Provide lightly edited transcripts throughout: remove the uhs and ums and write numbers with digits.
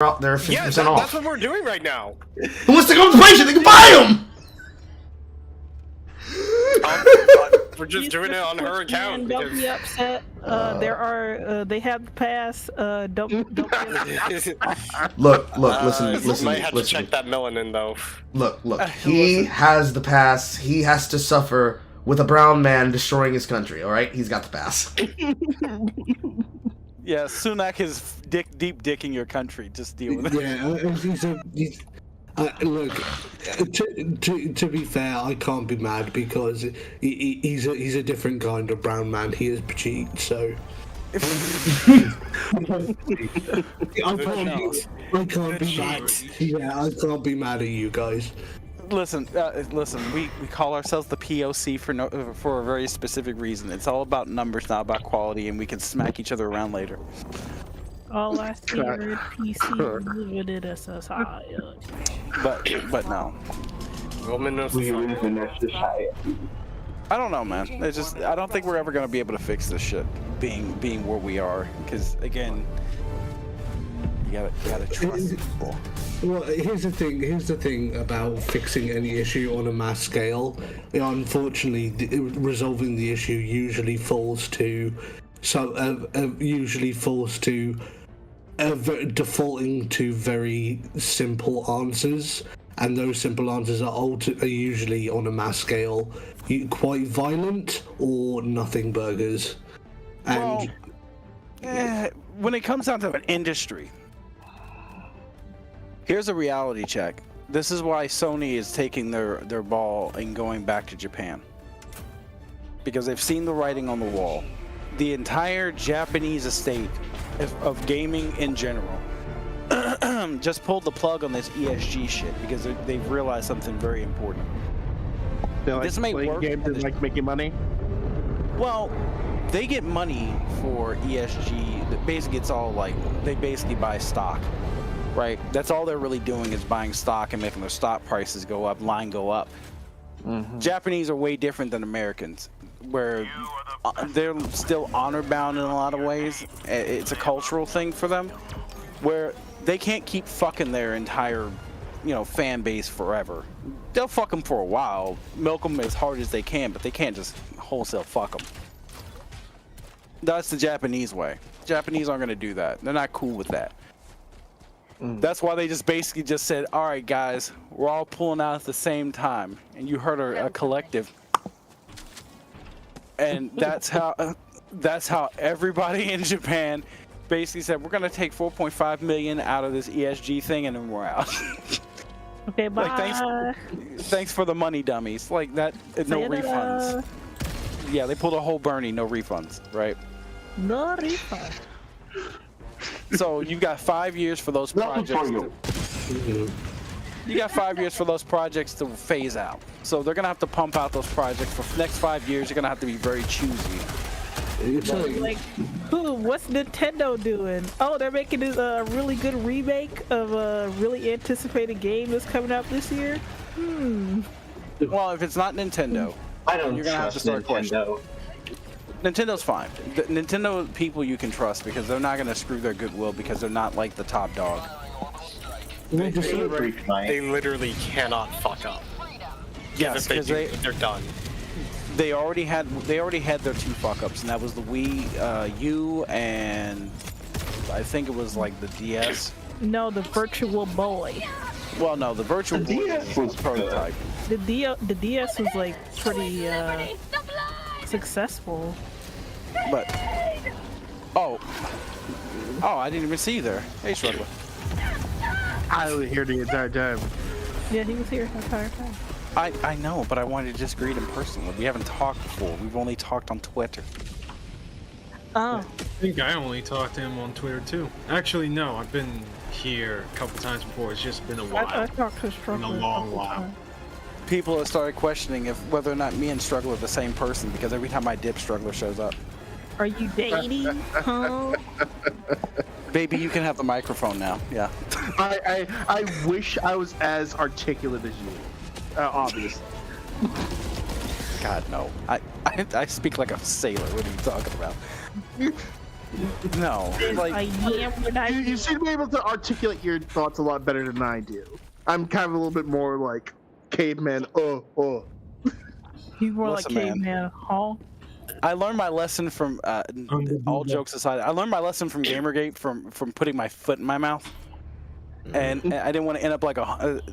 They're 50% off. That's what we're doing right now. Who wants to go to the place? They can buy them. We're just doing it on her account. Don't be upset. They have the pass. Don't. Look, listen. Might have to check that melanin though. Look. He has the pass. He has to suffer with a brown man destroying his country. All right, he's got the pass. Yeah, Sunak is deep dicking your country. Just deal with it. Yeah, look. To be fair, I can't be mad because he's a different kind of brown man. He is petite, so. I can't be mad. Yeah, I can't be mad at you guys. Listen. We call ourselves the POC for a very specific reason. It's all about numbers, not about quality, and we can smack each other around later. All I see are PC living in a society. But no. I don't know, man. It's just I don't think we're ever gonna be able to fix this shit. Being where we are, because again, you gotta trust people. Well, here's the thing about fixing any issue on a mass scale. Unfortunately, resolving the issue usually falls to defaulting to very simple answers, and those simple answers are usually on a mass scale quite violent or nothing burgers. And when it comes down to an industry, here's a reality check. This is why Sony is taking their ball and going back to Japan. Because they've seen the writing on the wall. The entire Japanese estate of gaming in general just pulled the plug on this ESG shit because they've realized something very important. This may work. Games and like making money. Well, they get money for ESG. Basically, it's all like they basically buy stock, right? That's all they're really doing is buying stock and making their stock prices go up, line go up. Mm-hmm. Japanese are way different than Americans, where they're still honor bound in a lot of ways. It's a cultural thing for them, where they can't keep fucking their entire, fan base forever. They'll fuck them for a while, milk them as hard as they can, but they can't just wholesale fuck them. That's the Japanese way. Japanese aren't gonna do that. They're not cool with that. That's why they just basically just said, all right, guys, we're all pulling out at the same time. And you heard a collective. And that's how everybody in Japan basically said, we're going to take 4.5 million out of this ESG thing and then we're out. Okay, bye. Like, thanks for the money, dummies. Like that, no refunds. Yeah, they pulled a whole Bernie, no refunds, right? No refund. So you got 5 years for those projects. You got 5 years for those projects to phase out. So they're gonna have to pump out those projects for the next 5 years. You're gonna have to be very choosy. What's Nintendo doing? Oh, they're making this really good remake of a really anticipated game that's coming out this year. Well, if it's not Nintendo, you're gonna have to start questioning. Nintendo's fine. The Nintendo people you can trust because they're not gonna screw their goodwill because they're not like the top dog. They literally cannot fuck up. Yes, because they're done. They already had their two fuck ups, and that was the Wii U and I think it was like the DS. No, the Virtual Boy. Well, no, the Virtual Boy was prototype. The DS was like pretty successful. But oh, I didn't even see you there. Hey, Struggler. I was here the entire time. Yeah, he was here the entire time. I know, but I wanted to just greet him personally. We haven't talked before. We've only talked on Twitter. Oh. I think I only talked to him on Twitter too. Actually, no, I've been here a couple times before. It's just been a while. I talked to Struggler a long while. People have started questioning whether or not me and Struggler are the same person because every time I dip, Struggler shows up. Are you dating? Huh? Baby, you can have the microphone now. Yeah. I wish I was as articulate as you. Obviously. God, no. I speak like a sailor. What are you talking about? No, like You should be able to articulate your thoughts a lot better than I do. I'm kind of a little bit more like caveman. He's more like Listen, man. caveman Hall. I learned my lesson from all jokes aside. I learned my lesson from Gamergate from putting my foot in my mouth, and I didn't want to end up like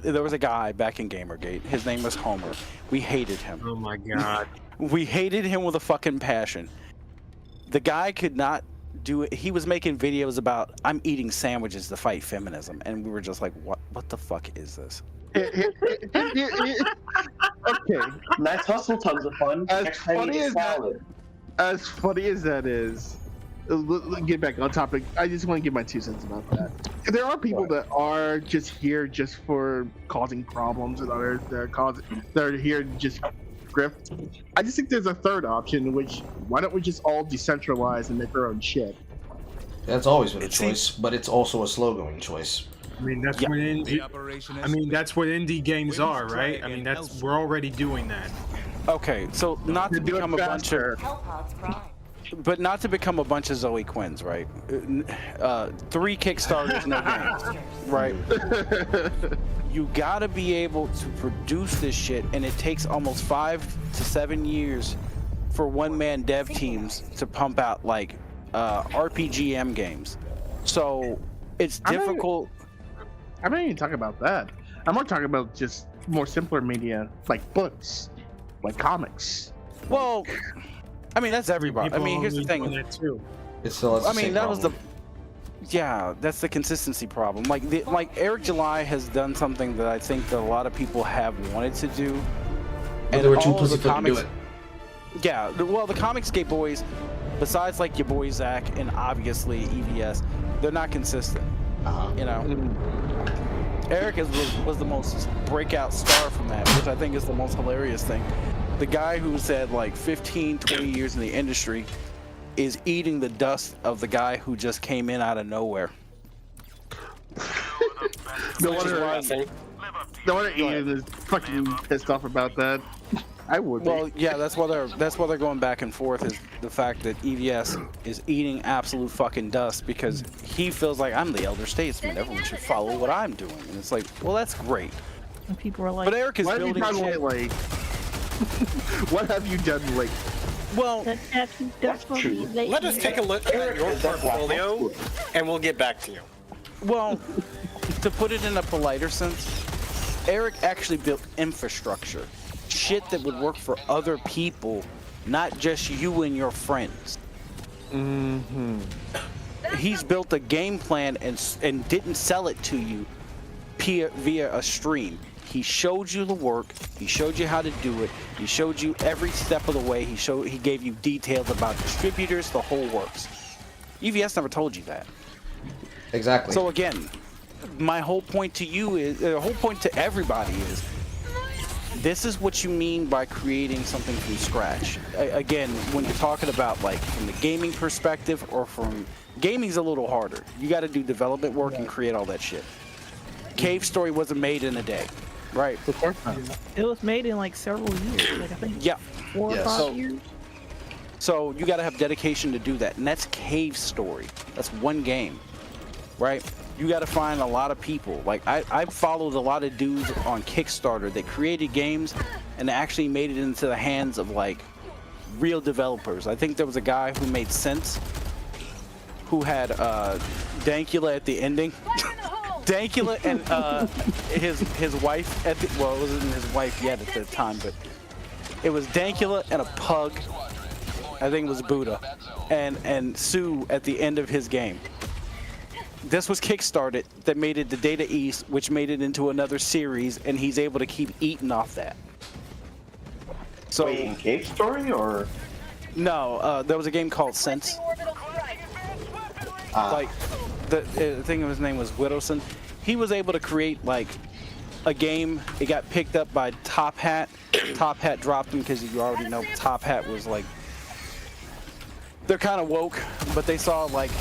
there was a guy back in Gamergate. His name was Homer. We hated him. Oh my god. We hated him with a fucking passion. The guy could not do it. He was making videos about I'm eating sandwiches to fight feminism, and we were just like, what the fuck is this? Okay. Nice hustle, tons of fun. As funny as that is, get back on topic. I just want to give my 2 cents about that. There are people that are just here just for causing problems, and others that are here to just grift. I just think there's a third option, which why don't we just all decentralize and make our own shit? That's always been a choice, but it's also a slow-going choice. I mean, that's what that's what indie games are, right? I mean, we're already doing that. Okay, so not to become a bunch of, but not to become a bunch of Zoe Quinns, right? 3 Kickstarters, no games, right? You gotta be able to produce this shit, and it takes almost 5 to 7 years for one-man dev teams to pump out like RPGM games. So it's difficult. I'm not even talking about that. I'm more talking about just more simpler media, like books, like comics. Well, I mean that's everybody. I mean, here's the thing. It's still. I mean, that was the. Yeah, that's the consistency problem. Like Eric July has done something that I think that a lot of people have wanted to do. But they were too pussyfoot to do it. Yeah, well, the Comicsgate boys, besides like your boy Zach and obviously EVS, they're not consistent. You know, Eric was the most breakout star from that, which I think is the most hilarious thing. The guy who's had like 15, 20 years in the industry is eating the dust of the guy who just came in out of nowhere. No wonder Ian is fucking pissed off about that. I would be. Well, yeah, that's why they're going back and forth, is the fact that EVS is eating absolute fucking dust because he feels like I'm the elder statesman. Everyone should follow what I'm doing, and it's like, well, that's great. And people are like, But Eric is What have you building done shit. lately? What have you done lately? Well, Let us take a look at your portfolio, and we'll get back to you. well, to put it in a politer sense, Eric actually built infrastructure. Shit that would work for other people, not just you and your friends. He's built a game plan and didn't sell it to you via a stream. He showed you the work. He showed you how to do it. He showed you every step of the way. He gave you details about distributors, the whole works. EVS never told you that. Exactly. So again, my whole point to you is, the whole point to everybody is, this is what you mean by creating something from scratch. Again, when you're talking about like from the gaming perspective or from gaming's a little harder. You got to do development work and create all that shit. Cave Story wasn't made in a day, right? Of course not. it was made in like several years. Like I think Yeah. 4 or 5 years. So you got to have dedication to do that, and that's Cave Story. That's one game, right? You got to find a lot of people. Like I followed a lot of dudes on Kickstarter that created games and actually made it into the hands of like real developers. I think there was a guy who made Sense, who had Dankula at the ending. Dankula and his wife at the, well, it wasn't his wife yet at the time, but it was Dankula and a pug. I think it was Buddha, and Sue at the end of his game. This was kickstarted that made it to Data East, which made it into another series, and he's able to keep eating off that. So, Wait, in Cave Story or? No, there was a game called Sense. Like, I think his name was Widowson. He was able to create like a game. It got picked up by Top Hat. Top Hat dropped him because you already know Top Hat was like, they're kind of woke, but they saw like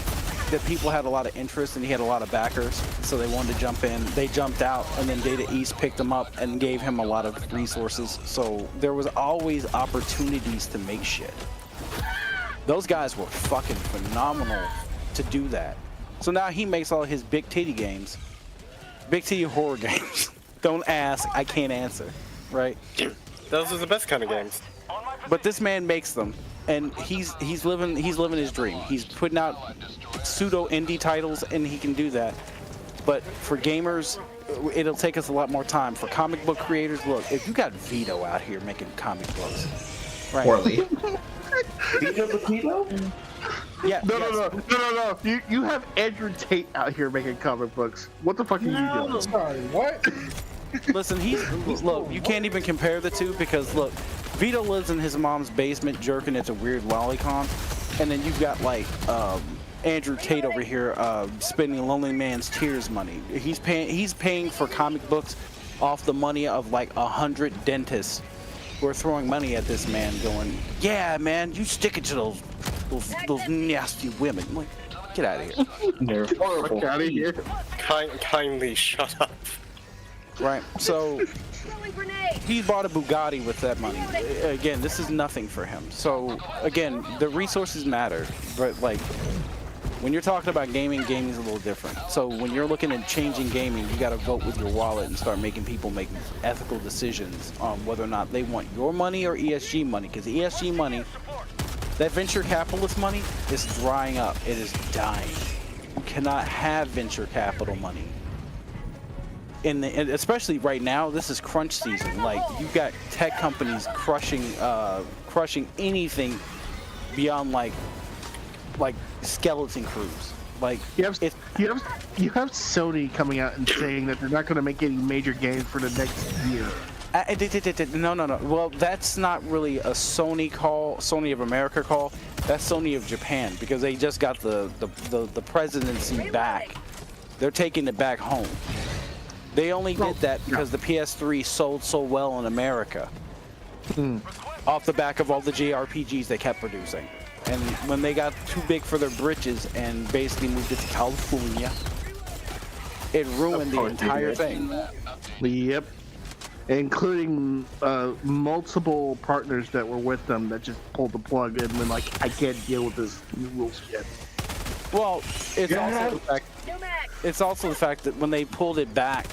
that people had a lot of interest and he had a lot of backers, so they wanted to jump in. They jumped out, and then Data East picked him up and gave him a lot of resources. So there was always opportunities to make shit. Those guys were fucking phenomenal to do that. So now he makes all his big titty games, big titty horror games. Don't ask, I can't answer, right? Those are the best kind of games. But this man makes them, and he's living his dream. He's putting out pseudo indie titles, and he can do that. But for gamers, it'll take us a lot more time. For comic book creators, look, if you got Vito out here making comic books, right? Poorly. Vito the Vito? Yeah. No. You have Andrew Tate out here making comic books. What the fuck are you doing? Sorry, what? Listen, look, you can't even compare the two because look, Vito lives in his mom's basement jerking at a weird lolicon, and then you've got like Andrew Tate over here spending Lonely Man's Tears money. He's paying for comic books off the money of like 100 dentists who are throwing money at this man, going, "Yeah, man, you stick it to those nasty women." I'm like, get out of here. They're horrible. Get out of here. Kindly shut up. Right, so he bought a Bugatti with that money. Again, this is nothing for him. So again, the resources matter, but like when you're talking about gaming is a little different. So when you're looking at changing gaming, you got to vote with your wallet and start making people make ethical decisions on whether or not they want your money or ESG money. Because ESG money, that venture capitalist money, is drying up. It is dying. You cannot have venture capital money. And especially right now, this is crunch season. Like you've got tech companies crushing anything beyond like skeleton crews. Like You have Sony coming out and saying that they're not going to make any major games for the next year. No. Well, that's not really a Sony call, Sony of America call. That's Sony of Japan because they just got the presidency back. They're taking it back home. They only did that because the PS3 sold so well in America. Off the back of all the JRPGs they kept producing. And when they got too big for their britches and basically moved it to California, it ruined the entire thing. Yep. Including multiple partners that were with them that just pulled the plug and were like, I can't deal with this new rules yet. Well, it's also the fact that when they pulled it back,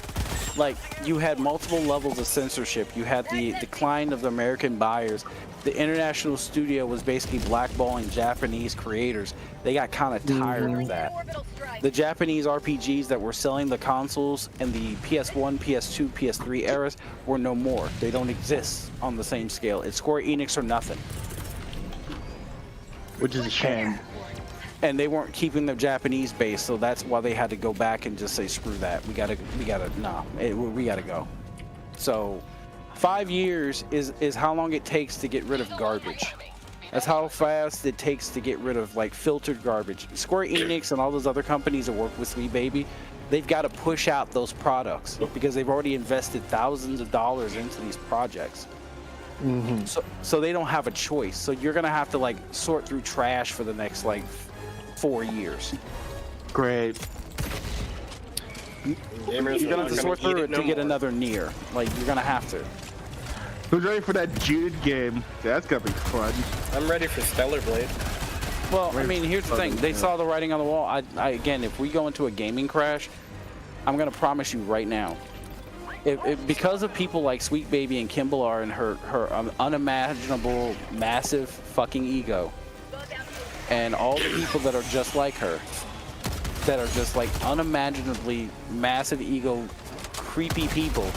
like you had multiple levels of censorship. You had the decline of the American buyers. The international studio was basically blackballing Japanese creators. They got kind of tired of that. The Japanese RPGs that were selling the consoles in the PS1, PS2, PS3 eras were no more. They don't exist on the same scale. It's Square Enix or nothing. Which is a shame. And they weren't keeping the Japanese base, so that's why they had to go back and just say, screw that. We gotta go. So 5 years is how long it takes to get rid of garbage. That's how fast it takes to get rid of like filtered garbage. Square Enix and all those other companies that work with Sweet Baby, they've got to push out those products because they've already invested thousands of dollars into these projects. So they don't have a choice. So you're gonna have to like sort through trash for the next like 4 years. Great. You're gonna have to sort through it to get another Nier. Like you're gonna have to. Who's ready for that Jude game? That's gonna be fun. I'm ready for Stellar Blade. Well, I mean, here's the thing. They saw the writing on the wall. Again, if we go into a gaming crash, I'm gonna promise you right now, because of people like Sweet Baby and Kimball are and her unimaginable, massive fucking ego, and all the people that are just like her, that are just like unimaginably massive ego, creepy people,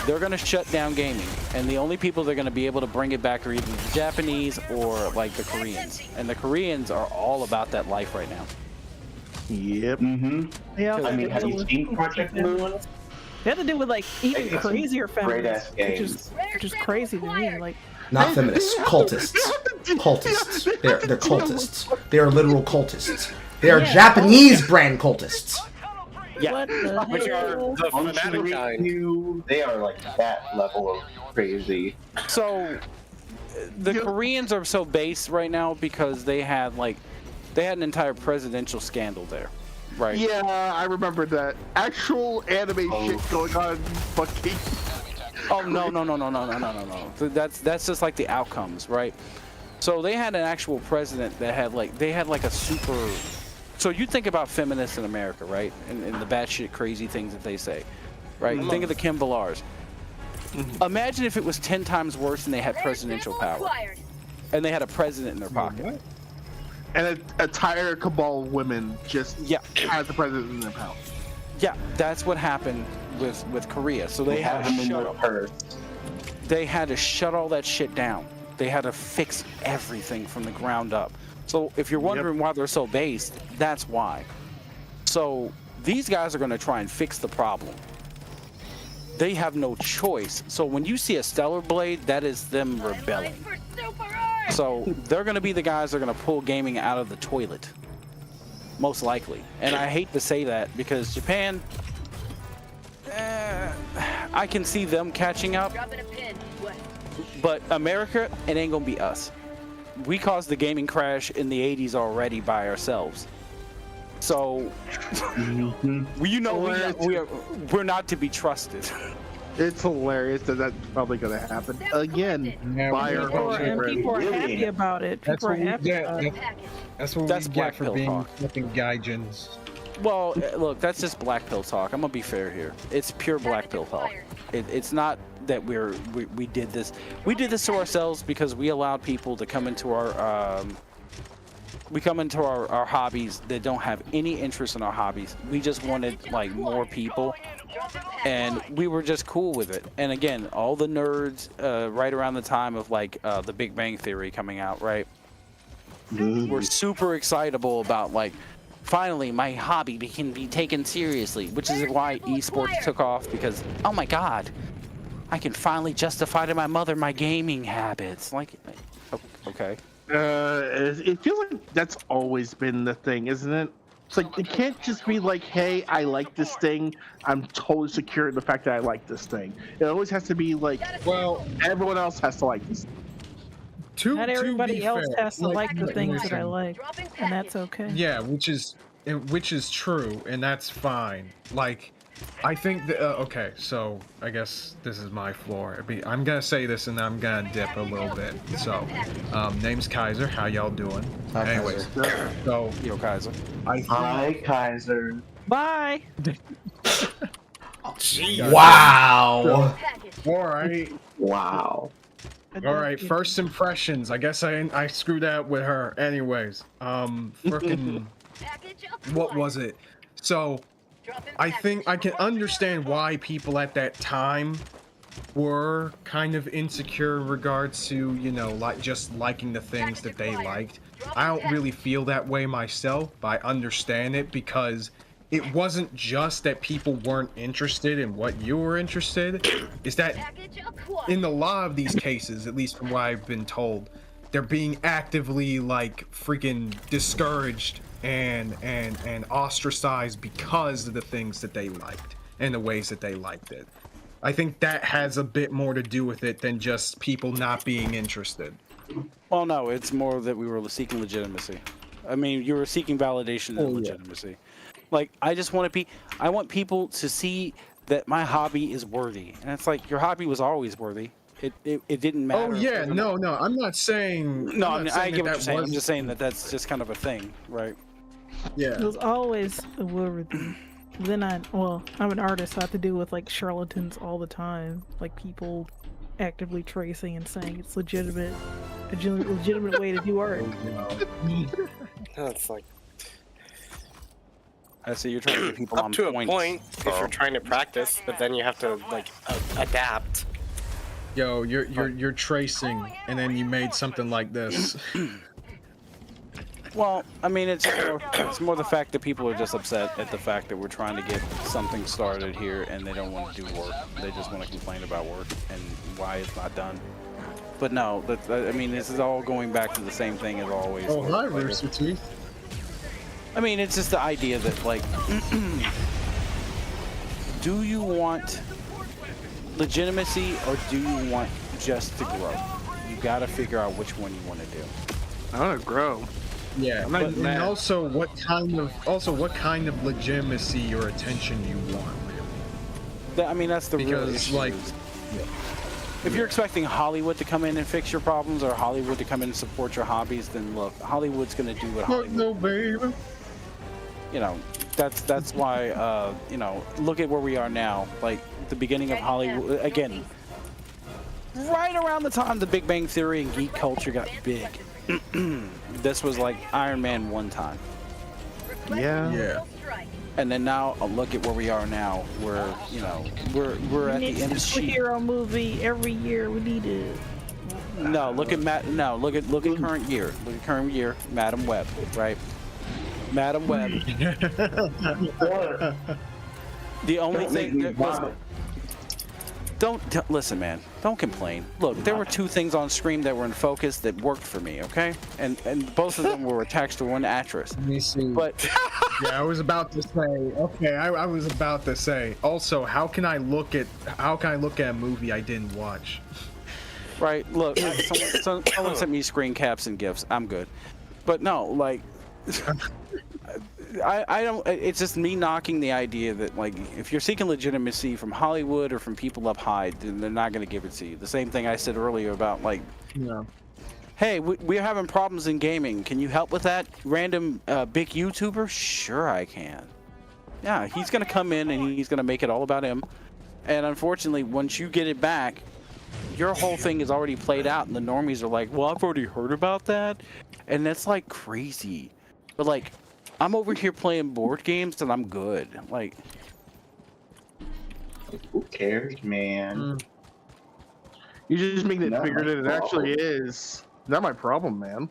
they're going to shut down gaming. And the only people that are going to be able to bring it back are either the Japanese or like the Koreans. And the Koreans are all about that life right now. Yep. Yeah, I mean, have you seen Project Moon? they have to do with like even It's crazier great-ass feminists, which is crazy to me. Like, Not feminists, cultists. Cultists. They're cultists. They are literal cultists. They are Japanese brand cultists. Yeah. what the Which are hell? the fanatic kind. They are like that level of crazy. So the Koreans are so base right now because they had an entire presidential scandal there, right? Yeah, I remember that. Actual anime shit going on. Fucking. Oh no. That's just like the outcomes, right? So they had an actual president that had like a super. So you think about feminists in America, right? And the batshit crazy things that they say, right? Think of the Kim Ballars. Imagine if it was 10 times worse and they had presidential power, and they had a president in their pocket. And a entire cabal of women just has the president in their power. Yeah, that's what happened with Korea. So they had to shut all that shit down. They had to fix everything from the ground up. So if you're wondering why they're so based, that's why. So these guys are going to try and fix the problem. They have no choice. So when you see a Stellar Blade, that is them rebelling. So they're going to be the guys that are going to pull gaming out of the toilet. Most likely. And I hate to say that because Japan, I can see them catching up. But America, it ain't going to be us. We caused the gaming crash in the 80s already by ourselves. So, we're not to be trusted. It's hilarious that that's probably going to happen again. People are happy about it. People are happy about it. That's what we get for being fucking gaijins. Well, look, that's just black pill talk. I'm gonna be fair here. It's pure black pill talk. It's not that we did this. We did this to ourselves because we allowed people to come into our our hobbies that don't have any interest in our hobbies. We just wanted like more people, and we were just cool with it. And again, all the nerds right around the time of like the Big Bang Theory coming out, right? We're super excitable about like finally my hobby can be taken seriously, which is why esports took off, because oh my god, I can finally justify to my mother my gaming habits. Like, okay. It feels like that's always been the thing, isn't it? It's like it can't just be like, hey, I like this thing. I'm totally secure in the fact that I like this thing. It always has to be like, well, everyone else has to like this. Not everybody else has to like the things that I like, and that's okay. Yeah, which is true, and that's fine. Like, I think that okay, so I guess this is my floor. I'm gonna say this and then I'm gonna dip a little bit. So, name's Kaiser. How y'all doing? Hi, anyways, Kaiser. so yo Kaiser. Hi, Kaiser. Bye. Wow. All right. Wow. All right. First impressions. I guess I screwed out with her. Anyways, frickin' what was it? So. I think I can understand why people at that time were kind of insecure in regards to, you know, like just liking the things that they liked. I don't really feel that way myself, but I understand it because it wasn't just that people weren't interested in what you were interested. It's that in a lot of these cases, at least from what I've been told, they're being actively like freaking discouraged and ostracized because of the things that they liked and the ways that they liked it. I think that has a bit more to do with it than just people not being interested. Well, no, it's more that we were seeking legitimacy. I mean, you were seeking validation and legitimacy. Like, I want people to see that my hobby is worthy. And it's like, your hobby was always worthy. It didn't matter. Oh yeah, no, I'm not saying. No, I get what you're saying. I'm just saying that that's just kind of a thing, right? Yeah. It was always worthy. Then I'm an artist, so I have to deal with like charlatans all the time, like people actively tracing and saying it's a legitimate way to do art. That's like. I see you're trying to get people up on to point. A point if you're trying to practice, but then you have to like adapt. Yo, you're tracing, and then you made something like this. Well, I mean, it's more the fact that people are just upset at the fact that we're trying to get something started here, and they don't want to do work. They just want to complain about work and why it's not done. But no, I mean, this is all going back to the same thing as always. Oh, hi, Rooster Teeth. I mean, it's just the idea that, like, do you want legitimacy or do you want just to grow? You got to figure out which one you want to do. I want to grow. Yeah, and also what kind of legitimacy or attention you want, really. I mean, that's the because real like, If you're expecting Hollywood to come in and fix your problems, or Hollywood to come in and support your hobbies, then look, Hollywood's gonna do what Hollywood. No, baby. You know, that's why. You know, look at where we are now. Like the beginning of Hollywood again. Right around the time the Big Bang Theory and geek culture got big. This was like Iron Man one time. Yeah. And then now, look at where we are now. We're, you know, we're at the end of superhero movie every year. We need it. No, look at look at current year. Look at current year. Madam Web, right? Madam Web. The only thing that don't listen, man. Don't complain. Look, there were two things on screen that were in focus that worked for me, okay? And both of them were attached to one actress. Let me see. But yeah, I was about to say. Okay, I was about to say. Also, how can I look at a movie I didn't watch? Right. Look, someone sent me screen caps and gifs. I'm good. But no, like. I don't. It's just me knocking the idea that, like, if you're seeking legitimacy from Hollywood or from people up high, then they're not going to give it to you. The same thing I said earlier about, like, hey, we're having problems in gaming. Can you help with that? Random big YouTuber? Sure, I can. Yeah, he's going to come in and he's going to make it all about him. And unfortunately, once you get it back, your whole thing is already played out, and the normies are like, well, I've already heard about that. And that's, like, crazy. But, like, I'm over here playing board games and I'm good. Like, who cares, man? You just make it bigger than it actually is. Not my problem, man.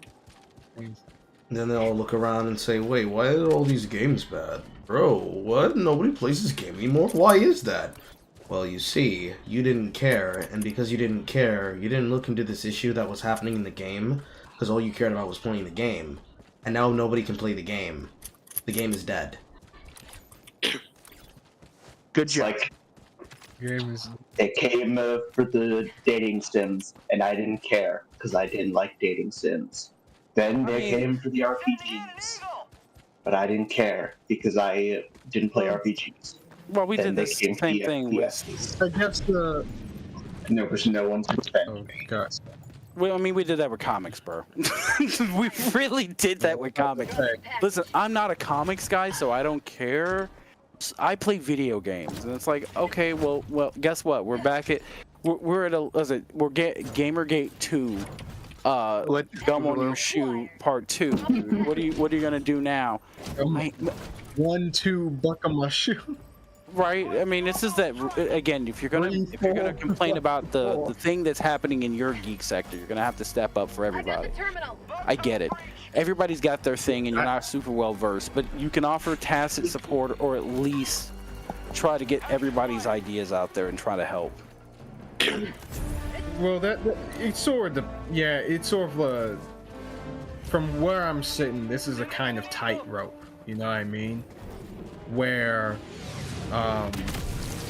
Then they all look around and say, wait, why are all these games bad? Bro, what? Nobody plays this game anymore? Why is that? Well, you see, you didn't care, and because you didn't care, you didn't look into this issue that was happening in the game, because all you cared about was playing the game. And now nobody can play the game. The game is dead. Good job. Like, Game is. they came for the dating sims, and I didn't care because I didn't like dating sims. Then they came for the RPGs, but I didn't care because I didn't play RPGs. well, we Then did they the came same for thing the with. FPSs, I guess the. and there was no one to defend Oh me. God. Well, I mean, we did that with comics, bro. We really did that with comics. Listen, I'm not a comics guy, so I don't care. I play video games, and it's like, okay, well, guess what? We're back at, we're at we're Gamergate 2, gum on your shoe, part 2. What are you gonna do now? 1-2 buck on my shoe. Right? I mean, this is that again. If you're gonna complain about the thing that's happening in your geek sector, you're gonna have to step up for everybody. I get it. Everybody's got their thing, and you're not super well versed, but you can offer tacit support, or at least try to get everybody's ideas out there and try to help. Well, it's sort of it's sort of from where I'm sitting. This is a kind of tightrope. You know what I mean? Where.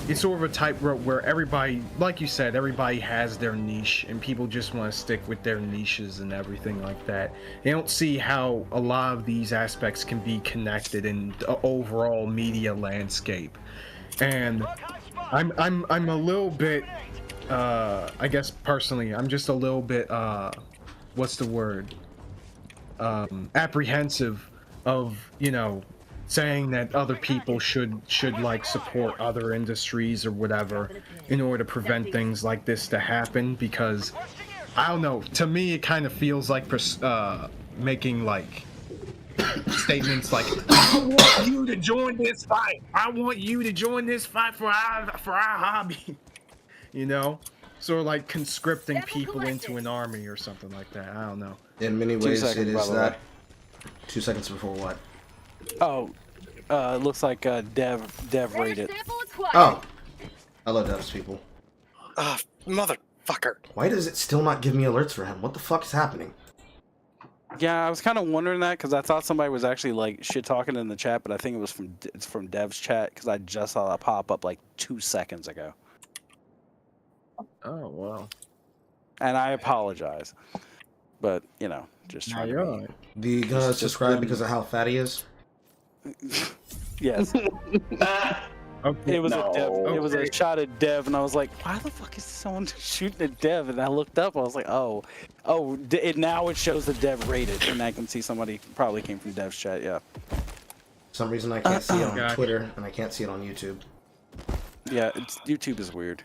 It's sort of a tightrope where everybody, like you said, everybody has their niche, and people just want to stick with their niches and everything like that. They don't see how a lot of these aspects can be connected in the overall media landscape. And I'm a little bit, I guess personally, I'm just a little bit, what's the word? Apprehensive of, you know, saying that other people should like support other industries or whatever in order to prevent things like this to happen, because I don't know, to me it kind of feels like making like statements like, I want you to join this fight, I want you to join this fight for our hobby, you know, sort of like conscripting people into an army or something like that. I don't know. In many ways, it is that. 2 seconds before what? Oh, it looks like Dev rated. Oh, hello, devs people. Motherfucker. Why does it still not give me alerts for him? What the fuck is happening? Yeah, I was kind of wondering that because I thought somebody was actually like shit talking in the chat, but I think it was from Dev's chat because I just saw that pop up like 2 seconds ago. Oh wow. And I apologize, but you know, just trying to. Do you gonna subscribe because of how fat he is? Yes. Okay. It was a dev. No. It was a shot at Dev, and I was like, "Why the fuck is someone shooting at Dev?" And I looked up. I was like, "Oh, now it shows the Dev rated, and I can see somebody probably came from Dev's chat." Yeah. For some reason I can't see it on Gotcha. Twitter, and I can't see it on YouTube. Yeah, YouTube is weird.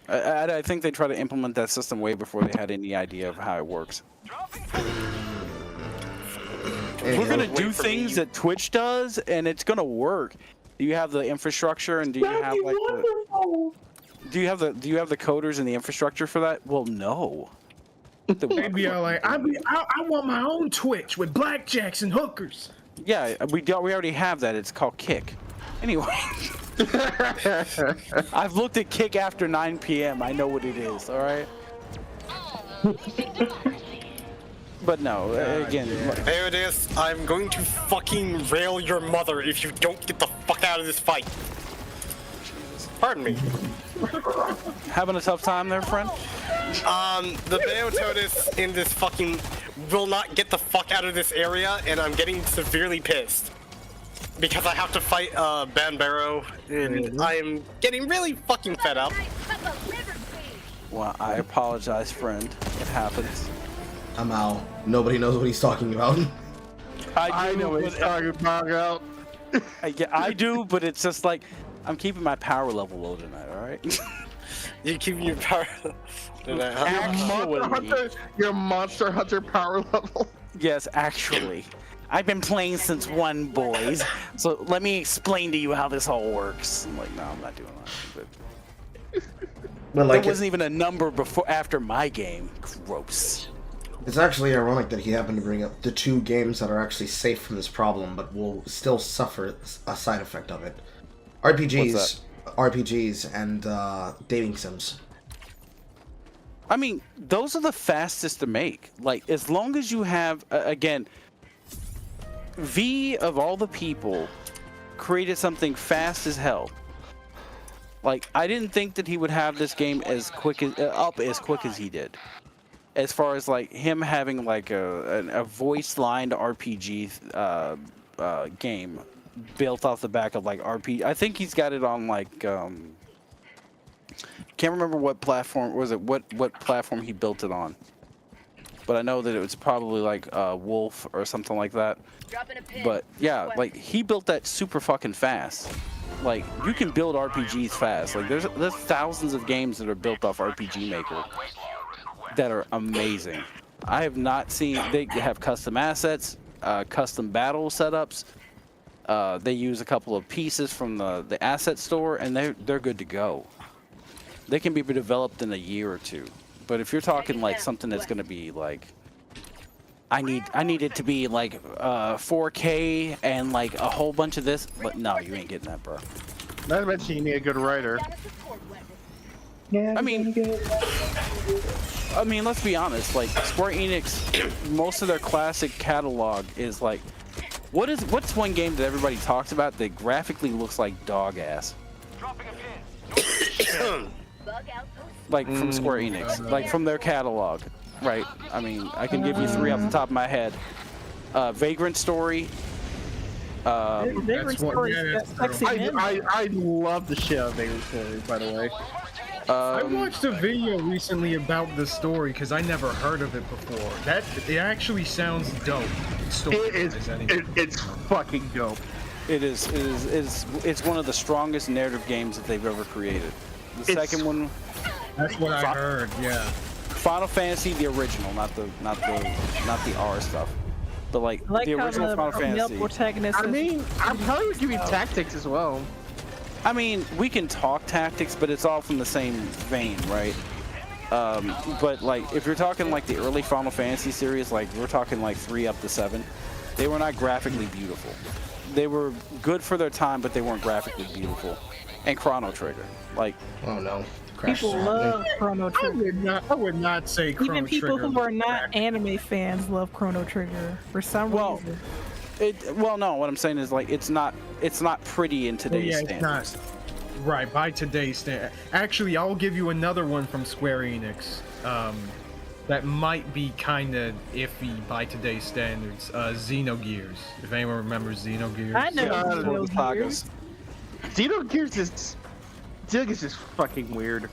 I think they tried to implement that system way before they had any idea of how it works. We're gonna do things that Twitch does, and it's gonna work. Do you have the infrastructure, and do you have like do you have the coders and the infrastructure for that? Well, no. They'd be all like, I want my own Twitch with blackjacks and hookers. Yeah, we already have that. It's called Kick. Anyway, I've looked at Kick after 9 p.m. I know what it is. All right. But no, again. There it is. I'm going to fucking rail your mother if you don't get the fuck out of this fight. Pardon me. Having a tough time there, friend? The Beototus in this fucking will not get the fuck out of this area, and I'm getting severely pissed. Because I have to fight Banbaro, and I am getting really fucking fed up. Well, I apologize, friend. It happens. I'm out. Nobody knows what he's talking about. I know what he's talking about. Yeah, I do, but it's just like I'm keeping my power level low tonight. All right. You keep your power. Your Monster Hunter power level. Yes, actually. I've been playing since 1, boys. So let me explain to you how this all works. I'm like, no, I'm not doing that. But like, there wasn't even a number after my game. Gross. it's actually ironic that he happened to bring up the 2 games that are actually safe from this problem, but will still suffer a side effect of it. RPGs and dating sims. I mean, those are the fastest to make. Like, as long as you have, again, V of all the people created something fast as hell. Like, I didn't think that he would have this game as quick as he did. As far as like him having like a voice-lined RPG game built off the back of like RPG. I think he's got it on like can't remember what platform was it. What platform he built it on. But I know that it was probably like Wolf or something like that. But yeah, like he built that super fucking fast. Like you can build RPGs fast. Like there's thousands of games that are built off RPG Maker that are amazing. I have not seen. They have custom assets, custom battle setups. They use a couple of pieces from the asset store, and they're good to go. They can be developed in a year or 2. But if you're talking like something that's going to be like, I need it to be like 4K and like a whole bunch of this, but no, you ain't getting that, bro. Not to mention you need a good writer. I mean, let's be honest. Like Square Enix, most of their classic catalog is like, what's one game that everybody talks about that graphically looks like dog ass? Like from Square Enix, like from their catalog, right? I mean, I can give you 3 off the top of my head. Vagrant Story. Vagrant Story is sexy men. I love the shit out of Vagrant Story, by the way. I watched a video recently about the story because I never heard of it before. It actually sounds dope. It's fucking dope. It's one of the strongest narrative games that they've ever created. The second one. That's what I heard. Yeah. Final Fantasy, the original, not the R stuff, but like the original Final Fantasy. I mean, I'm probably gonna give you tactics as well. I mean, we can talk tactics, but it's all from the same vein, right? But like, if you're talking like the early Final Fantasy series, like we're talking like 3 up to 7, they were not graphically beautiful. They were good for their time, but they weren't graphically beautiful. And Chrono Trigger, like. Oh no. People love Chrono Trigger. I would not say Chrono Trigger. Even people who are not anime fans love Chrono Trigger for some reason. Well, no. What I'm saying is like it's not pretty in today's standards. It's not. Right, by today's standard. Actually, I'll give you another one from Square Enix. That might be kind of iffy by today's standards. Xenogears. If anyone remembers Xenogears. I know Xenogears. Xenogears is fucking weird.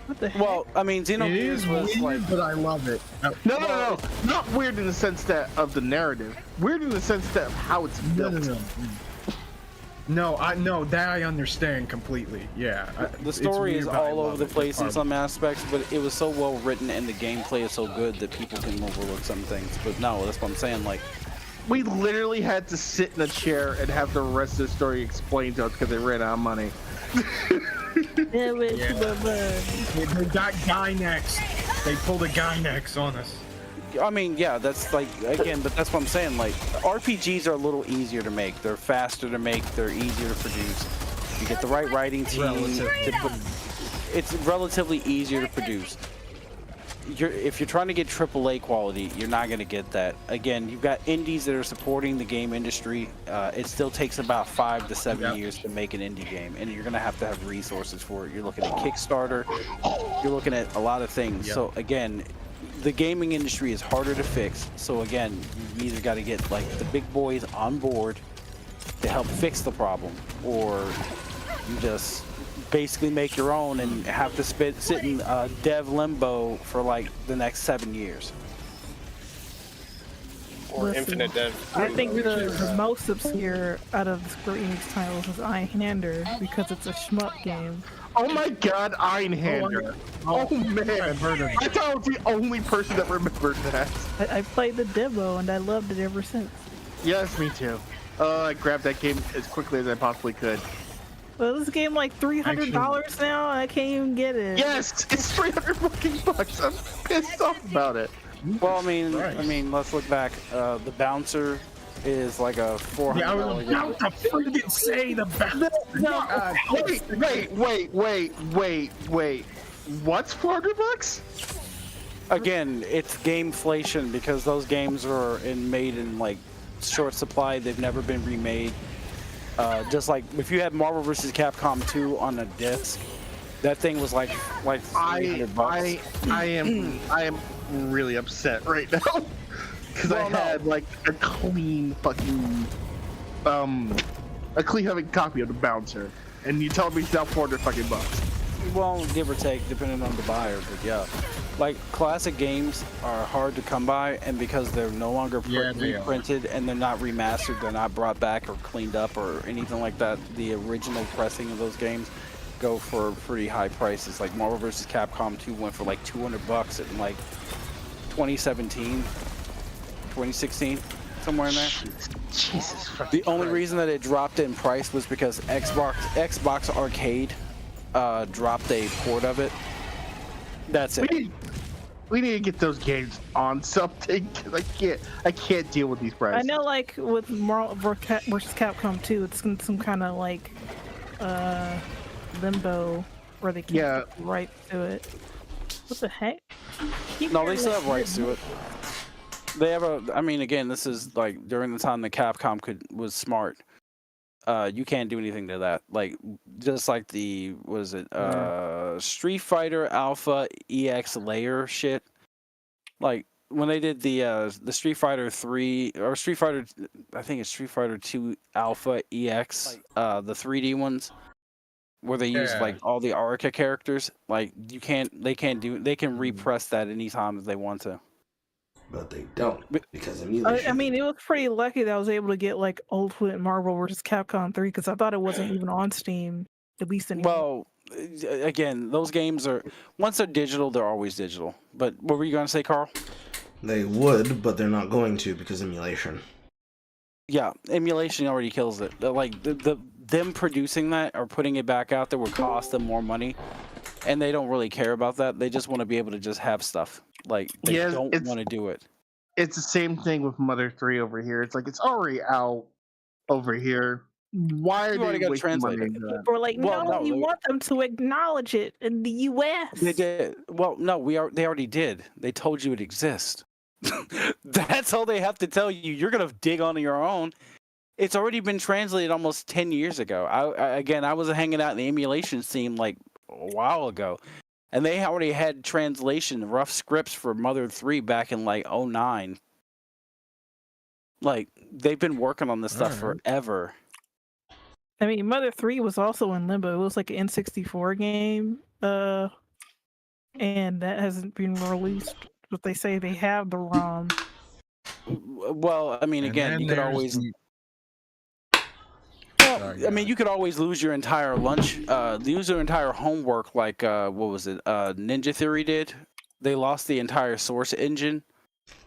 What the heck? Well, I mean, It Xenogears is was weird, like but I love it. No. Not weird in the sense that of the narrative. Weird in the sense that of how it's built. No, that I understand completely. Yeah. the it's story weird, is but I all over love the it. place in It's some aspects, but it was so well written and the gameplay is so good that people can overlook some things. But no, that's what I'm saying. Like, We literally had to sit in a chair and have the rest of the story explained to us because they ran out of money. Damn it, Yeah. They got Gynex. They pulled a Gynex on us. I mean, yeah, that's like, again, but that's what I'm saying. Like, RPGs are a little easier to make. They're faster to make. They're easier to produce. You get the right writing team. It's relatively easier to produce. If you're trying to get AAA quality, you're not going to get that. Again, you've got indies that are supporting the game industry. It still takes about 5 to 7 years to make an indie game, and you're going to have resources for it. You're looking at Kickstarter. You're looking at a lot of things. So again, the gaming industry is harder to fix. So again, you either got to get like the big boys on board to help fix the problem, or you just basically make your own and have to sit in dev limbo for like the next 7 years. Or Listen, Infinite Dev. I think the most obscure out of the Square Enix titles is Einhander because it's a shmup game. Oh my god, Einhander. Oh man, I thought I was the only person that remembered that. I played the demo and I loved it ever since. Yes, me too. I grabbed that game as quickly as I possibly could. Well, this game like $300 now, and I can't even get it. Yes, it's 300 fucking bucks. I'm pissed off about it. Well, I mean, let's look back. The bouncer is like a $400. Yeah, I was about to freaking say the Wait. What's 400 bucks? Again, it's gameflation because those games are made in like short supply. They've never been remade. Just like if you had Marvel vs. Capcom 2 on a disc, that thing was like $300. I am really upset right now because I had like a clean fucking a clean having copy of the Bouncer, and you tell me it's now 400 fucking bucks. Well, give or take, depending on the buyer, but yeah. Like, classic games are hard to come by, and because they're no longer reprinted and they're not remastered, they're not brought back or cleaned up or anything like that, the original pressing of those games go for pretty high prices. Like, Marvel vs. Capcom 2 went for like $200 in like 2017, 2016, somewhere in there. Jesus fucking The only reason that it dropped in price was because Xbox Arcade dropped a port of it. That's it. We need to get those games on something. 'Cause I can't deal with these prices. I know, like with Marvel vs. Capcom 2, it's in some kind of like limbo where they can't get right to it. What the heck? No, they still have rights to it. They have I mean, again, this is like during the time that Capcom was smart. You can't do anything to that. Like, just like the, Street Fighter Alpha EX layer shit. Like, when they did the Street Fighter 3, or Street Fighter, I think it's Street Fighter 2 Alpha EX, the 3D ones, where they use, like, all the Arica characters. Like, they can repress that anytime that they want to. But they don't, because emulation. I mean, it was pretty lucky that I was able to get like Ultimate Marvel vs. Capcom 3 because I thought it wasn't even on Steam, at least anymore. Well, again, those games are, once they're digital, they're always digital. But what were you going to say, Carl? They would, but they're not going to because emulation. Yeah, emulation already kills it. Like, them producing that or putting it back out there would cost them more money, and they don't really care about that. They just want to be able to just have stuff. Like, they don't want to do it. It's the same thing with Mother 3 over here. It's like, it's already out over here. Why are they wasting money? People are like, no, you want them to acknowledge it in the U.S. They did. Well, no, they already did. They told you it exists. That's all they have to tell you. You're going to dig on your own. It's already been translated almost 10 years ago. I was hanging out in the emulation scene like a while ago. And they already had translation, rough scripts for Mother 3 back in like 2009. Like, they've been working on this stuff forever. I mean, Mother 3 was also in limbo. It was like an N64 game, and that hasn't been released. But they say they have the ROM. Well, I mean, And again, then you could there's always. the- Well, Sorry, I mean, you could always lose your entire lose your entire homework, like what was it? Ninja Theory did. They lost the entire source engine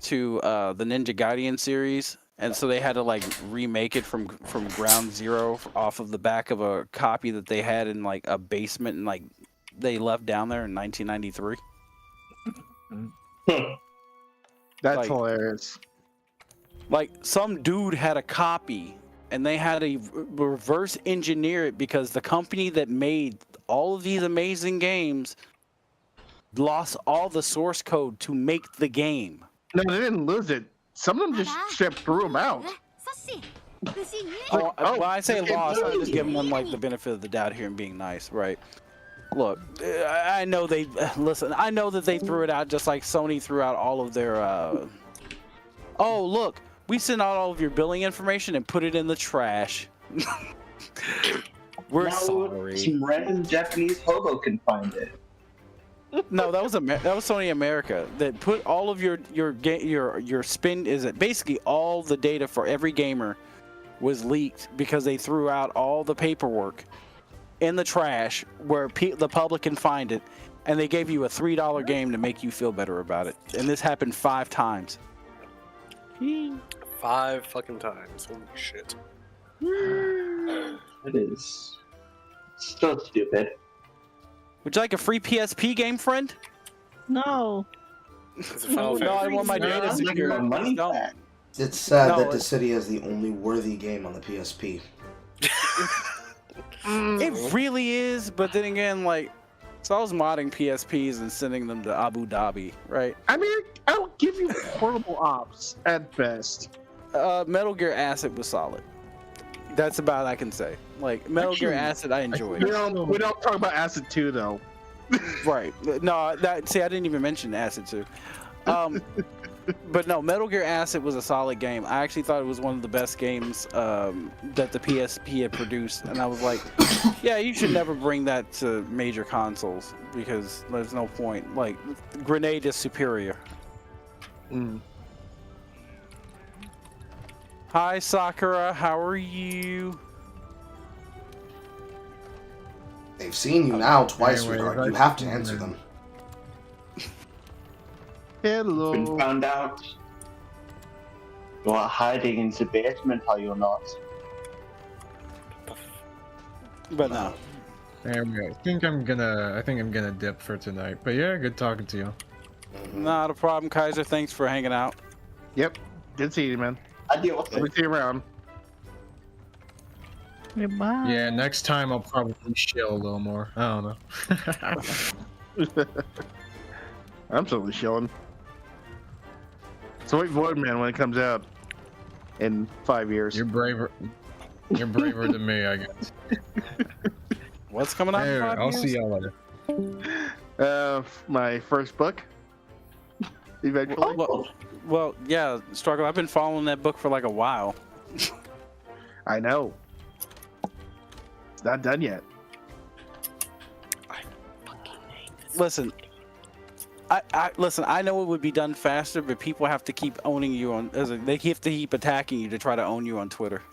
to the Ninja Gaiden series, and so they had to like remake it from ground zero off of the back of a copy that they had in like a basement, and like they left down there in 1993. That's Like- hilarious. Like some dude had a copy, and they had to reverse engineer it because the company that made all of these amazing games lost all the source code to make the game. No, they didn't lose it. Some of them just straight threw them out. Oh, oh, well, I say this game- lost. I'm just giving them like the benefit of the doubt here and being nice, right? Look, I know they listen. I know that they threw it out just like Sony threw out all of their. Oh, look, we sent out all of your billing information and put it in the trash. We're Now sorry. some random Japanese hobo can find it. No, that was Sony America that put all of your spin is it basically all the data for every gamer was leaked because they threw out all the paperwork in the trash where the public can find it, and they gave you a $3 game to make you feel better about it. And this happened 5 times. 5 fucking times. Holy shit. It is so stupid. Would you like a free PSP game, friend? No. Is it Final No, I Fantasy? want my data I'm getting secure. my money Don't. back. It's sad No, that the city has the only worthy game on the PSP. It really is, but then again, like, so I was modding PSPs and sending them to Abu Dhabi, right? I mean, I'll give you horrible ops at best. Metal Gear Acid was solid. That's about all I can say. Like, Metal Gear Actually, Acid, I enjoyed. We don't talk about Acid 2 though. Right. No, I didn't even mention Acid 2. But no, Metal Gear Acid was a solid game. I actually thought it was one of the best games that the PSP had produced. And I was like, yeah, you should never bring that to major consoles because there's no point. Like, Grenade is superior. Mm. Hi, Sakura. How are you? They've seen you now twice, Anyway, sweetheart. right. You have to answer them. Hello. Been found out. You are hiding in the basement, are you not? But no. Anyway, I think I'm gonna dip for tonight. But yeah, good talking to you. Not a problem, Kaiser. Thanks for hanging out. Yep. Good seeing you, man. Adios. We'll see you around. Goodbye. Yeah, next time I'll probably chill a little more. I don't know. I'm totally chilling. So wait Void Man when it comes out in 5 years. You're braver. You're braver than me, I guess. What's coming out? in Anyway, 5 I'll years? see y'all later. My first book. Eventually. Well, yeah, Struggle. I've been following that book for like a while. I know. It's not done yet. Listen, I know it would be done faster, but people have to keep owning you on. They have to keep attacking you to try to own you on Twitter.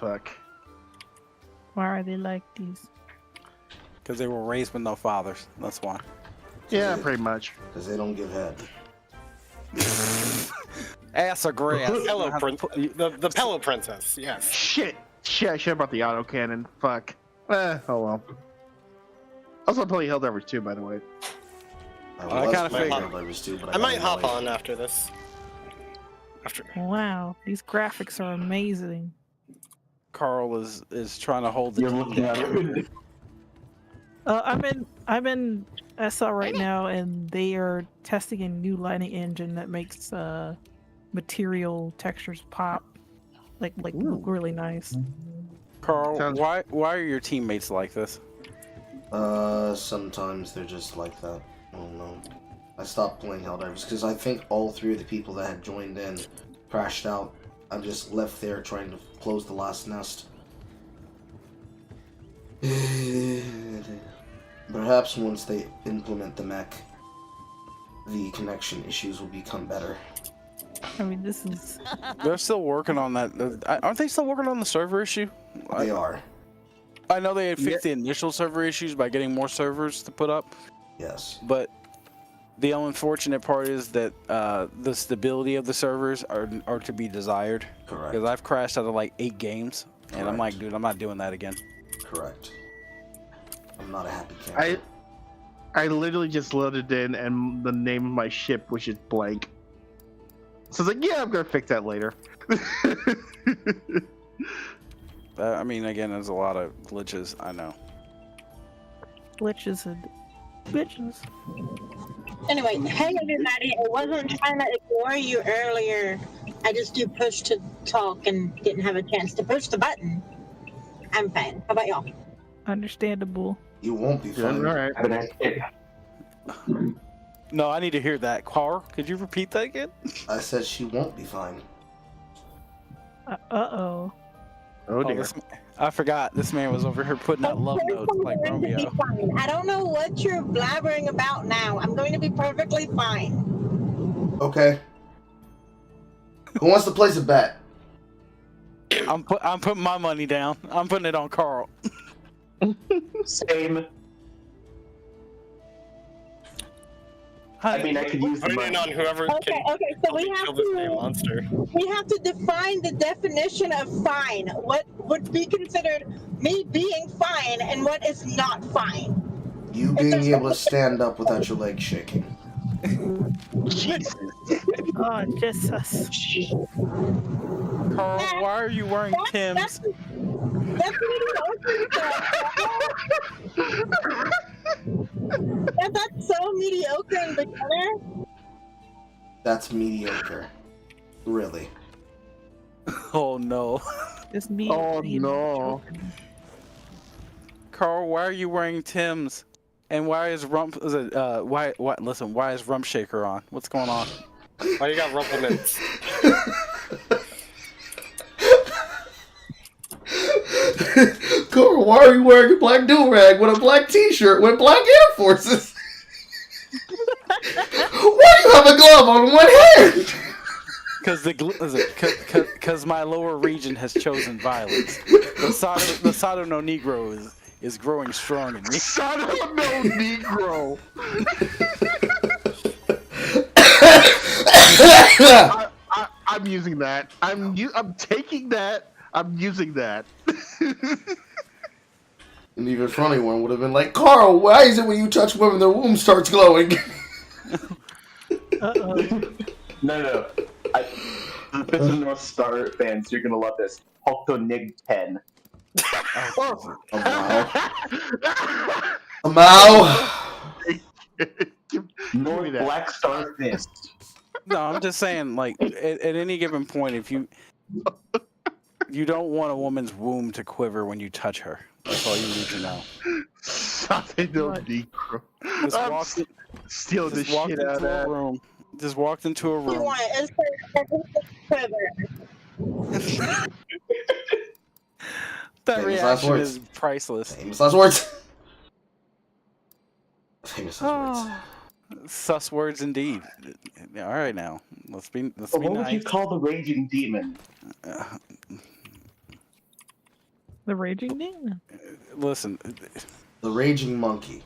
Fuck. Why are they like these? Because they were raised with no fathers. That's why. Yeah, pretty much. Because they don't give head. Ass or grass. Hello, the Pillow Princess, yes. Shit, I about the autocannon. Fuck. Oh well. Also playing Helldivers 2, by the way. I kinda figured. I might hop on after this. Wow, these graphics are amazing. Carl is trying to hold the You're team looking at down. it. I'm in SL right now, and they are testing a new lighting engine that makes material textures pop, like look really nice. Carl, Sounds- why are your teammates like this? Sometimes they're just like that. I don't know. I stopped playing Helldivers because I think all 3 of the people that had joined in crashed out. I'm just left there trying to close the last nest. Perhaps once they implement the mech, the connection issues will become better. I mean, this is. They're still working on that. Aren't they still working on the server issue? They are. I know they had fixed the initial server issues by getting more servers to put up. Yes. But the unfortunate part is that the stability of the servers are to be desired. Correct. Because I've crashed out of like 8 games, and I'm Correct. like, dude, I'm not doing that again. Correct. I'm not a happy camper. I literally just loaded in and the name of my ship, which is blank. So I was like, yeah, I'm gonna fix that later. I mean, again, there's a lot of glitches. I know. Glitches and bitches. Anyway, hey everybody, I wasn't trying to ignore you earlier. I just do push to talk and didn't have a chance to push the button. I'm fine. How about y'all? Understandable. You won't be fine. All right. Have a nice day. No, I need to hear that. Carl, could you repeat that again? I said she won't be fine. Uh-oh. Oh dear. I forgot. This man was over here putting out love notes like I'm going to Romeo. be fine. I don't know what you're blabbering about now. I'm going to be perfectly fine. Okay. Who wants to place a bet? I'm putting my money down. I'm putting it on Carl. Same. I mean, I could use the Put it money. on whoever Okay, can okay, so we have kill this damn to monster. define the definition of fine. What would be considered me being fine and what is not fine? You being able to stand up without your legs shaking. Jesus. Oh, Jesus. Carl, why are you wearing Tim's? That's mediocre. That's so mediocre and beginner. That's mediocre. Really. Oh no. Just me. Oh, being no. joking. Carl, why are you wearing Tim's? And why is why is Rump Shaker on? What's going on? Why you got rumplements? Carl, why are you wearing a black do-rag with a black t-shirt with black Air Forces? Why do you have a glove on one hand? Because my lower region has chosen violence. The Sado no Negro is growing strong in me. Son of no Negro. I'm using that. I'm taking that. I'm using that. An even funny one would have been like, Carl, why is it when you touch women their womb starts glowing? Uh-oh. No. The Fist of North Star fans, you're gonna love this. Hulko Nig 10. A Mao. North that. Black Star Fist. No, I'm just saying, like, at any given point, if you don't want a woman's womb to quiver when you touch her. That's all you need to know. Something no Negro. Steal the Just walked shit out of into a that. room. Just walked into a You room. want it? It's quiver. That Famous last reaction words. is priceless. Famous last words. Famous last words. Sus words indeed. All right, now let's be What would nice. you call the Raging Demon? The Raging Demon. Listen, The Raging Monkey.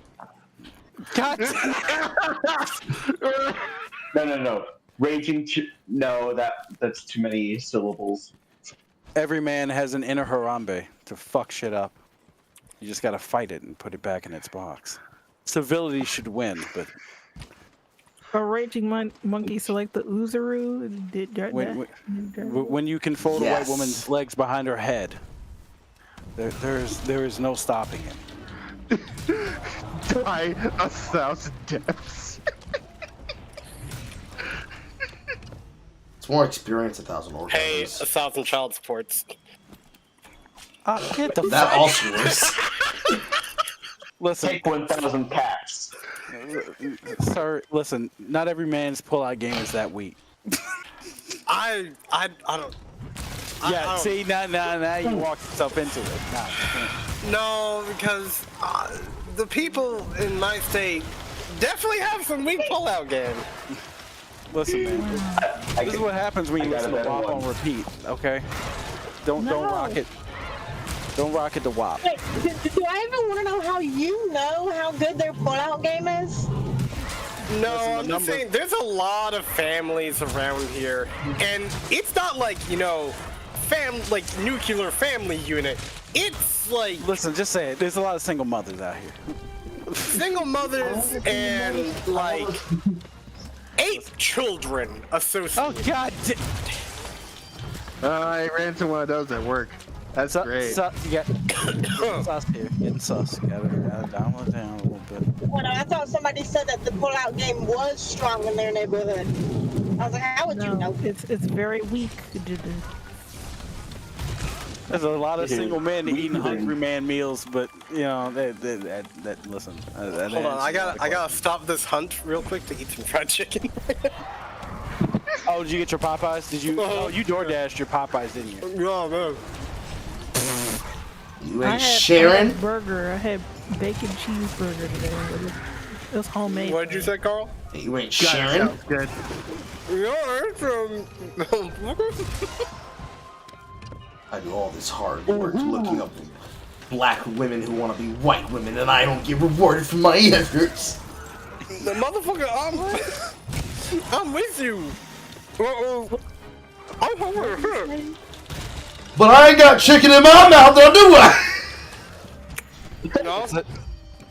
God. No. No, that's too many syllables. Every man has an inner Harambe to fuck shit up. You just gotta fight it and put it back in its box. Civility should win, but A Raging Monkey select the Uzaru. when you can fold a white Yes. woman's legs behind her head, there is no stopping it. Die 1,000 deaths. It's more experience, 1,000 orgasms. Pay 1,000 child supports. Get the That fuck. also works. Listen, Take 1,000 cats. Sir, listen, not every man's pull-out game is that weak. I don't. Yeah, I don't- see, now you walked yourself into it. Nah, No, because the people in my state definitely have some weak pullout game. listen, man. This is what happens when you listen to WAP on repeat, okay? Don't rock it. Don't rock it to WAP. Wait, do I even want to know how you know how good their pullout game is? No, I'm just saying there's a lot of families around here, and it's not like, you know, like nuclear family unit. It's like Listen, just say it. There's a lot of single mothers out here. single mothers and like 8 children associated. Oh God! I ran into one of those at work. That's great. You got sus here. Getting sus. Gotta download down a little bit. Well, I thought somebody said that the pullout game was strong in their neighborhood. I was like, how would you know? It's very weak. There's a lot of single men eating hungry man meals, but you know that listen. Hold on, I gotta stop this hunt real quick to eat some fried chicken. Oh, did you get your Popeyes? Did you? Oh, you DoorDashed your Popeyes, didn't you? Yeah, man. You I ain't had sharing? a burger. I had bacon cheeseburger today. It was homemade. What did you say, Carl? You ain't sharing? Good. Yeah, it's I do all this hard work looking up black women who want to be white women, and I don't get rewarded for my efforts. The motherfucker, I'm with you. I'm over here. But I ain't got chicken in my mouth, though, do I? No,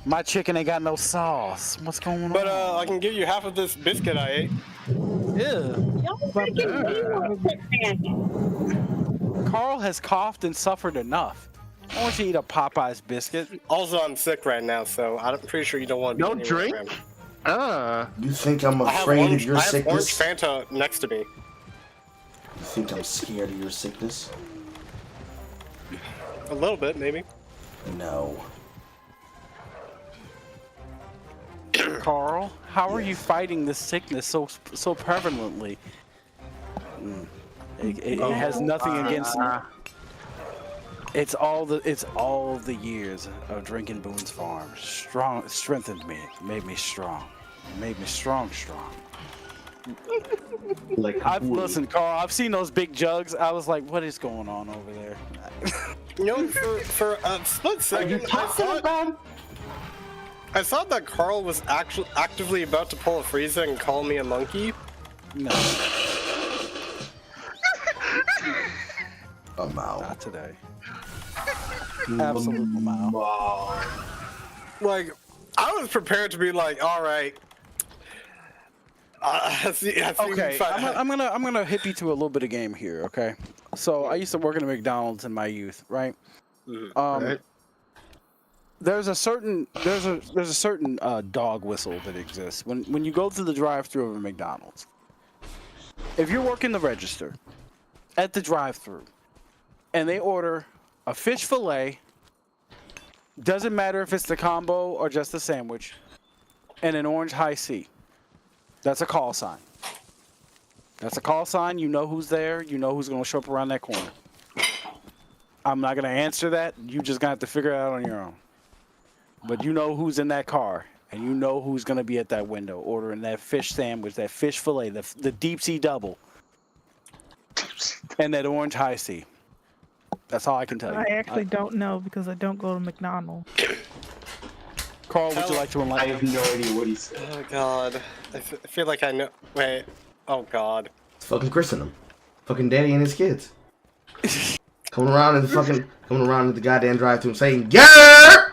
My chicken ain't got no sauce. What's going on? but I can give you half of this biscuit I ate. Yeah. Y'all freaking do man. Carl has coughed and suffered enough. I want you to eat a Popeyes biscuit. Also, I'm sick right now, so I'm pretty sure you don't want to be Don't anywhere drink? around. You think I'm I have afraid orange, of your I have orange sickness? Fanta next to me. You think I'm scared of your sickness? A little bit, maybe. No. Carl, how are you fighting this sickness so prevalently? It has nothing against. It's all the years of drinking Boone's Farm. Strengthened me, made me strong, strong. Like Listen, Carl, I've seen those big jugs. I was like, what is going on over there? You know, for a split second, I thought that Carl was actually actively about to pull a Frieza and call me a monkey. No, I'm out. not today. Absolute Mao. Like, I was prepared to be like, all right. Okay, I'm gonna hip you to a little bit of game here. Okay, so I used to work at a McDonald's in my youth, right? Right. There's a certain dog whistle that exists when you go through the drive-thru of a McDonald's. If you're working the register at the drive-thru and they order a fish fillet, doesn't matter if it's the combo or just the sandwich, and an orange high C, that's a call sign. That's a call sign. You know who's there. You know who's going to show up around that corner. I'm not going to answer that. You just going to have to figure it out on your own. But you know who's in that car, and you know who's going to be at that window ordering that fish sandwich, that fish fillet, the deep sea double, and that orange high C. That's all I can tell you. I actually don't know because I don't go to McDonald's. Carl, would you like to I enlighten? have no idea what he said. Oh God, I feel like I know. Wait. Oh God. It's fucking Chris and him. Fucking daddy and his kids. coming around in the goddamn drive-thru and saying, yeah!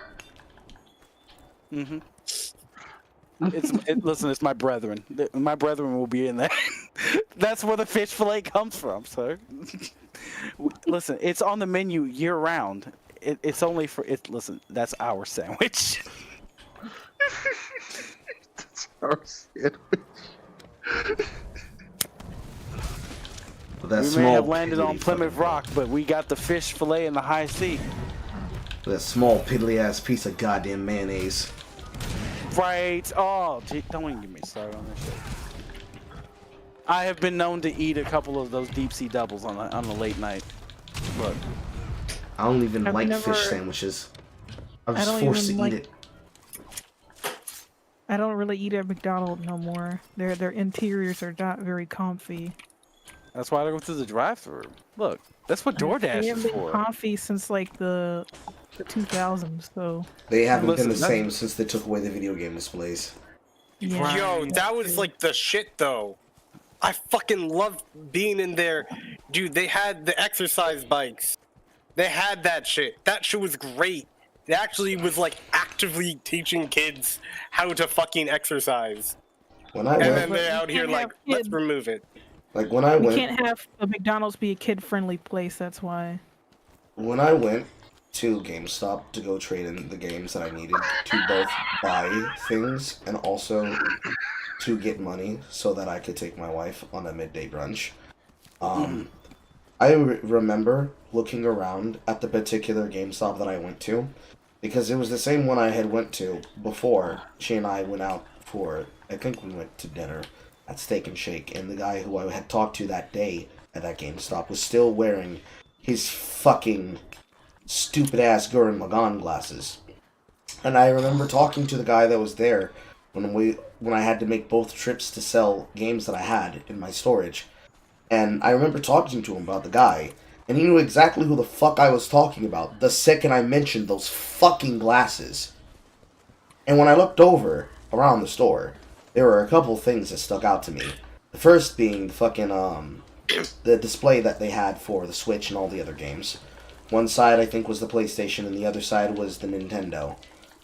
Mm-hmm. Listen, it's my brethren. My brethren will be in there. That's where the fish fillet comes from, sir. Listen, it's on the menu year round. It's only for it. Listen, that's our sandwich. That's our sandwich. We may have landed on Plymouth Rock, but we got the fish fillet and the high C. That small piddly ass piece of goddamn mayonnaise. Right. Oh, gee, don't even get me started on this shit. I have been known to eat a couple of those deep sea doubles on a late night. Look. I don't even I've like never- fish sandwiches. I was I don't forced to even eat like- it. I don't really eat at McDonald's no more. Their interiors are not very comfy. That's why I go through the drive-thru. Look, that's what DoorDash They is haven't been for. comfy since like the 2000s. So They haven't Listen, been the that's- same since they took away the video game displays. yeah. Yo, that was like the shit though. I fucking loved being in there. Dude, they had the exercise bikes. They had that shit. That shit was great. It actually was like actively teaching kids how to fucking exercise. When I And went, then they out here can't like, have let's kids. remove it. like when I We went, can't have a McDonald's be a kid-friendly place. That's why. when I went to GameStop to go trade in the games that I needed to both buy things and also to get money so that I could take my wife on a midday brunch. I remember looking around at the particular GameStop that I went to because it was the same one I had went to before. She and I went out for, I think we went to dinner at Steak and Shake, and the guy who I had talked to that day at that GameStop was still wearing his fucking stupid ass Gurren Lagann glasses. And I remember talking to the guy that was there when I had to make both trips to sell games that I had in my storage. And I remember talking to him about the guy, and he knew exactly who the fuck I was talking about the second I mentioned those fucking glasses. And when I looked over around the store, there were a couple things that stuck out to me. The first being the fucking, the display that they had for the Switch and all the other games. One side, I think, was the PlayStation, and the other side was the Nintendo.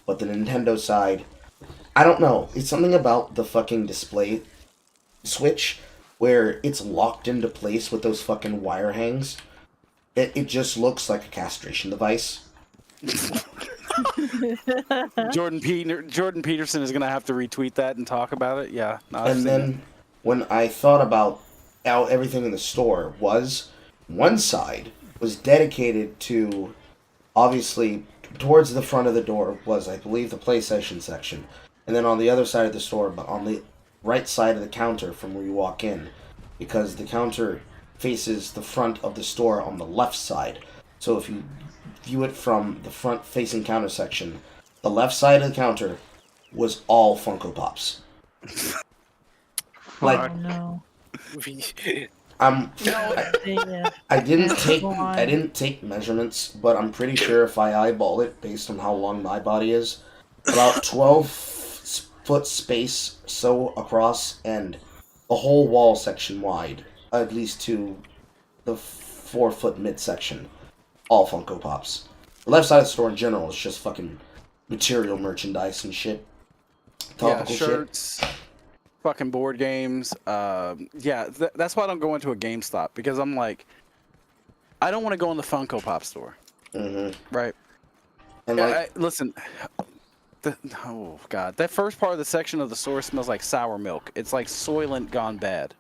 But the Nintendo side, I don't know. It's something about the fucking display Switch where it's locked into place with those fucking wire hangs. It just looks like a castration device. Jordan Peterson is gonna have to retweet that and talk about it. Yeah. No, I've And seen then it. when I thought about how everything in the store was, one side was dedicated to, obviously, towards the front of the door was, I believe, the PlayStation section. And then on the other side of the store, but on the right side of the counter from where you walk in, because the counter faces the front of the store on the left side. So if you view it from the front facing counter section, the left side of the counter was all Funko Pops. Like, Oh no. Yeah. I didn't take measurements, but I'm pretty sure if I eyeball it based on how long my body is, about 12-foot space so across and a whole wall section wide, at least to the 4-foot midsection, all Funko Pops. The left side of the store in general is just fucking material merchandise and shit. Topical shirts, fucking board games. That's why I don't go into a GameStop, because I'm like, I don't want to go in the Funko Pop store. Mm-hmm. Right. And like, listen, oh god, that first part of the section of the store smells like sour milk. It's like Soylent gone bad.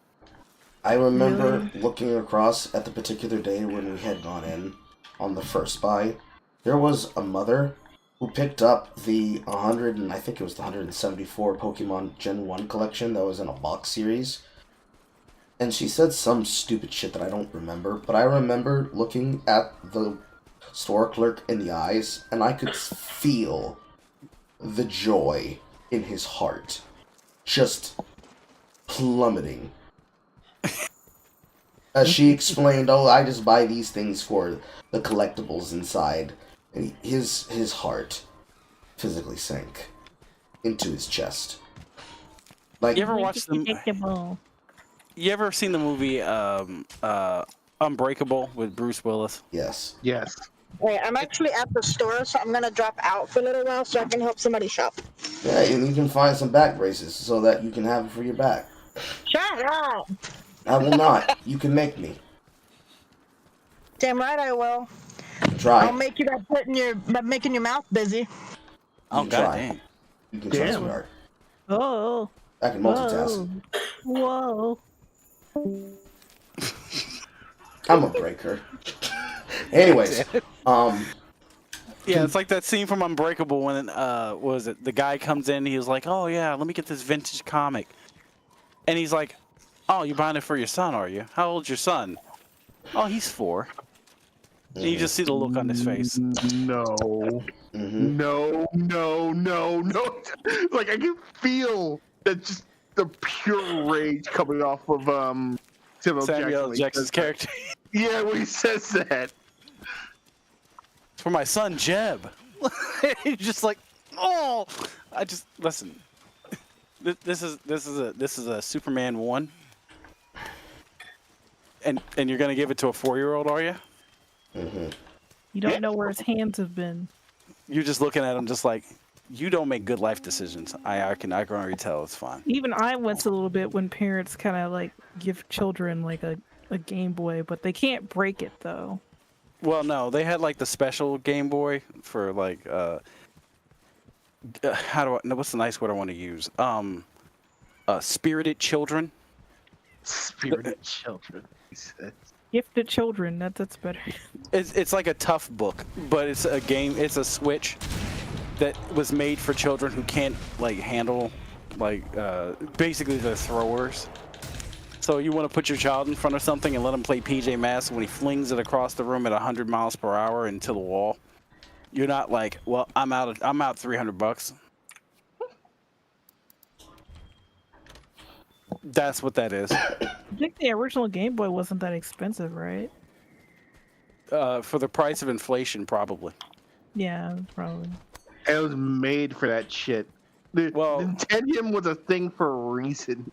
I remember looking across at the particular day when we had gone in on the first buy. There was a mother who picked up the 100 and I think it was the 174 Pokemon Gen 1 collection that was in a box series. And she said some stupid shit that I don't remember, but I remember looking at the store clerk in the eyes and I could feel the joy in his heart just plummeting. As she explained, oh, I just buy these things for the collectibles inside. And his heart physically sank into his chest. Like, You ever watched the? You ever seen the movie Unbreakable with Bruce Willis? Yes. Yes. Wait, I'm actually at the store, so I'm gonna drop out for a little while so I can help somebody shop. Yeah, and you can find some back braces so that you can have it for your back. Shut up! I will not. You can make me. Damn right I will. Try. I'll make you that by making your mouth busy. Oh You god try. damn. You can try, sweetheart. Oh. I can multitask. Whoa. I'm a breaker. Anyways, Yeah, it's like that scene from Unbreakable when what was it? The guy comes in, he was like, "Oh yeah, let me get this vintage comic," and he's like, "Oh, you're buying it for your son, are you? How old's your son?" "Oh, he's 4." And you just see the look on his face. No. Mm-hmm. No. Like I can feel that just the pure rage coming off of Samuel L. Jackson's character. Yeah, when he says that. It's for my son Jeb. He's just like, oh, I just listen. This is a Superman 1, and you're gonna give it to a 4-year-old, are you? Mm-hmm. You don't know where his hands have been. You're just looking at him, just like, you don't make good life decisions. I can already tell. It's fine. Even I went a little bit when parents kind of like give children like a Game Boy, but they can't break it though. Well, no, they had like the special Game Boy for like what's the nice word I want to use? Spirited children. Spirited children, he said. Gifted children, that's better. It's like a tough book, but it's a game. It's a Switch that was made for children who can't like handle like basically the throwers. So you want to put your child in front of something and let him play PJ Masks when he flings it across the room at 100 miles per hour into the wall. You're not like, well, I'm out $300. That's what that is. I think the original Game Boy wasn't that expensive, right? For the price of inflation, probably. Yeah, probably. It was made for that shit. Well, Nintendo was a thing for a reason.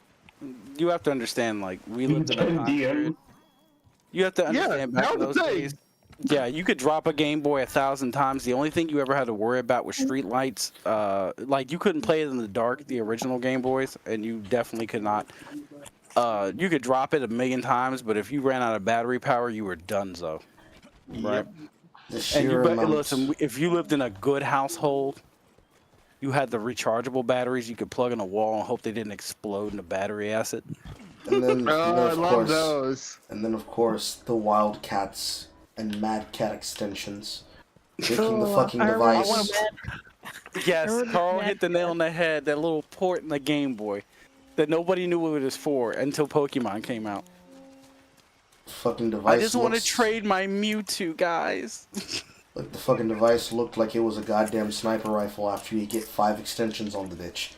You have to understand, like, we lived in a time period. You have to understand back in those days. Yeah, you could drop a Game Boy 1,000 times. The only thing you ever had to worry about was street lights. Like, you couldn't play it in the dark, the original Game Boys, and you definitely could not. You could drop it 1,000,000 times, but if you ran out of battery power, you were donezo. Right? Yep. Listen, if you lived in a good household, you had the rechargeable batteries you could plug in a wall and hope they didn't explode into battery acid. And then, I love those. And then, of course, the Wildcats and Mad Cat extensions. Making the fucking device. Yes, Carl hit the nail on the head. That little port in the Game Boy that nobody knew what it was for until Pokemon came out. Fucking device. I just want to trade my Mewtwo, guys. Like the fucking device looked like it was a goddamn sniper rifle after you get 5 extensions on the bitch.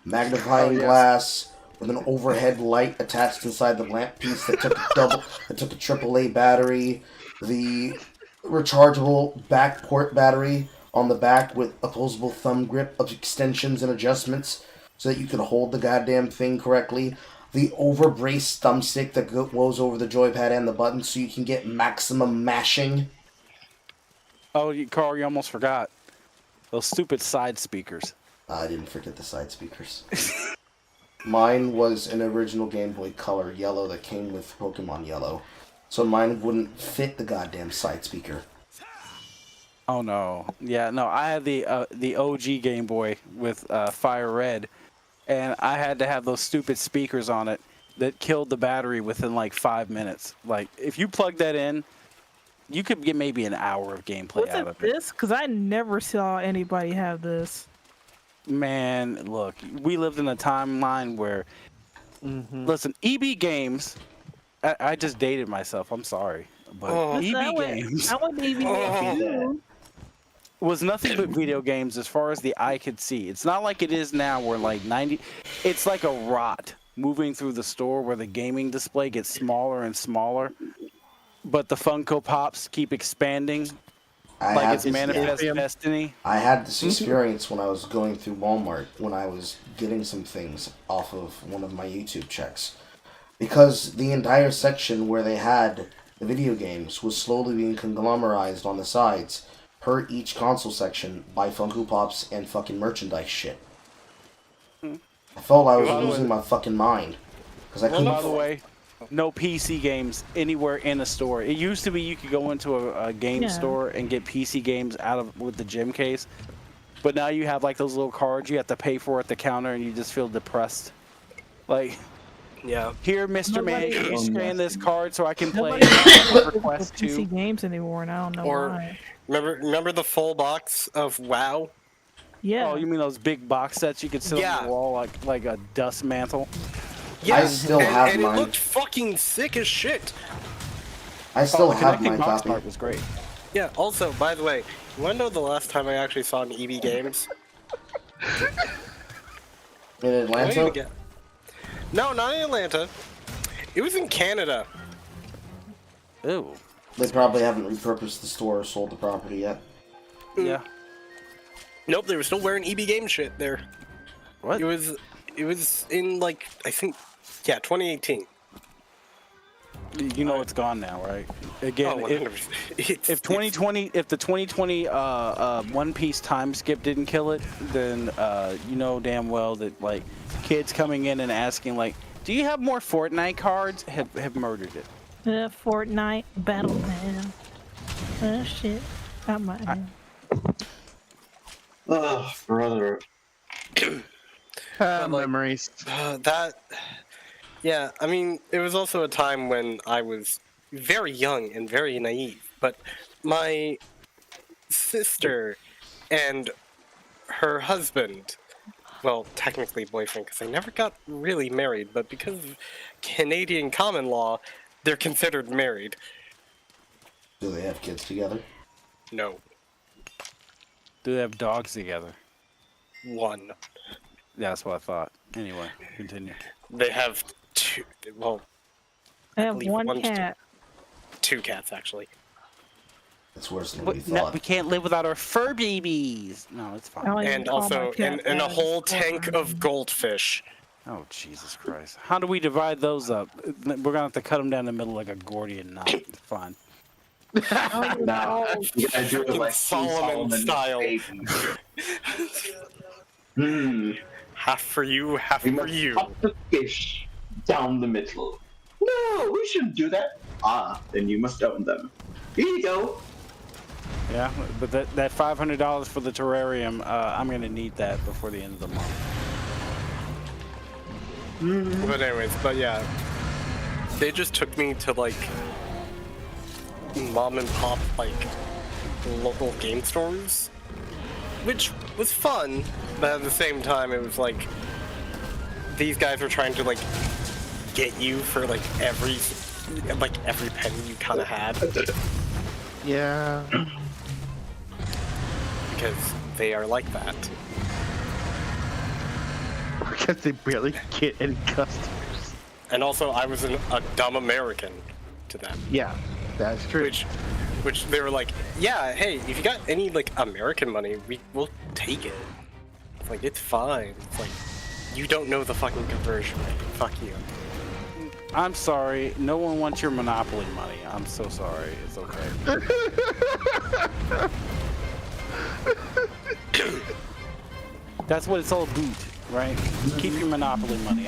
Magnifying glass with an overhead light attached inside the lamp piece that took a AAA battery. The rechargeable back port battery on the back with opposable thumb grip of extensions and adjustments so that you can hold the goddamn thing correctly. The overbraced thumbstick that goes over the joypad and the button so you can get maximum mashing. Oh, Carl, you almost forgot. Those stupid side speakers. I didn't forget the side speakers. Mine was an original Game Boy Color yellow that came with Pokemon Yellow. So mine wouldn't fit the goddamn side speaker. Oh no. Yeah, no, I had the OG Game Boy with Fire Red, and I had to have those stupid speakers on it that killed the battery within like 5 minutes. Like, if you plug that in, you could get maybe an hour of gameplay out of it. This? Because I never saw anybody have this. Man, look, we lived in a timeline where, listen, EB Games, I just dated myself, I'm sorry, but EB Games I went to EB Games too. Was nothing but video games as far as the eye could see. It's not like it is now where like it's like a rot moving through the store where the gaming display gets smaller and smaller, but the Funko Pops keep expanding. Like it's Manifest Destiny. I had this experience when I was going through Walmart when I was getting some things off of one of my YouTube checks. Because the entire section where they had the video games was slowly being conglomerized on the sides per each console section by Funko Pops and fucking merchandise shit. I felt I was losing my fucking mind. Because I couldn't... By the way, no PC games anywhere in a store. It used to be you could go into a game store and get PC games with the gym case, but now you have like those little cards you have to pay for at the counter, and you just feel depressed. Like, Yeah. Here, Mr. Man, Nobody- can you scan this card so I can play Nobody plays Request PC 2? games anymore, and I don't know Or why. remember the full box of WoW? Yeah. Oh, you mean those big box sets you could sit on Yeah. the wall like a dust mantle? Yeah. I still have and mine. it looked fucking sick as shit. I still the have connecting my box copy. part was great. Yeah. Also, by the way, you wanna know the last time I actually saw an EB Games? In Atlanta? No, not in Atlanta. It was in Canada. Ooh. They probably haven't repurposed the store or sold the property yet. Yeah. Nope, they were still wearing EB Games shit there. What? It was in like I think 2018. You know it's gone now, right? Again, Oh, if 100%. if 2020, if the 2020 One Piece time skip didn't kill it, then you know damn well that like kids coming in and asking like, "Do you have more Fortnite cards?" have murdered it. Fortnite Battle Man. Oh shit. Got my hand. Oh, brother. Memories. Yeah, I mean, it was also a time when I was very young and very naive, but my sister and her husband, well, technically boyfriend, because they never got really married, but because of Canadian common law, they're considered married. Do they have kids together? No, Do they have dogs together? one. Yeah, that's what I thought. Anyway, continue. They have two, well, I have believe one one's cat. two cats, actually. That's worse than we But no, thought. we can't live without our fur babies. No, it's I fine. don't even And call my also, cat and a that. whole tank of goldfish. Oh, Jesus Christ. How do we divide those up? We're going to have to cut them down the middle like a Gordian knot. It's fine. Nah, you gotta do it like Solomon style. Half for you, half We for must you. cut the fish down the middle. No, we shouldn't do that. Ah, then you must own them. Here you go. Yeah, but that $500 for the terrarium, I'm going to need that before the end of the month. But anyways, but yeah, they just took me to like mom and pop like local game stores, which was fun, but at the same time it was like these guys are trying to like get you for like every penny you kind of had Yeah. because they are like that. Because they barely get any customers. And also I was a dumb American to them. Yeah, that's true. Which they were like, yeah, hey, if you got any like American money, we'll take it. It's like, it's fine. It's like, you don't know the fucking conversion rate. Fuck you. I'm sorry. No one wants your Monopoly money. I'm so sorry. It's okay. That's what it's all about, right? Keep your Monopoly money.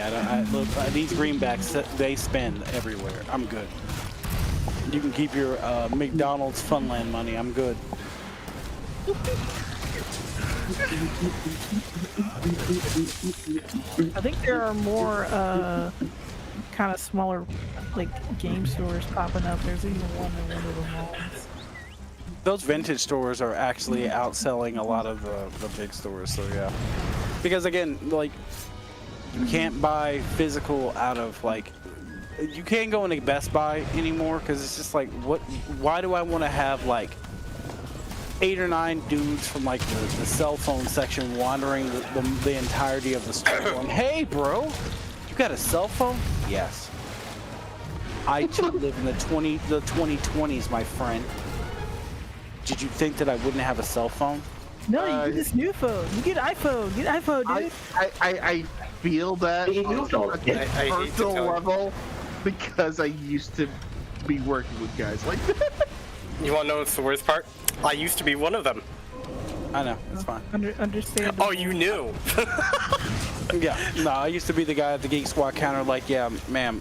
Look, these greenbacks, they spend everywhere. I'm good. You can keep your McDonald's Funland money. I'm good. I think there are more kind of smaller like game stores popping up. There's even one in one of the malls. Those vintage stores are actually outselling a lot of the big stores, so yeah. Because again, like, you can't buy physical out of, like, you can't go into Best Buy anymore, because it's just like, why do I want to have, like, 8 or 9 dudes from, like, the cell phone section wandering the entirety of the store going, hey, bro, you got a cell phone? Yes. I too live in the 2020s, my friend. Did you think that I wouldn't have a cell phone? No, you get this new phone. You get iPhone. Get iPhone, dude. I feel that on a I hate to personal tell you. level because I used to be working with guys like that. You want to know what's the worst part? I used to be one of them. I know, it's fine. Understandable. Oh, you knew. Yeah, no, I used to be the guy at the Geek Squad counter, like, yeah, ma'am,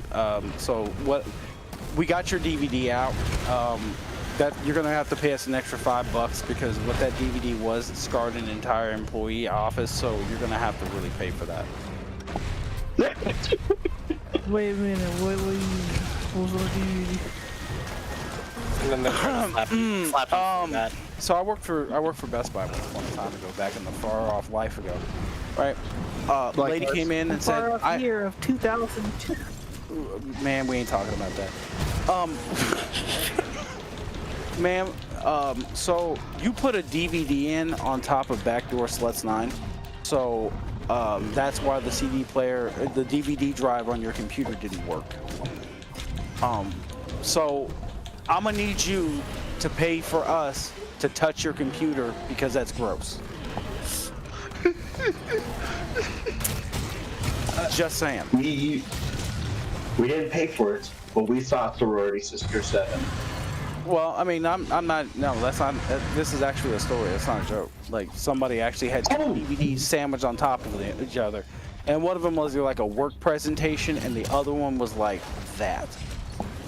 so what, we got your DVD out, that you're gonna have to pay us an extra $5 because what that DVD was, it scarred an entire employee office, so you're gonna have to really pay for that. Wait a minute. What was gonna do? And then they're slap you for that. So I worked for Best Buy once upon a time ago, back in the far off life ago, right? Lady came in and said, Far off year of 2002. "Man, we ain't talking about that." Ma'am, so you put a DVD in on top of Backdoor Sluts 9, so that's why the CD player, the DVD drive on your computer didn't work. So I'm gonna need you to pay for us to touch your computer because that's gross. Just saying. We didn't pay for it, but we saw Sorority Sister 7. Well, I mean, I'm not. No, that's not. This is actually a story. It's not a joke. Like somebody actually had two DVDs sandwiched on top of each other, and one of them was like a work presentation, and the other one was like that.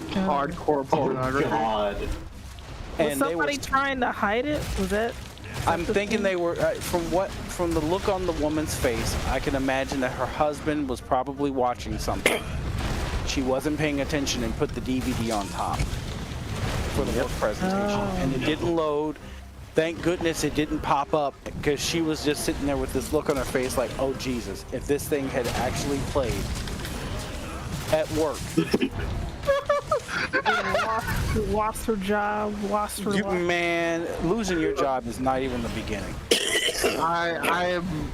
Hardcore pornography. God. Was somebody trying to hide it? Was that? I'm thinking they were. From the look on the woman's face, I can imagine that her husband was probably watching something. She wasn't paying attention and put the DVD on top for the work presentation, and it didn't load. Thank goodness it didn't pop up, because she was just sitting there with this look on her face like, oh Jesus, if this thing had actually played at work. Lost her job, lost her life. Man, losing your job is not even the beginning.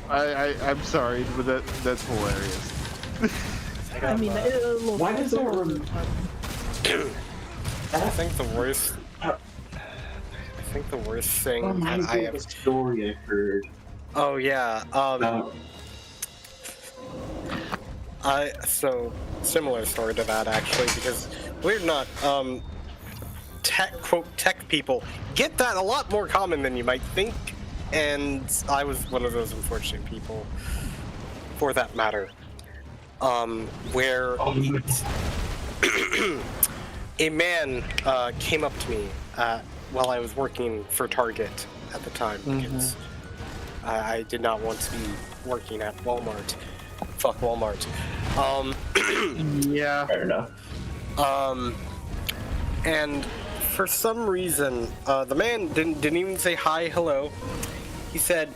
I'm sorry, but that's hilarious. I mean, Why does it I think the worst thing I have. A story I heard. Oh yeah. So similar story to that actually, because believe it or not, tech people get that a lot more common than you might think, and I was one of those unfortunate people, for that matter, where a man came up to me while I was working for Target at the time, because I did not want to be working at Walmart. Fuck Walmart. Yeah. Fair enough. And for some reason, the man didn't even say hi, hello. He said,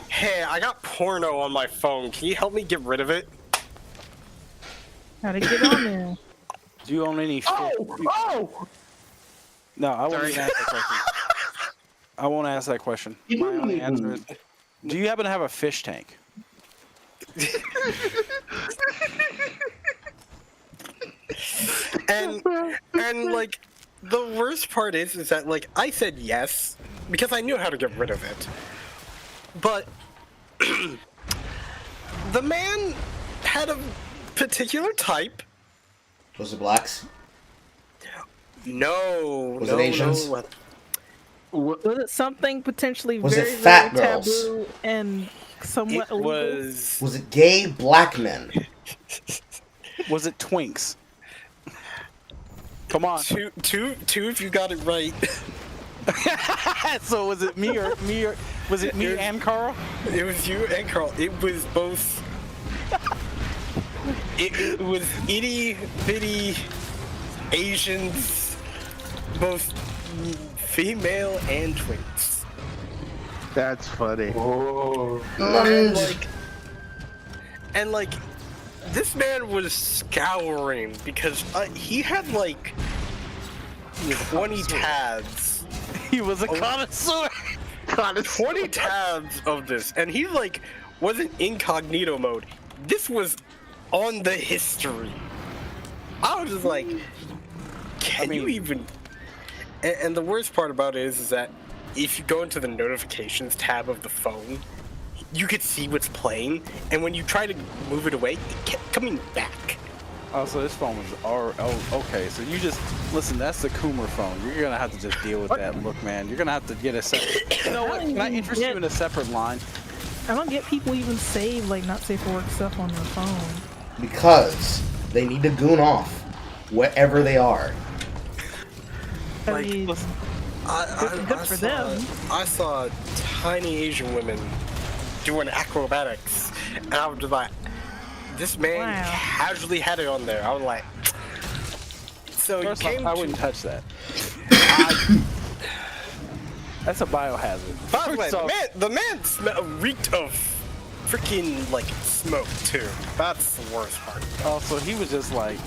"Hey, I got porno on my phone. Can you help me get rid of it?" How to get on there? Do you own any? No, I won't even ask that question. I won't ask that question. My only answer is, do you happen to have a fish tank? and like the worst part is that like I said yes because I knew how to get rid of it, but the man had a particular type. Was it blacks? No. Was it Asians? No. Was it something potentially Was very, it fat very girls? taboo and somewhat illegal? Was it gay black men? Was it twinks? Come on. Two if you got it right. So was it me or was it me and Carl? It was you and Carl. It was both. It was itty bitty Asians, both female and twins. That's funny. Oh. And like, this man was scouring because he had like 20 tabs. He was a connoisseur. 20 tabs of this, and he like wasn't incognito mode. This was on the history. I was just like, can you even? And the worst part about it is that if you go into the notifications tab of the phone, you could see what's playing, and when you try to move it away, it kept coming back. Oh, so this phone was okay. So you just listen. That's the Coomer phone. You're gonna have to just deal with that. Look, man, you're gonna have to get a separate. You know what? Can I interest you in a separate line? I don't get people even save like not safe for work stuff on their phone. Because they need to goon off wherever they are. I mean, good for them. I saw tiny Asian women doing acrobatics, and I was just like, this man Wow. casually had it on there. I was like, so First he off, came I to- wouldn't touch that. That's a biohazard. By the way, First off, the man reeked of freaking like smoke too. That's the worst part. also, he was just like,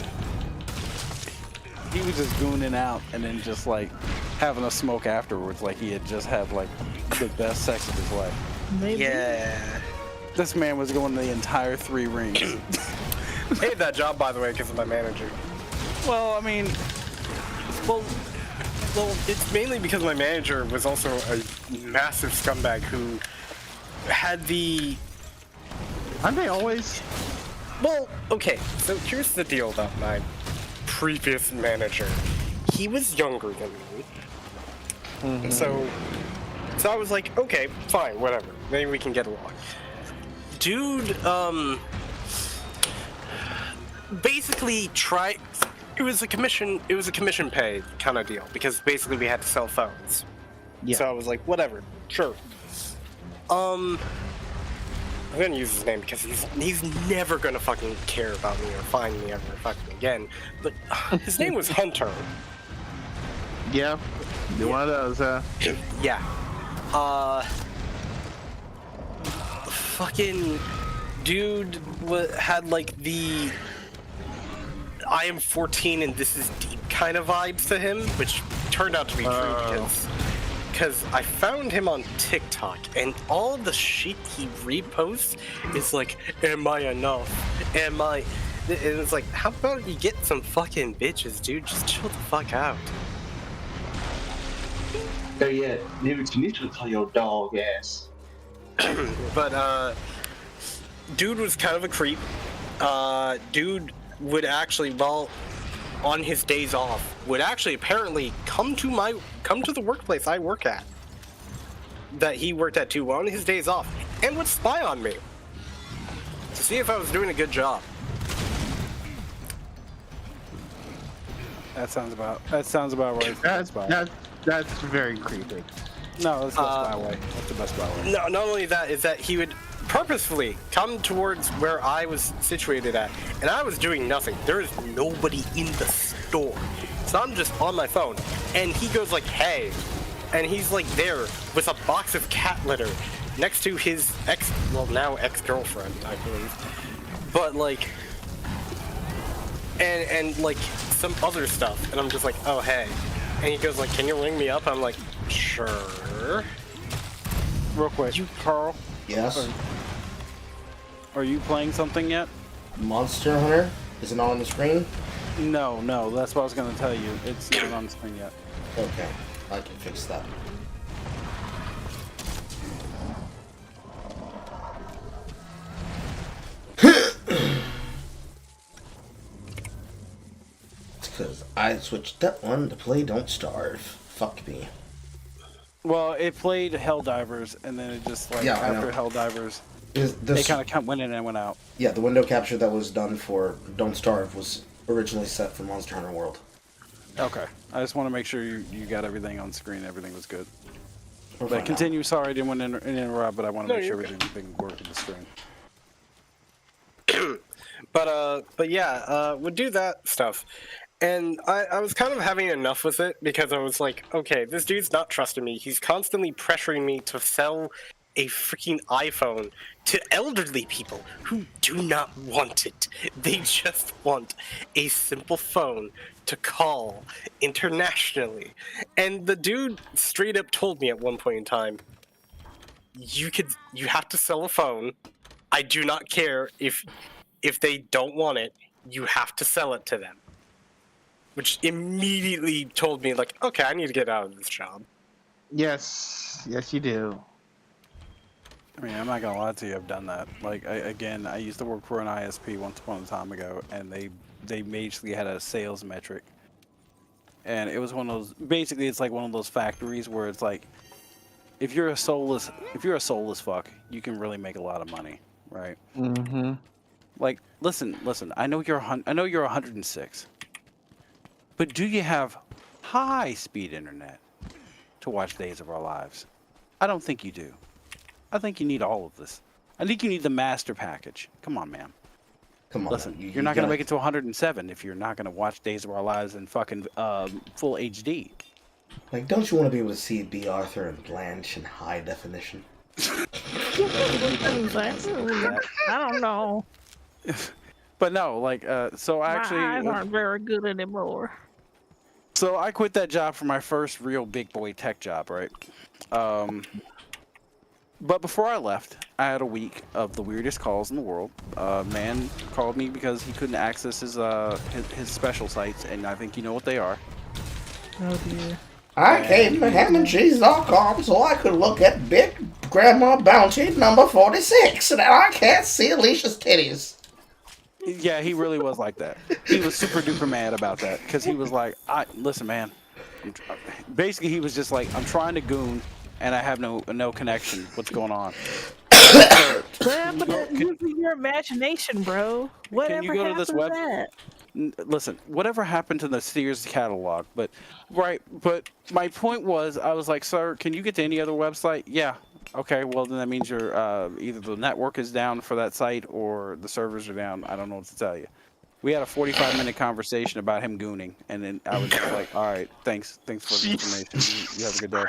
he was just gooning out and then just like having a smoke afterwards, like he had just had like the best sex of his life. Maybe. Yeah. This man was going the entire 3 rings. I hated that job, by the way, because of my manager. Well, I mean, Well, it's mainly because my manager was also a massive scumbag who had the. Aren't they always? Well, okay, so here's the deal about my previous manager. He was younger than me. So I was like, okay, fine, whatever. Maybe we can get along. Dude, basically it was a commission pay kind of deal because basically we had to sell phones. Yeah. So I was like, whatever, sure. I'm gonna use his name because he's never gonna fucking care about me or find me ever fucking again. But his name was Hunter. Yeah. One of those. Yeah. Fucking dude had like the I am 14 and this is deep kind of vibes to him, which turned out to be true because I found him on TikTok and all the shit he reposts is like, am I enough? Am I? And it's like, how about you get some fucking bitches, dude? Just chill the fuck out. Oh yeah, you need to tell your dog ass. But dude was kind of a creep. Dude would actually, while on his days off, would actually apparently come to the workplace I work at, that he worked at too, on his days off, and would spy on me to see if I was doing a good job. that sounds about right. That's very creepy. No, that's the best way. That's the best way. No, not only that, is that he would purposefully come towards where I was situated at, and I was doing nothing. There is nobody in the store. So I'm just on my phone, and he goes like, hey, and he's like there with a box of cat litter next to his now ex-girlfriend, I believe. But like, and like some other stuff, and I'm just like, oh, hey. And he goes like, can you ring me up? I'm like, sure. Real quick, Carl, Yes. are you playing something yet? Monster Hunter? Is it not on the screen? No, that's what I was gonna tell you. It's not on the screen yet. Okay, I can fix that. It's because I switched that one to play Don't Starve. Fuck me. Well, it played Helldivers, and then it just like Yeah, I after know. Helldivers, Is they this, kind of went in and went out. yeah, the window capture that was done for Don't Starve was originally set for Monster Hunter World. Okay, I just want to make sure you got everything on screen. Everything was good. We're fine But now. continue. Sorry, I didn't want to interrupt, but I want to No, make sure you're good. everything worked on the screen. But yeah, would do that stuff. And I was kind of having enough with it because I was like, okay, this dude's not trusting me. He's constantly pressuring me to sell a freaking iPhone to elderly people who do not want it. They just want a simple phone to call internationally. And the dude straight up told me at one point in time, you have to sell a phone. I do not care if they don't want it, you have to sell it to them. Which immediately told me, like, okay, I need to get out of this job. Yes, you do. I mean, I'm not gonna lie to you. I've done that. Like, I used to work for an ISP once upon a time ago, and they basically had a sales metric, and it was one of those. Basically, it's like one of those factories where it's like, if you're a soulless fuck, you can really make a lot of money, right? Mm-hmm. Like, listen. I know you're 106, but do you have high-speed internet to watch Days of Our Lives? I don't think you do. I think you need all of this. I think you need the master package. Come on, man. Come on. Listen, You you're not gonna gotta- make it to 107 if you're not gonna watch Days of Our Lives in fucking full HD. Like, don't you want to be able to see B. Arthur and Blanche in high definition? I don't know. But no, like, so My actually, eyes aren't very good anymore. so I quit that job for my first real big boy tech job, right? But before I left, I had a week of the weirdest calls in the world. A man called me because he couldn't access his special sites, and I think you know what they are. Oh dear. I came to hamandcheese.com so I could look at Big Grandma Bounty number 46, and I can't see Alicia's titties. Yeah, he really was like that. He was super duper mad about that because he was like, listen, man. Basically, he was just like, I'm trying to goon, and I have no connection. What's going on? Well, but using your imagination, bro. Whatever Can you go to this happened web? that? Listen, whatever happened to the Sears catalog, but but my point was, I was like, sir, can you get to any other website? Yeah. Okay, well then that means you're either the network is down for that site or the servers are down. I don't know what to tell you. We had a 45-minute conversation about him gooning, and then I was just like, all right, thanks for the information. You have a good day.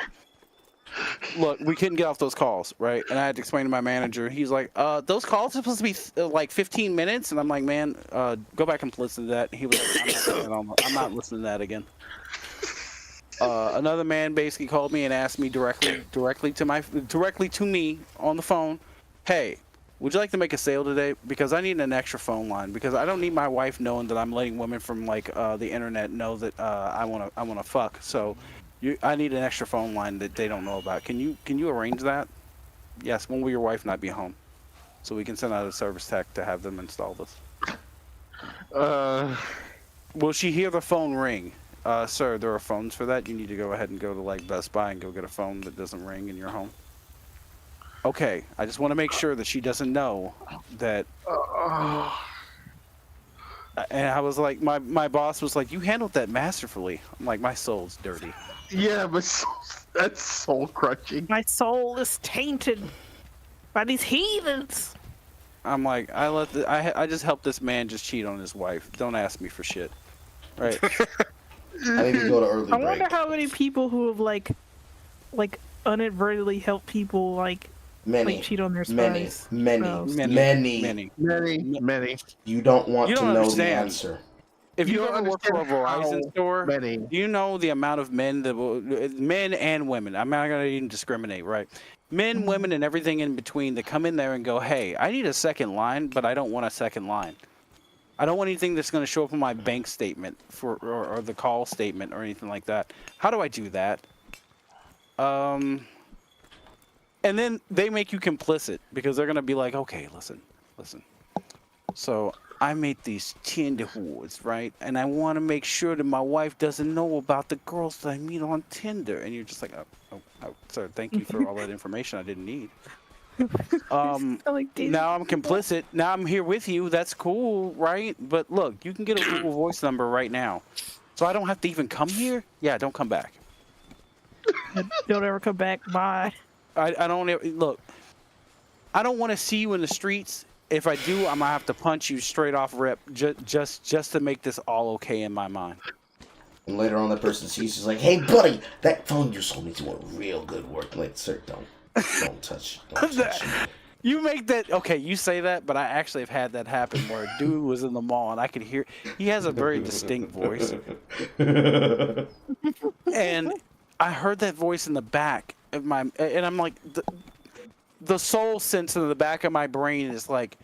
Look, we couldn't get off those calls, right? And I had to explain to my manager. He's like, those calls are supposed to be like 15 minutes. And I'm like, man, go back and listen to that. He was like, I'm not listening to that again. Another man basically called me and asked me directly to me on the phone, hey, would you like to make a sale today? Because I need an extra phone line, because I don't need my wife knowing that I'm letting women from like the internet know that I wanna fuck. So I need an extra phone line that they don't know about. Can you arrange that? Yes. When will your wife not be home? So we can send out a service tech to have them install this. Will she hear the phone ring? Sir, there are phones for that. You need to go ahead and go to like Best Buy and go get a phone that doesn't ring in your home. Okay, I just want to make sure that she doesn't know that. And I was like, my boss was like, you handled that masterfully. I'm like, my soul's dirty. Yeah, but that's soul crushing. My soul is tainted by these heathens. I'm like, I just helped this man just cheat on his wife. Don't ask me for shit. Right. I need to go to early I break. wonder how many people who have like inadvertently helped people like cheat on their spouse. Many. You don't want to know the answer. If you ever worked for a Verizon store, you know the amount of men men and women. I'm not gonna even discriminate, right? Men, women, and everything in between that come in there and go, "Hey, I need a second line, but I don't want a second line. I don't want anything that's going to show up on my bank statement or the call statement or anything like that. How do I do that?" And then they make you complicit because they're going to be like, "Okay, listen. So I make these Tinder whores, right? And I want to make sure that my wife doesn't know about the girls that I meet on Tinder." And you're just like, oh, sir, thank you for all that information I didn't need. Now I'm complicit. Now I'm here with you. That's cool, right? But look, you can get a Google Voice number right now. So I don't have to even come here? Yeah, don't come back. Don't ever come back. Bye. I don't ever, look, I don't want to see you in the streets. If I do, I'm gonna have to punch you straight off rip just to make this all okay in my mind. And later on, that person sees, is like, "Hey, buddy, that phone you sold me to went real good work." Like, sir, don't touch me. You make that, okay, you say that, but I actually have had that happen where a dude was in the mall and I could hear, he has a very distinct voice. And I heard that voice in the back of my, and I'm like, the soul sense in the back of my brain is like,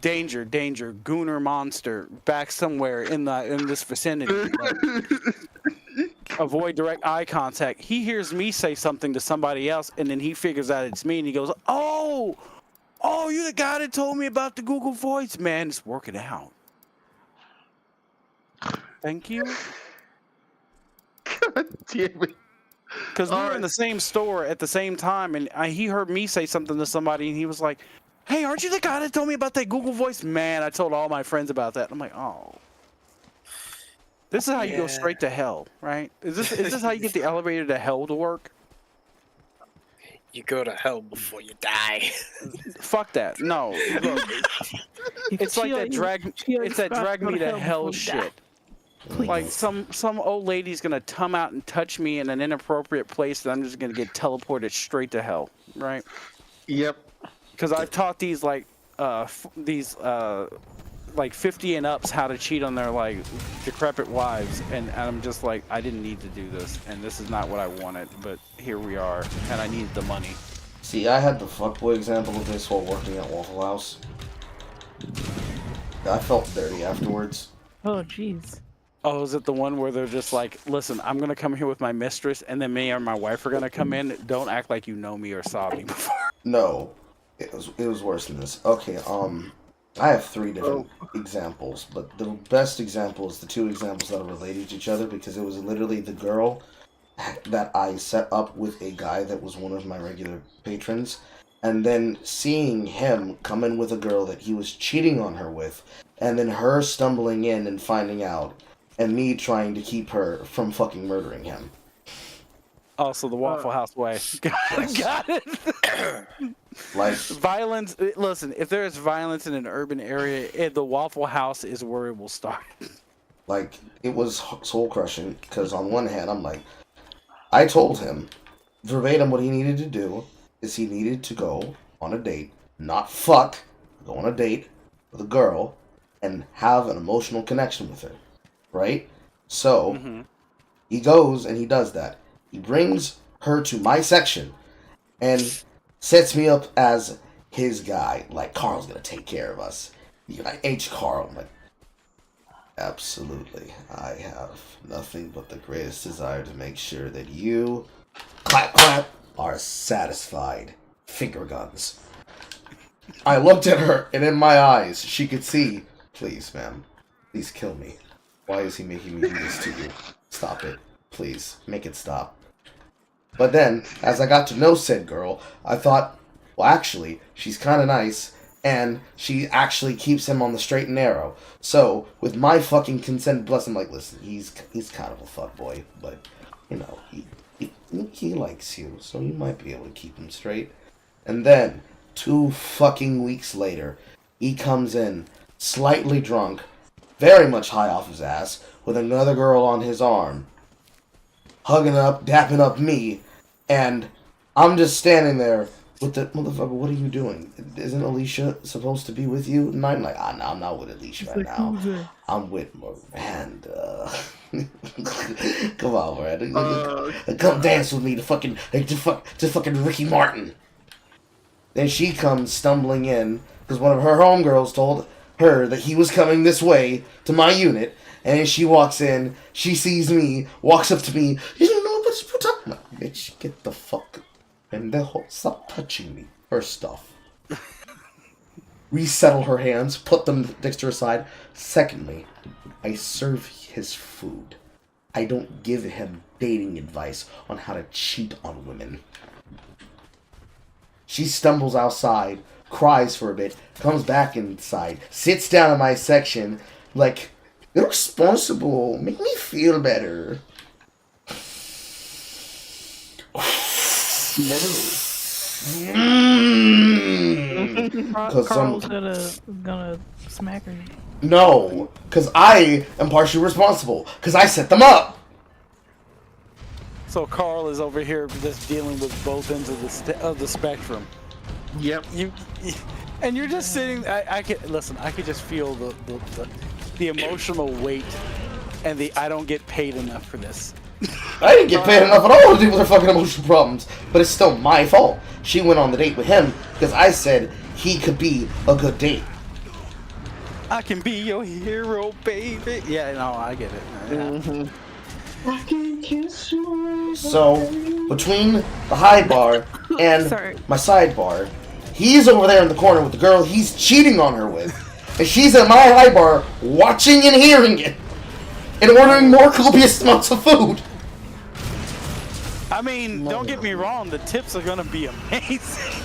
danger, gooner monster, back somewhere in this vicinity. Like, avoid direct eye contact. He hears me say something to somebody else, and then he figures out it's me, and he goes, "Oh, you the guy that told me about the Google Voice, man. It's working out. Thank you." God damn it. Because we were in the same store at the same time, and he heard me say something to somebody, and he was like, "Hey, aren't you the guy that told me about that Google Voice? Man, I told all my friends about that." I'm like, oh. This is how you go straight to hell, right? Is this how you get the elevator to hell to work? You go to hell before you die. Fuck that. No, look, it's like that drag me to hell shit. Like some old lady's gonna come out and touch me in an inappropriate place, and I'm just gonna get teleported straight to hell, right? Yep. Because I've taught these like 50 and ups how to cheat on their like decrepit wives, and I'm just like, I didn't need to do this, and this is not what I wanted, but here we are, and I needed the money. See, I had the fuckboy example of this while working at Waffle House. I felt dirty afterwards. Oh, jeez. Oh, is it the one where they're just like, listen, I'm gonna come here with my mistress, and then me or my wife are gonna come in. Don't act like you know me or saw me before. No, it was worse than this. Okay, I have 3 different examples, but the best example is the 2 examples that are related to each other, because it was literally the girl that I set up with a guy that was one of my regular patrons, and then seeing him come in with a girl that he was cheating on her with, and then her stumbling in and finding out, and me trying to keep her from fucking murdering him. Also, the Waffle House way. Got it. Like violence. Listen, if there is violence in an urban area, the Waffle House is where it will start. Like, it was soul crushing, because on one hand, I'm like, I told him verbatim what he needed to do is he needed to go on a date, not fuck, go on a date with a girl and have an emotional connection with her, right? So he goes and he does that. He brings her to my section and sets me up as his guy. Like, Carl's gonna take care of us. You're like, H. Carl. I'm like, absolutely. I have nothing but the greatest desire to make sure that you, clap, clap, are satisfied. Finger guns. I looked at her, and in my eyes, she could see, please, ma'am, please kill me. Why is he making me do this to you? Stop it. Please, make it stop. But then, as I got to know said girl, I thought, well, actually, she's kind of nice, and she actually keeps him on the straight and narrow. So, with my fucking consent plus, I'm like, listen, he's kind of a fuckboy, but, you know, he likes you, so you might be able to keep him straight. And then, 2 fucking weeks later, he comes in, slightly drunk, very much high off his ass, with another girl on his arm, hugging up, dapping up me, and I'm just standing there with the motherfucker. What are you doing? Isn't Alicia supposed to be with you? And I'm like, no, I'm not with Alicia right now. I'm with Miranda. Come on, Miranda. Come dance with me to fucking Ricky Martin. Then she comes stumbling in because one of her homegirls told her that he was coming this way to my unit. And she walks in, she sees me, walks up to me, you don't know what you're talking about. Bitch, get the fuck and stop touching me. Her stuff. Resettle her hands, put them next to her side. Secondly, I serve his food. I don't give him dating advice on how to cheat on women. She stumbles outside, cries for a bit, comes back inside, sits down in my section, like, you're responsible. Make me feel better. Carl's gonna smack her. No, because I am partially responsible. Because I set them up. So Carl is over here just dealing with both ends of the spectrum. Yep. And you're just sitting. I could just feel the emotional weight and the I don't get paid enough for this. I didn't get paid enough at all to deal with her fucking emotional problems, but it's still my fault. She went on the date with him because I said he could be a good date. I can be your hero, baby. Yeah, no, I get it. Mm-hmm. I can kiss you. So, between the high bar and my sidebar, he's over there in the corner with the girl he's cheating on her with. And she's at my high bar watching and hearing it. And ordering more copious amounts of food. I mean, don't get me wrong, the tips are gonna be amazing.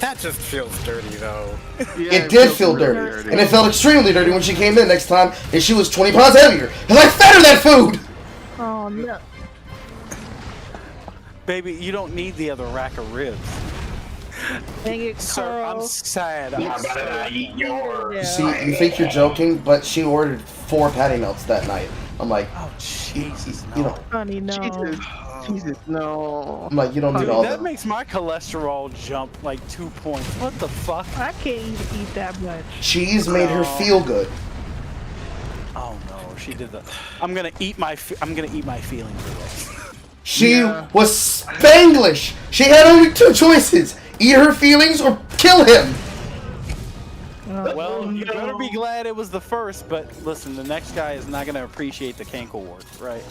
That just feels dirty, though. Yeah, it did feel dirty. And it felt extremely dirty when she came in next time and she was 20 pounds heavier. And I fed her that food! Oh, no. Baby, you don't need the other rack of ribs. Dang it, Sir, I'm Carl. sad. Yeah, I'm but I sad. eat yours. You see, you think you're joking, but she ordered 4 patty melts that night. I'm like, Oh, Jesus, no. you know, Honey, no. Jesus, no. I'm like, you don't need Dude, all that them. makes my cholesterol jump like 2 points. What the fuck? I can't even eat that much. Cheese made her feel good. Oh no, she did that. I'm gonna eat my feelings away. She was Spanglish. She had only 2 choices: eat her feelings or kill him. Well, you better be glad it was the first, but listen, the next guy is not gonna appreciate the cankle wart, right?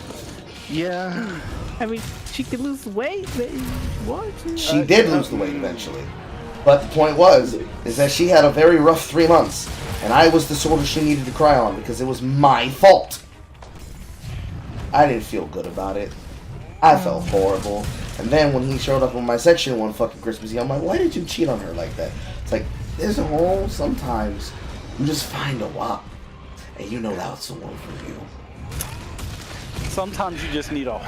Yeah. I mean, she could lose weight, but what? She did lose the weight eventually. But the point is that she had a very rough 3 months, and I was the shoulder she needed to cry on because it was my fault. I didn't feel good about it. I felt horrible. And then when he showed up on my section one fucking Christmas Eve, I'm like, why did you cheat on her like that? It's like, there's a hole sometimes. You just find a wop. And you know that's the one for you. Sometimes you just need a hole.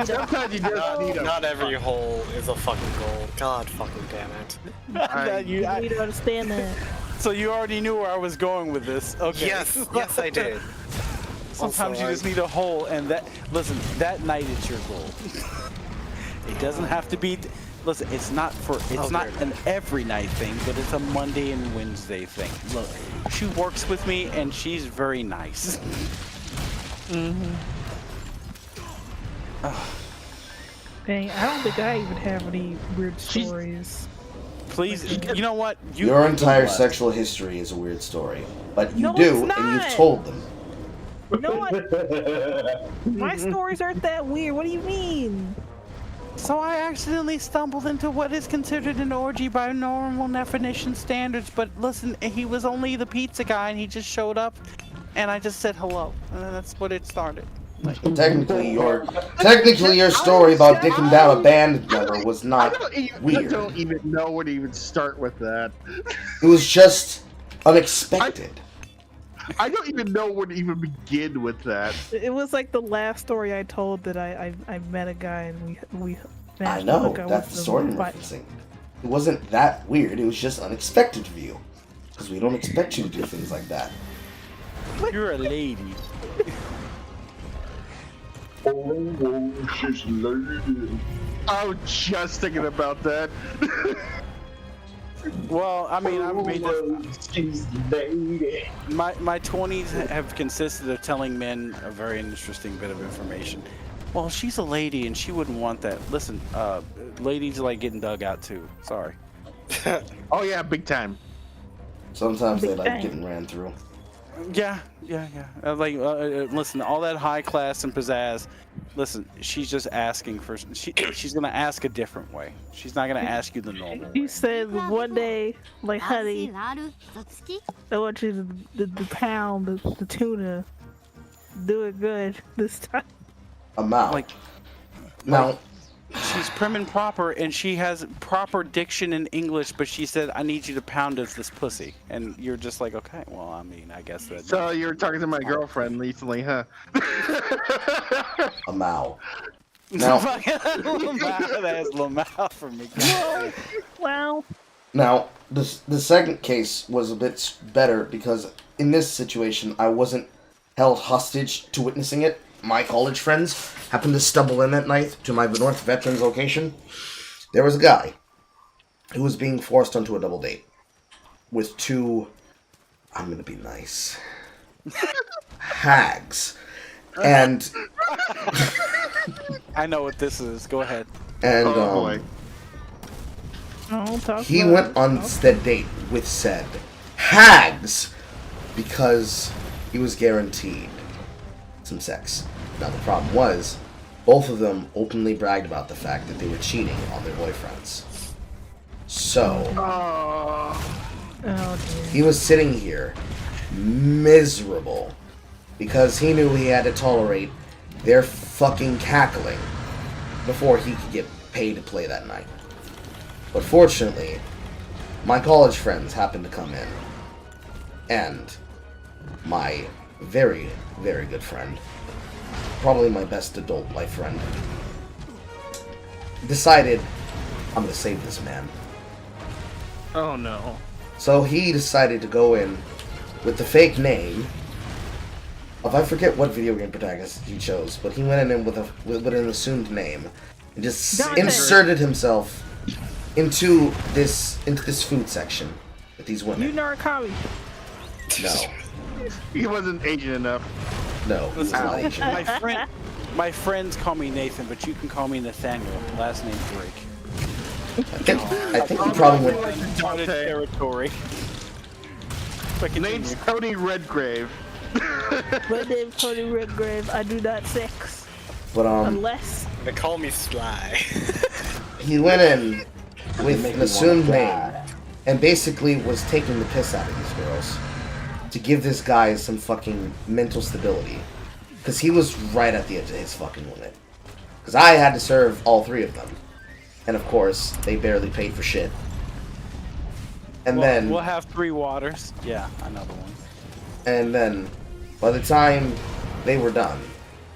Sometimes you just need a. Not every hole is a fucking goal. God fucking damn it. You need to understand that. So you already knew where I was going with this. Okay. Yes, I did. Sometimes you just need a hole, and that night it's your goal. It doesn't have to be. Listen, it's not an every night thing, but it's a Monday and Wednesday thing. Look, she works with me, and she's very nice. Dang, I don't think I even have any weird stories. Please, you know what? Your entire sexual history is a weird story, but you No, do, it's and you've not. told them. No, my stories aren't that weird. What do you mean? So I accidentally stumbled into what is considered an orgy by normal definition standards, but listen, he was only the pizza guy, and he just showed up, and I just said hello, and that's what it started. Technically, your story about dicking down a band member was not I weird. don't even know where to even start with that. It was just unexpected. I don't even know where to even begin with that. It was like the last story I told that I met a guy and we I managed to know, hook up that's with the story I'm him. referencing. It wasn't that weird, it was just unexpected for you. Because we don't expect you to do things like that. You're a lady. Oh, she's lady. I was just thinking about that. Well, I mean, She's lady. my 20s have consisted of telling men a very interesting bit of information. Well, she's a lady and she wouldn't want that. Listen, ladies like getting dug out too. Sorry. Oh yeah, big time. Sometimes they Big like bang. getting ran through. Yeah. Listen, all that high class and pizzazz. Listen, she's just asking for. She's gonna ask a different way. She's not gonna ask you the normal He way. said one day, like, honey, I want you to pound the tuna. Do it good this time. Amount. Like, Now, she's prim and proper, and she has proper diction in English, but she said, "I need you to pound this pussy," and you're just like, "Okay, well, I mean, I guess that." So you were talking to my girlfriend recently, huh? amount. Now, That's Lamau for me. Wow. now, the second case was a bit better because in this situation, I wasn't held hostage to witnessing it. My college friends happened to stumble in that night to my North Veterans location. There was a guy who was being forced onto a double date with 2, I'm gonna be nice, hags. And I know what this is. Go ahead. and boy. Don't talk he about went it. on said date with said hags because he was guaranteed some sex. Now the problem was, both of them openly bragged about the fact that they were cheating on their boyfriends. So Oh, Oh dear. he was sitting here miserable because he knew he had to tolerate their fucking cackling before he could get paid to play that night. But fortunately, my college friends happened to come in, and my very, very good friend probably my best adult life friend, decided, I'm gonna save this man. Oh no. So he decided to go in with the fake name of, I forget what video game protagonist he chose, but he went in with an assumed name and just Dante. inserted himself into this food section with these women. You Narakawa. No, He wasn't Asian enough. no, he's Listen, not Asian. my friends call me Nathan, but you can call me Nathaniel. Last name Drake. I think he probably went. Uncharted territory. Name's Cody Redgrave. My name's Tony Redgrave. I do not sex But unless. They call me Sly. he went in with Make an me assumed wanna name cry. and basically was taking the piss out of these girls to give this guy some fucking mental stability, because he was right at the edge of his fucking limit. Because I had to serve all three of them, and of course they barely paid for shit. And then We'll have 3 waters. Yeah, another one. And then, by the time they were done,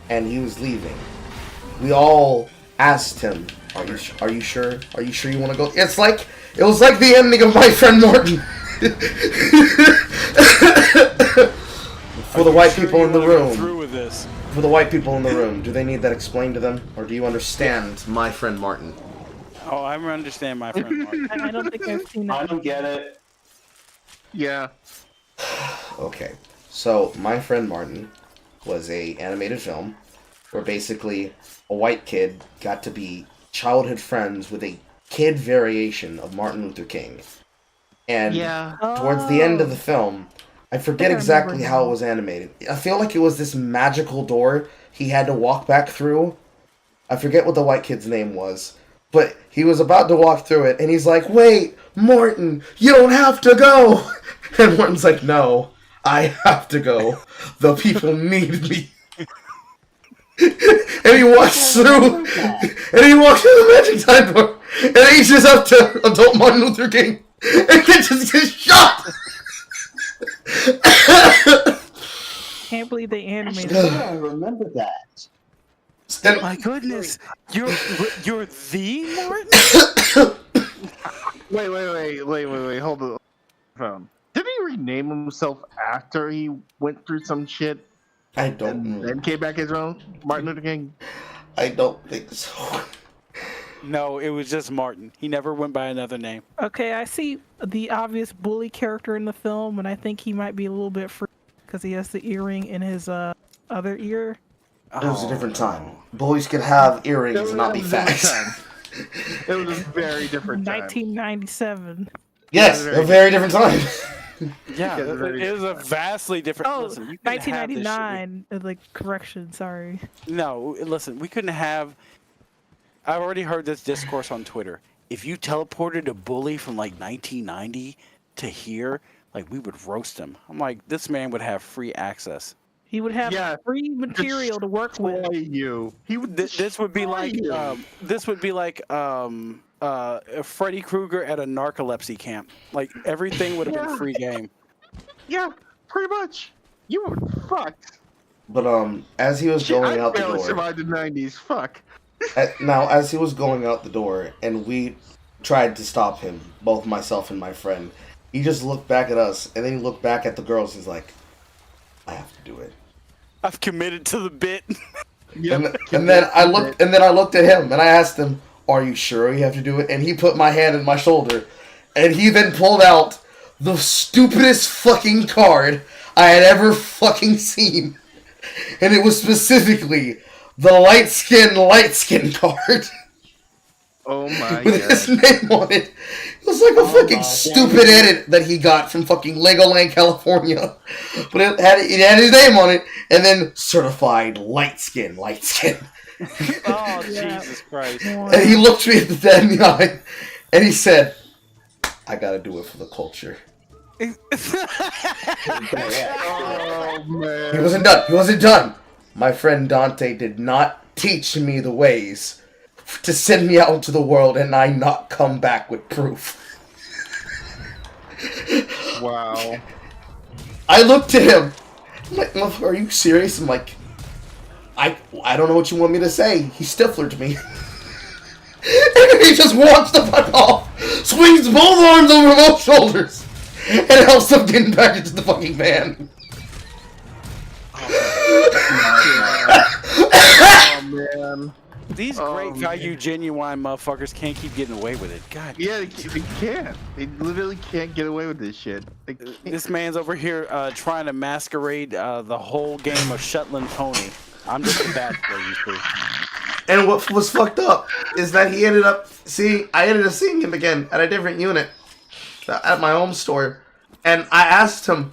and he was leaving, we all asked him, "Are you sure? Are you sure you want to go?" It was like the ending of My Friend Martin. For the white people in the room, Through with this. for the white people in the room, do they need that explained to them, or do you understand My Friend Martin? Oh, I understand my friend Mark. I don't think I've seen I that. don't get it. Yeah. Okay, so My Friend Martin was a animated film where basically a white kid got to be childhood friends with a kid variation of Martin Luther King. And Yeah. towards the end of the film, I forget I exactly remember how now. it was animated. I feel like it was this magical door he had to walk back through. I forget what the white kid's name was, but he was about to walk through it, and he's like, "Wait, Martin, you don't have to go!" And Martin's like, "No, I have to go. The people need me." And he walks through, the magic time door, and then he's just up to adult Martin Luther King, and then just gets shot. Can't believe they animated Yeah, that. I remember that. Then, My goodness, you're the Martin? Wait. Hold the phone. Did he rename himself after he went through some shit I don't and know. then came back his own? Martin Luther King? I don't think so. No, it was just Martin. He never went by another name. Okay, I see the obvious bully character in the film, and I think he might be a little bit free because he has the earring in his other ear. It was a different time. Boys could have earrings and not be It was a different fat. time. It was a very different time. 1997. Yes, a very different time. Yeah, Yeah, it was a vastly different. Oh, Listen, you couldn't have this shit. 1999. Like, correction, sorry. No, listen, we couldn't have. I've already heard this discourse on Twitter. If you teleported a bully from like 1990 to here, like we would roast him. I'm like, this man would have free access. He would have Yeah, free material to work with. Destroy you. He would. This would be destroy like you. Freddy Krueger at a narcolepsy camp. Like everything would have been free game. Yeah, pretty much. You were fucked. But as he was going I out the barely door, survived the 90s. Fuck. now as he was going out the door, and we tried to stop him, both myself and my friend, he just looked back at us, and then he looked back at the girls. He's like, "I have to do it." I've committed to the bit. And then I looked at him, and I asked him, "Are you sure you have to do it?" And he put my hand on my shoulder, and he then pulled out the stupidest fucking card I had ever fucking seen, and it was specifically the light skin card Oh my with his god. name on it. It was like a fucking stupid edit that he got from fucking Legoland, California, but it had his name on it, and then certified light skin. Oh, Yeah. Jesus Christ. And he looked me dead in the eye, and he said, "I gotta do it for the culture." Oh man. He wasn't done. My friend Dante did not teach me the ways to send me out into the world and I not come back with proof. Wow. I looked at him. I'm like, "Are you serious?" I'm like, I don't know what you want me to say. He stiflered me. And he just walks the fuck off, swings both arms over both shoulders, and helps him get back into the fucking van. Oh man. These great value genuine motherfuckers can't keep getting away with it. God. Yeah, they can't. They literally can't get away with this shit. This man's over here trying to masquerade the whole game of Shetland Pony. I'm just a bad boy, you see. And what was fucked up is that I ended up seeing him again at a different unit at my home store. And I asked him,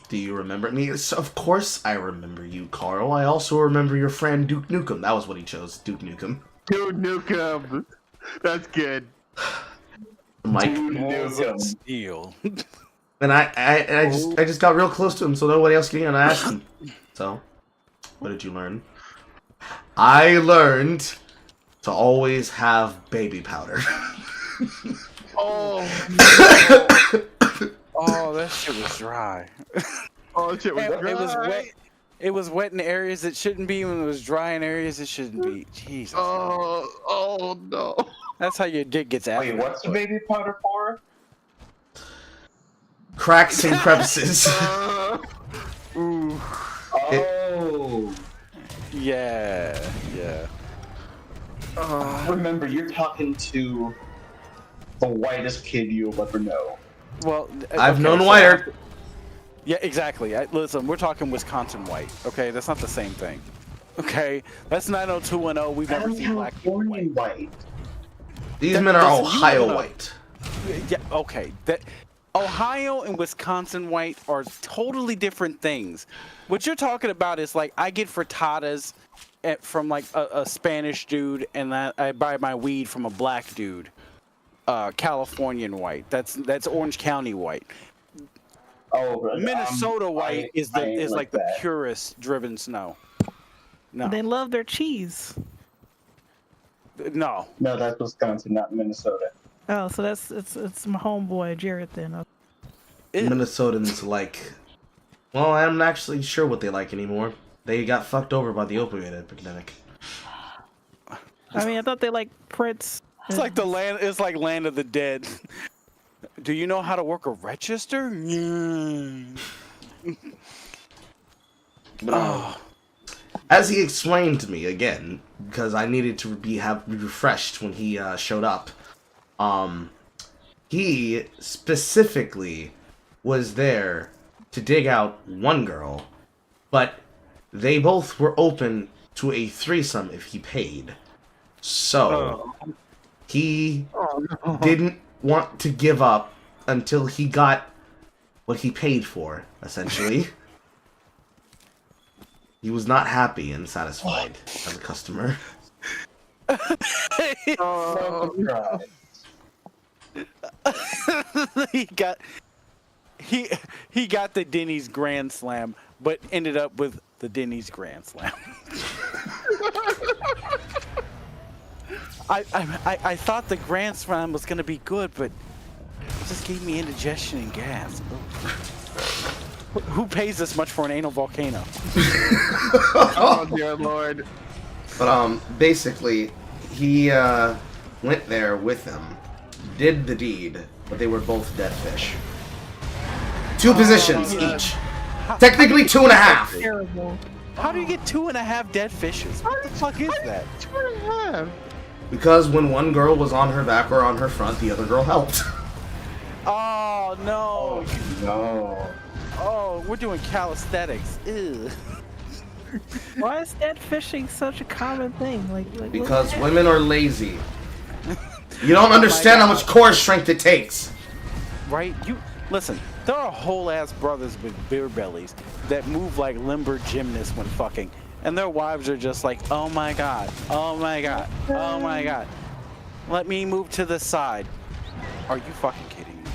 do you remember me? So, of course I remember you, Carl. I also remember your friend Duke Nukem. That was what he chose, Duke Nukem. Duke Nukem. That's good. Mike. Steel. And I just got real close to him, so nobody else could hear, and I asked him. So, what did you learn? I learned to always have baby powder. Oh. Oh, that shit was dry. Oh, that shit was dry. It was wet. It was wet in areas it shouldn't be, when it was dry in areas it shouldn't be. Jesus. Oh no. That's how your dick gets out. Wait, what's the baby powder for? Cracks and crevices. Ooh. Oh. Yeah. Remember, you're talking to the whitest kid you'll ever know. Well, I've known whiter. Yeah, exactly. Listen, we're talking Wisconsin white. Okay, that's not the same thing. Okay, that's 90210. We've never seen black people Californian white. These men are listen, Ohio white. Yeah, okay. That Ohio and Wisconsin white are totally different things. What you're talking about is like I get frittatas from like a Spanish dude, and I buy my weed from a black dude. Californian white. That's Orange County white. Oh, Minnesota white is like the that. purest driven snow. No, They love their cheese. no. No, that's Wisconsin, not Minnesota. Oh, so it's my homeboy Jared then. Minnesotans like... Well, I'm not actually sure what they like anymore. They got fucked over by the opioid epidemic. I mean, I thought they like Prince. It's like the land. It's like Land of the Dead. Do you know how to work a register? As he explained to me again, because I needed to be refreshed when he showed up. He specifically was there to dig out one girl, but they both were open to a threesome if he paid. So he didn't want to give up until he got what he paid for, essentially. He was not happy and satisfied as a customer. he got the Denny's Grand Slam, but ended up with the Denny's Grand Slam. I thought the Grand Slam was gonna be good, but it just gave me indigestion and gas. Who pays this much for an anal volcano? Oh dear Lord. But basically, he went there with them, did the deed, but they were both dead fish. 2 positions each. Technically 2.5. Terrible. How do you get 2.5 dead fishes? What the fuck is that? 2.5. Because when one girl was on her back or on her front, the other girl helped. Oh no! No. Oh, we're doing calisthenics. Ew. Why is dead fishing such a common thing? Like Because women are lazy. You don't understand how much core strength it takes. Right? You listen. There are whole ass brothers with beer bellies that move like limber gymnasts when fucking, and their wives are just like, "Oh my god, oh my god, oh my god, let me move to the side." Are you fucking kidding me?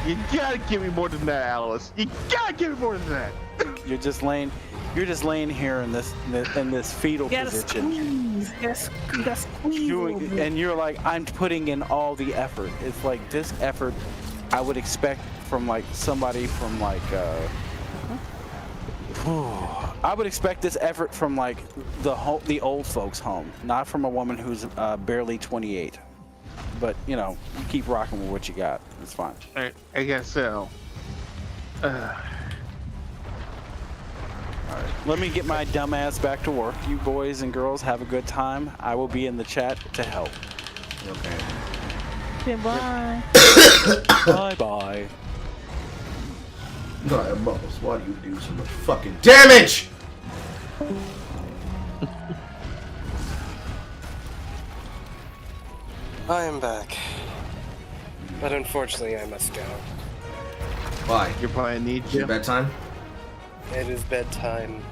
You gotta give me more than that, Alice. You gotta give me more than that. You're just laying here in this fetal you gotta position. squeeze. You gotta squeeze. a little bit. And you're like, I'm putting in all the effort. It's like this effort I would expect from like somebody from like I would expect this effort from like the old folks home, not from a woman who's barely 28. But you know, you keep rocking with what you got. It's fine. I guess so. All right, let me get my dumb ass back to work. You boys and girls have a good time. I will be in the chat to help. Okay. Goodbye. Bye bye. Bubbles, why do you do so much fucking damage? I am back. But unfortunately, I must go. Why? Your plan needs Is it you. bedtime? It is bedtime.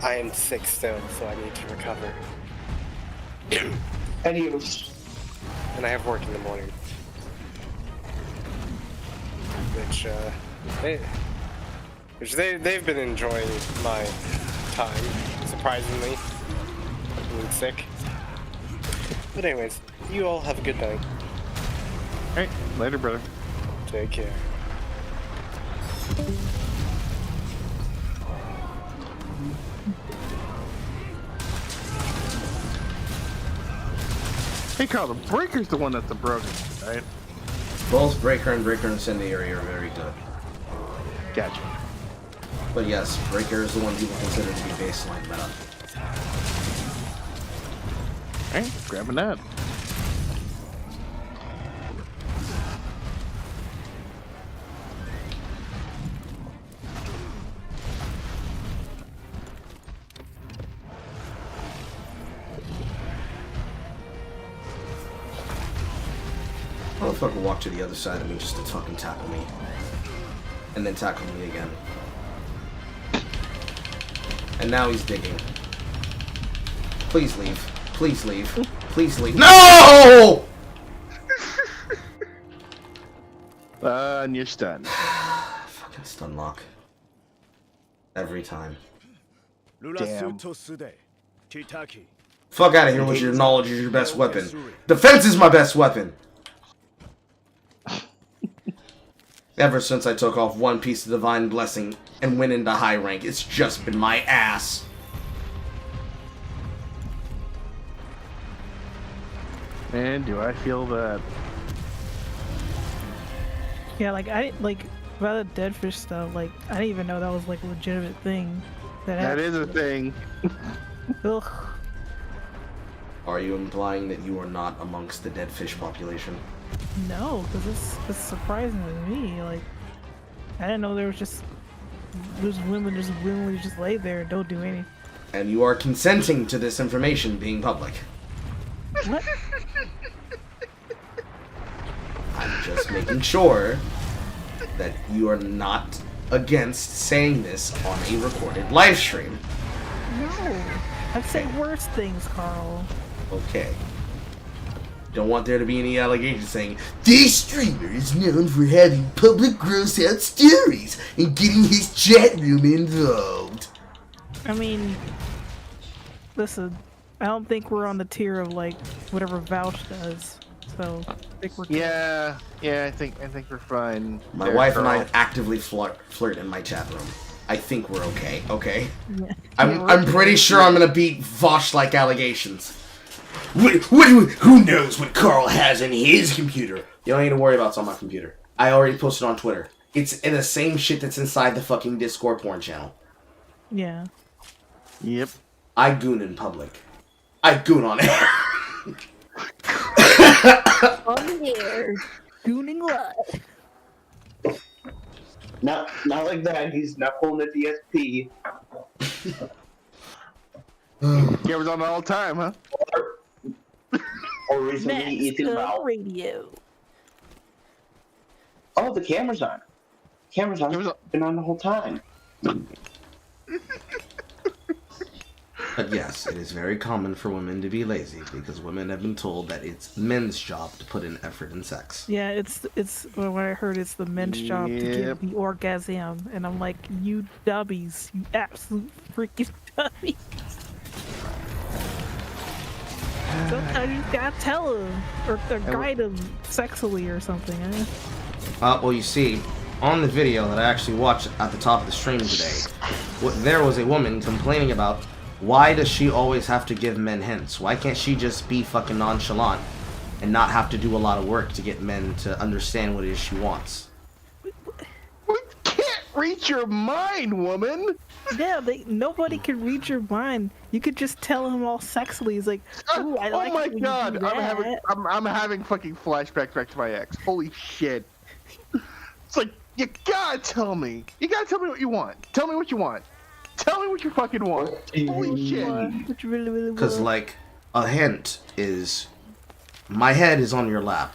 I am sick still, so I need to recover. Adios. And I have work in the morning. They've been enjoying my time, surprisingly. Being sick. But anyways, you all have a good night. Alright, later, brother. Take care. Hey, Carl, the breaker's the one that's the broken, right? Both Breaker and Incendiary are very good. Gotcha. But yes, Breaker is the one people consider to be baseline meta. Alright, grabbing that. Motherfucker walked to the other side of me just to fucking tackle me. And then tackle me again. And now he's digging. Please leave. Please leave. Please leave. No! And you're stunned. Fucking stun lock. Every time. Damn. Fuck out of here with your knowledge is your best weapon. Defense is my best weapon! Ever since I took off one piece of Divine Blessing and went into high rank, it's just been my ass. Man, do I feel that. Yeah, like I like about the dead fish stuff. Like I didn't even know that was like a legitimate thing. That is a thing. Ugh. Are you implying that you are not amongst the dead fish population? No, because it's surprising to me. Like I didn't know there was just those women just willingly just lay there and don't do anything. And you are consenting to this information being public. What? I'm just making sure that you are not against saying this on a recorded live stream. No, I'd say worse things, Carl. Okay. Don't want there to be any allegations saying, this streamer is known for having public gross out stories and getting his chat room involved. I mean, listen, I don't think we're on the tier of like whatever Vouch does. So I think we're good. Yeah, I think we're fine. My wife and I actively flirt in my chat room. I think we're okay, okay? Yeah. I'm pretty sure I'm gonna beat Vosh-like allegations. Who knows what Carl has in his computer? You don't need to worry about what's on my computer. I already posted on Twitter. It's in the same shit that's inside the fucking Discord porn channel. Yeah. Yep. I goon in public. I goon on air. On air, gooning live. Not like that. He's not pulling the DSP. Camera's on all the time, huh? Or recently eating out. Radio. Oh, the camera's on. Camera's on. Been on the whole time. But yes, it is very common for women to be lazy because women have been told that it's men's job to put in effort in sex. Yeah, it's well, what I heard is the men's job to give the orgasm, and I'm like, you dubbies, you absolute freaking dubbies. Sometimes you gotta tell them or guide them sexually or something. Well, you see, on the video that I actually watched at the top of the stream today there was a woman complaining about why does she always have to give men hints? Why can't she just be fucking nonchalant and not have to do a lot of work to get men to understand what it is she wants? We can't read your mind, woman. Yeah, nobody can read your mind. You could just tell him all sexily. He's like, "Ooh, I like oh my it when you god, do that." I'm having fucking flashbacks back to my ex. Holy shit. It's like, you gotta tell me. You gotta tell me what you want. Tell me what you want. Tell me what you fucking want. Holy shit. What you really Because, want. like, a hint is, my head is on your lap.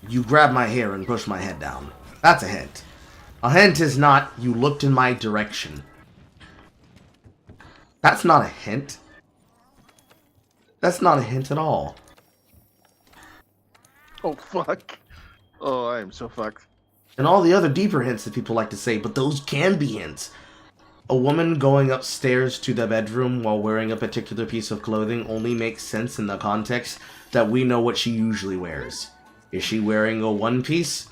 You grab my hair and push my head down. That's a hint. A hint is not, you looked in my direction. That's not a hint. That's not a hint at all. Oh, fuck. Oh, I am so fucked. And all the other deeper hints that people like to say, but those can be hints. A woman going upstairs to the bedroom while wearing a particular piece of clothing only makes sense in the context that we know what she usually wears. Is she wearing a one piece?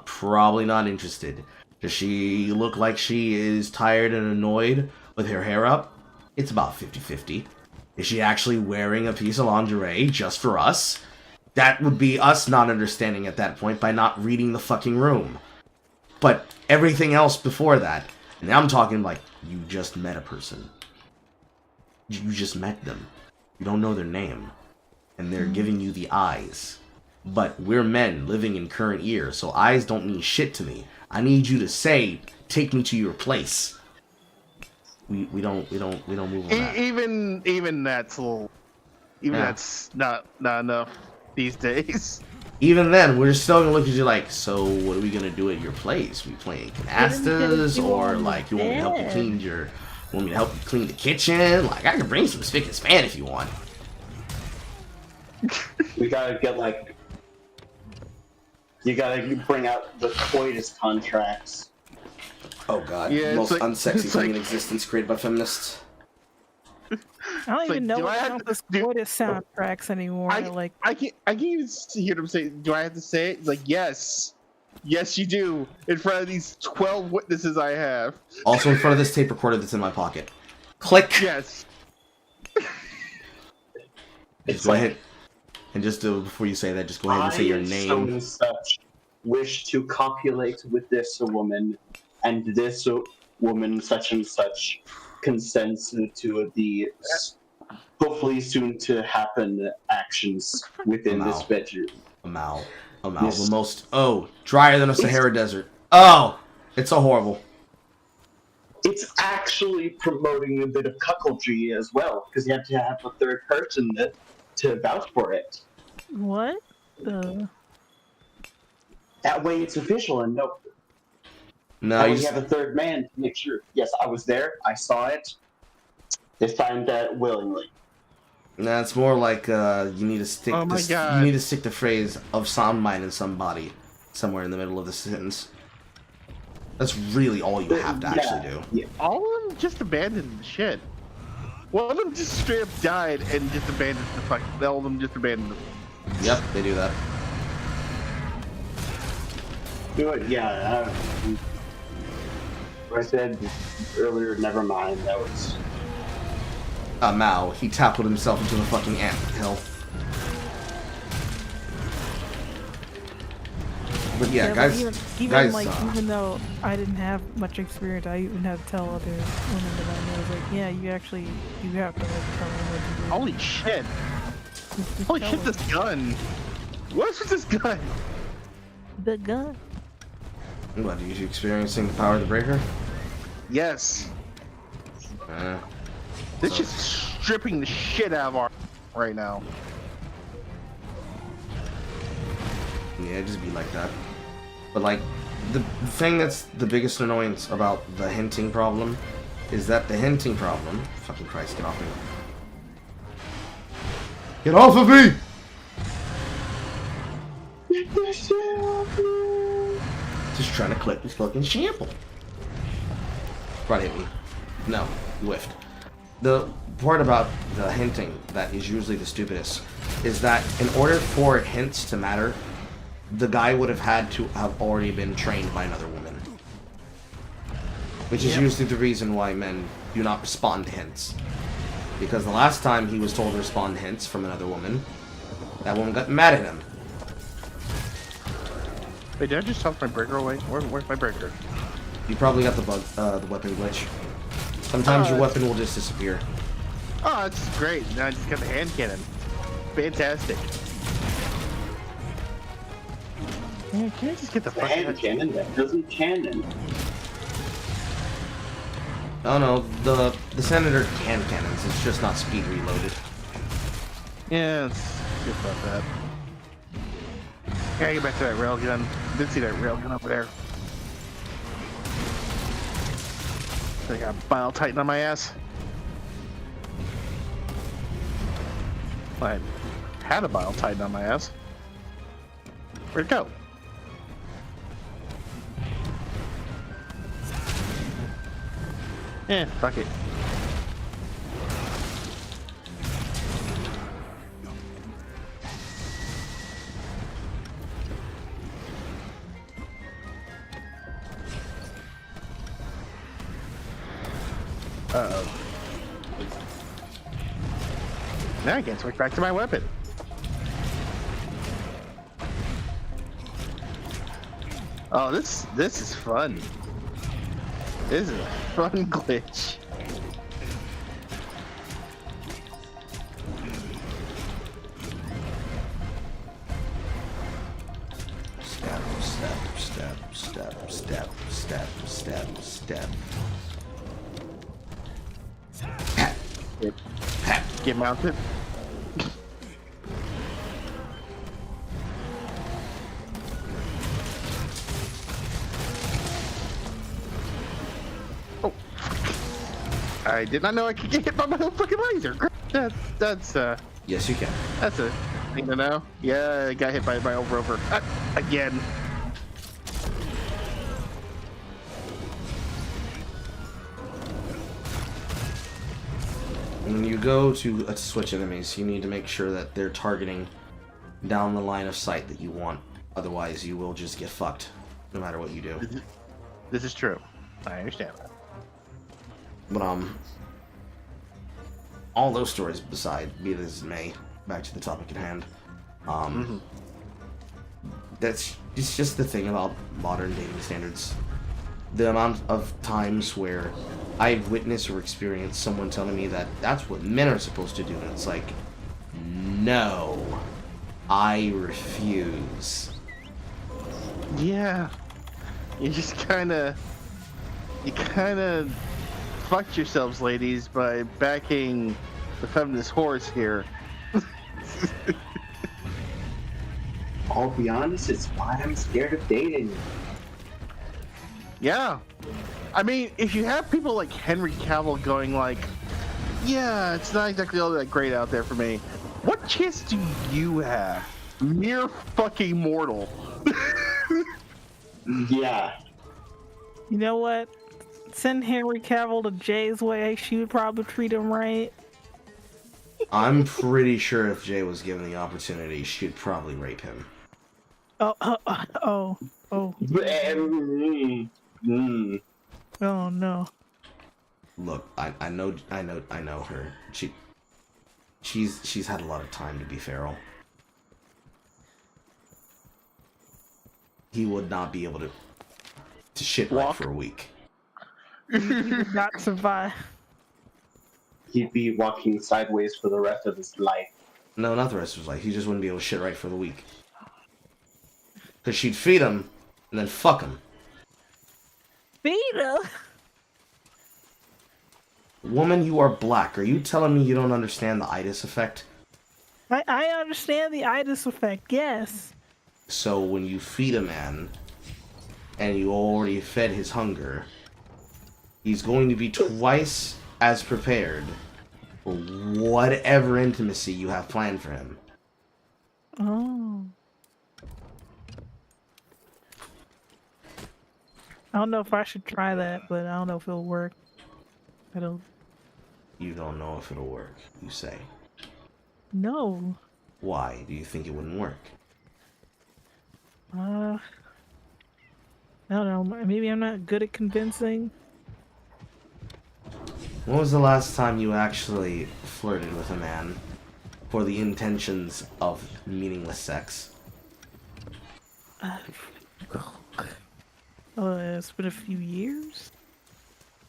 Probably not interested. Does she look like she is tired and annoyed with her hair up? It's about 50-50. Is she actually wearing a piece of lingerie just for us? That would be us not understanding at that point by not reading the fucking room. But everything else before that, and I'm talking like, you just met a person. You just met them. You don't know their name. And they're giving you the eyes. But we're men living in current year, so eyes don't mean shit to me. I need you to say, take me to your place. We don't move on that. Even that's a little, that's not enough these days. Even then, we're still gonna look at you like, so what are we gonna do at your place? We playing canastas, or like you want me to help you clean want me to help you clean the kitchen? Like I can bring some spick and span if you want. We gotta get like, you gotta bring out the coitus contracts. Oh god, Yeah, the most like, unsexy thing in like, existence created by feminists. I don't even know what counts as coitus soundtracks anymore. I can't even hear them say. Do I have to say it? It's like yes, you do. In front of these 12 witnesses I have. Also in front of this tape recorder that's in my pocket. Click. Yes. Just go ahead and just before you say that, just go ahead and say your name. So and such wish to copulate with this woman, and this woman such and such consents to the hopefully soon to happen actions within this bedroom. Amal. Yes. The most drier than a Sahara desert. Oh, it's so horrible. It's actually promoting a bit of cuckoldry as well, because you have to have a third person to vouch for it. What? That way it's official and No, you have a third man to make sure. Yes, I was there. I saw it. They signed that willingly. Nah, it's more like you need to stick. Oh my God. You need to stick the phrase "of some mind in somebody" somewhere in the middle of the sentence. That's really all you have to actually do. Yeah. All of them just abandoned the shit. One of them just straight up died and just abandoned the fuck. All of them just abandoned it. Yep, they do that. Do it, yeah. I said earlier, never mind. That was. Mao, he tackled himself into the fucking ant hill. But yeah, guys, even though I didn't have much experience, I even had to tell other women that I know. I was like, yeah, you have to like tell them what to do. Holy shit! Just Holy tell shit! them. This gun. What's with this gun? The gun. what, are you experiencing the power of the breaker? Yes. This So- is stripping the shit out of our right now. Yeah, just be like that. But like, the thing that's the biggest annoyance about the hinting problem is that the hinting problem. Fucking Christ, get off me! Get off of me! Just trying to click this fucking shampoo. Right, hit me. No, you whiffed. The part about the hinting that is usually the stupidest is that in order for hints to matter, the guy would have had to have already been trained by another woman. Which is usually the reason why men do not respond to hints. Because the last time he was told to respond to hints from another woman, that woman got mad at him. Wait, did I just toss my breaker away? Where's my breaker? You probably got the weapon glitch. Sometimes your weapon will just disappear. Oh, that's great. Now I just got the hand cannon. Fantastic. Man, can I just get the fuck hand cannon that doesn't cannon? Oh no, the Senator can cannons, it's just not speed reloaded. Yeah, let's get about that. Gotta get back to that railgun. Did see that railgun over there. I got a Bile Titan on my ass. I had a Bile Titan on my ass. Where'd it go? Yeah, fuck it. Uh-oh. Now I can switch back to my weapon. Oh, this is fun. This is a fun glitch. Step, step, step, step, step, step, step, step. Get mounted. Oh, I did not know I could get hit by my own fucking laser. That's Yes, you can. that's a thing to know. Yeah, I got hit by my own rover again. When you go to switch enemies, you need to make sure that they're targeting down the line of sight that you want. Otherwise, you will just get fucked, no matter what you do. This is true. I understand that. But all those stories beside, be it as it may, back to the topic at hand. That's it's just the thing about modern dating standards. The amount of times where I've witnessed or experienced someone telling me that that's what men are supposed to do, and it's like, no, I refuse. Yeah, you kind of fucked yourselves, ladies, by backing the feminist horse here. I'll be honest, it's why I'm scared of dating. Yeah. I mean, if you have people like Henry Cavill going like, yeah, it's not exactly all that great out there for me, what chance do you have? Mere fucking mortal. Yeah. You know what? Send Henry Cavill to Jay's way. She would probably treat him right. I'm pretty sure if Jay was given the opportunity, she'd probably rape him. Oh no. Look, I know her. She's had a lot of time to be feral. He would not be able to shit right for a week. He did not survive. He'd be walking sideways for the rest of his life. No, not the rest of his life. He just wouldn't be able to shit right for the week. Because she'd feed him, and then fuck him. Feed him? Woman, you are black. Are you telling me you don't understand the itis effect? I understand the itis effect, yes. So when you feed a man, and you already fed his hunger, he's going to be twice as prepared for whatever intimacy you have planned for him. Oh. I don't know if I should try that, but I don't know if it'll work. I don't. You don't know if it'll work, you say. No. Why do you think it wouldn't work? I don't know. Maybe I'm not good at convincing. When was the last time you actually flirted with a man for the intentions of meaningless sex? It's been a few years.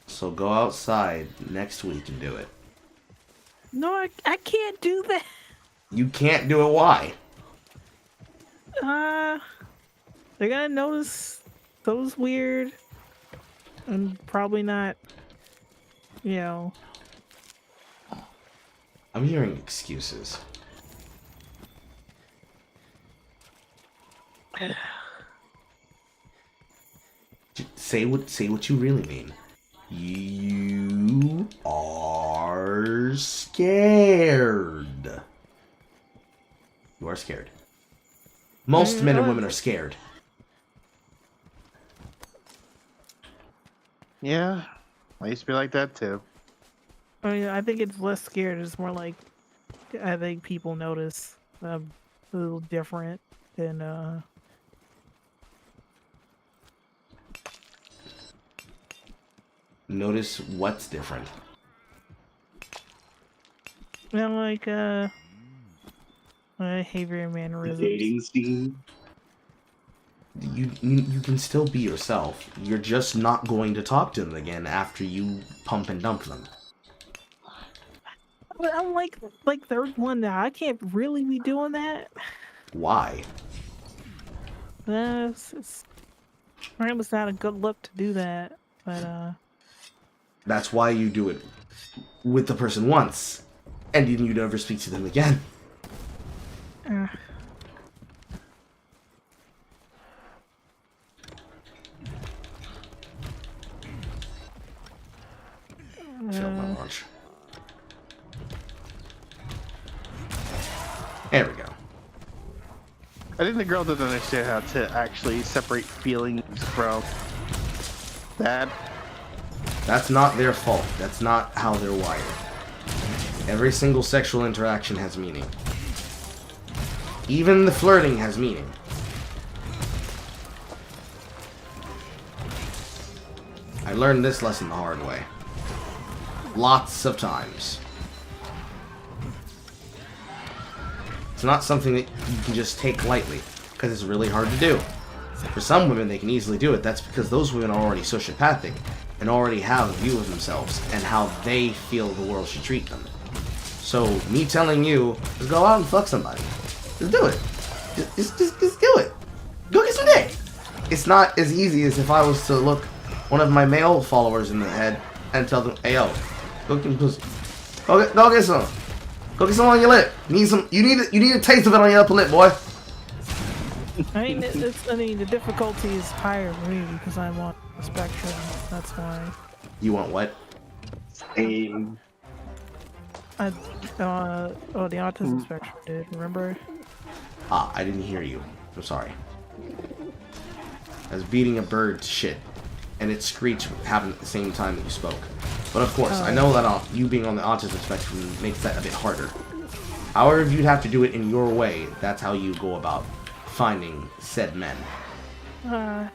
So go outside next week and do it. No, I can't do that. You can't do it, why? They're gonna notice those weird and probably not, you know. I'm hearing excuses. Say what you really mean. You are scared. You are scared. Most men and women are scared. Yeah, I used to be like that too. I mean, I think it's less scared. It's more like I think people notice a little different than Notice what's different. you know, like behavior and mannerisms. Dating scene. You can still be yourself. You're just not going to talk to them again after you pump and dump them. But I'm like third one now. I can't really be doing that. Why? It's perhaps not a good look to do that, but That's why you do it with the person once, and then you never speak to them again. Failed my launch. There we go. I think the girl doesn't understand how to actually separate feelings from that. That's not their fault. That's not how they're wired. Every single sexual interaction has meaning. Even the flirting has meaning. I learned this lesson the hard way. Lots of times. It's not something that you can just take lightly, because it's really hard to do. For some women, they can easily do it. That's because those women are already sociopathic and already have a view of themselves and how they feel the world should treat them. So, me telling you, just go out and fuck somebody. Just do it. Just do it. Go get some dick. It's not as easy as if I was to look one of my male followers in the head and tell them, hey, yo, go get some pussy. Go get some. Go get some on your lip. You need a taste of it on your upper lip, boy. I mean, the difficulty is higher for me because I'm on the spectrum. That's why. You want what? Same. The autism spectrum did. Remember? Ah, I didn't hear you. I'm sorry. I was beating a bird to shit, and it screeched happened at the same time that you spoke. But of course, I know that you being on the autism spectrum makes that a bit harder. However, if you'd have to do it in your way, that's how you go about finding said men. I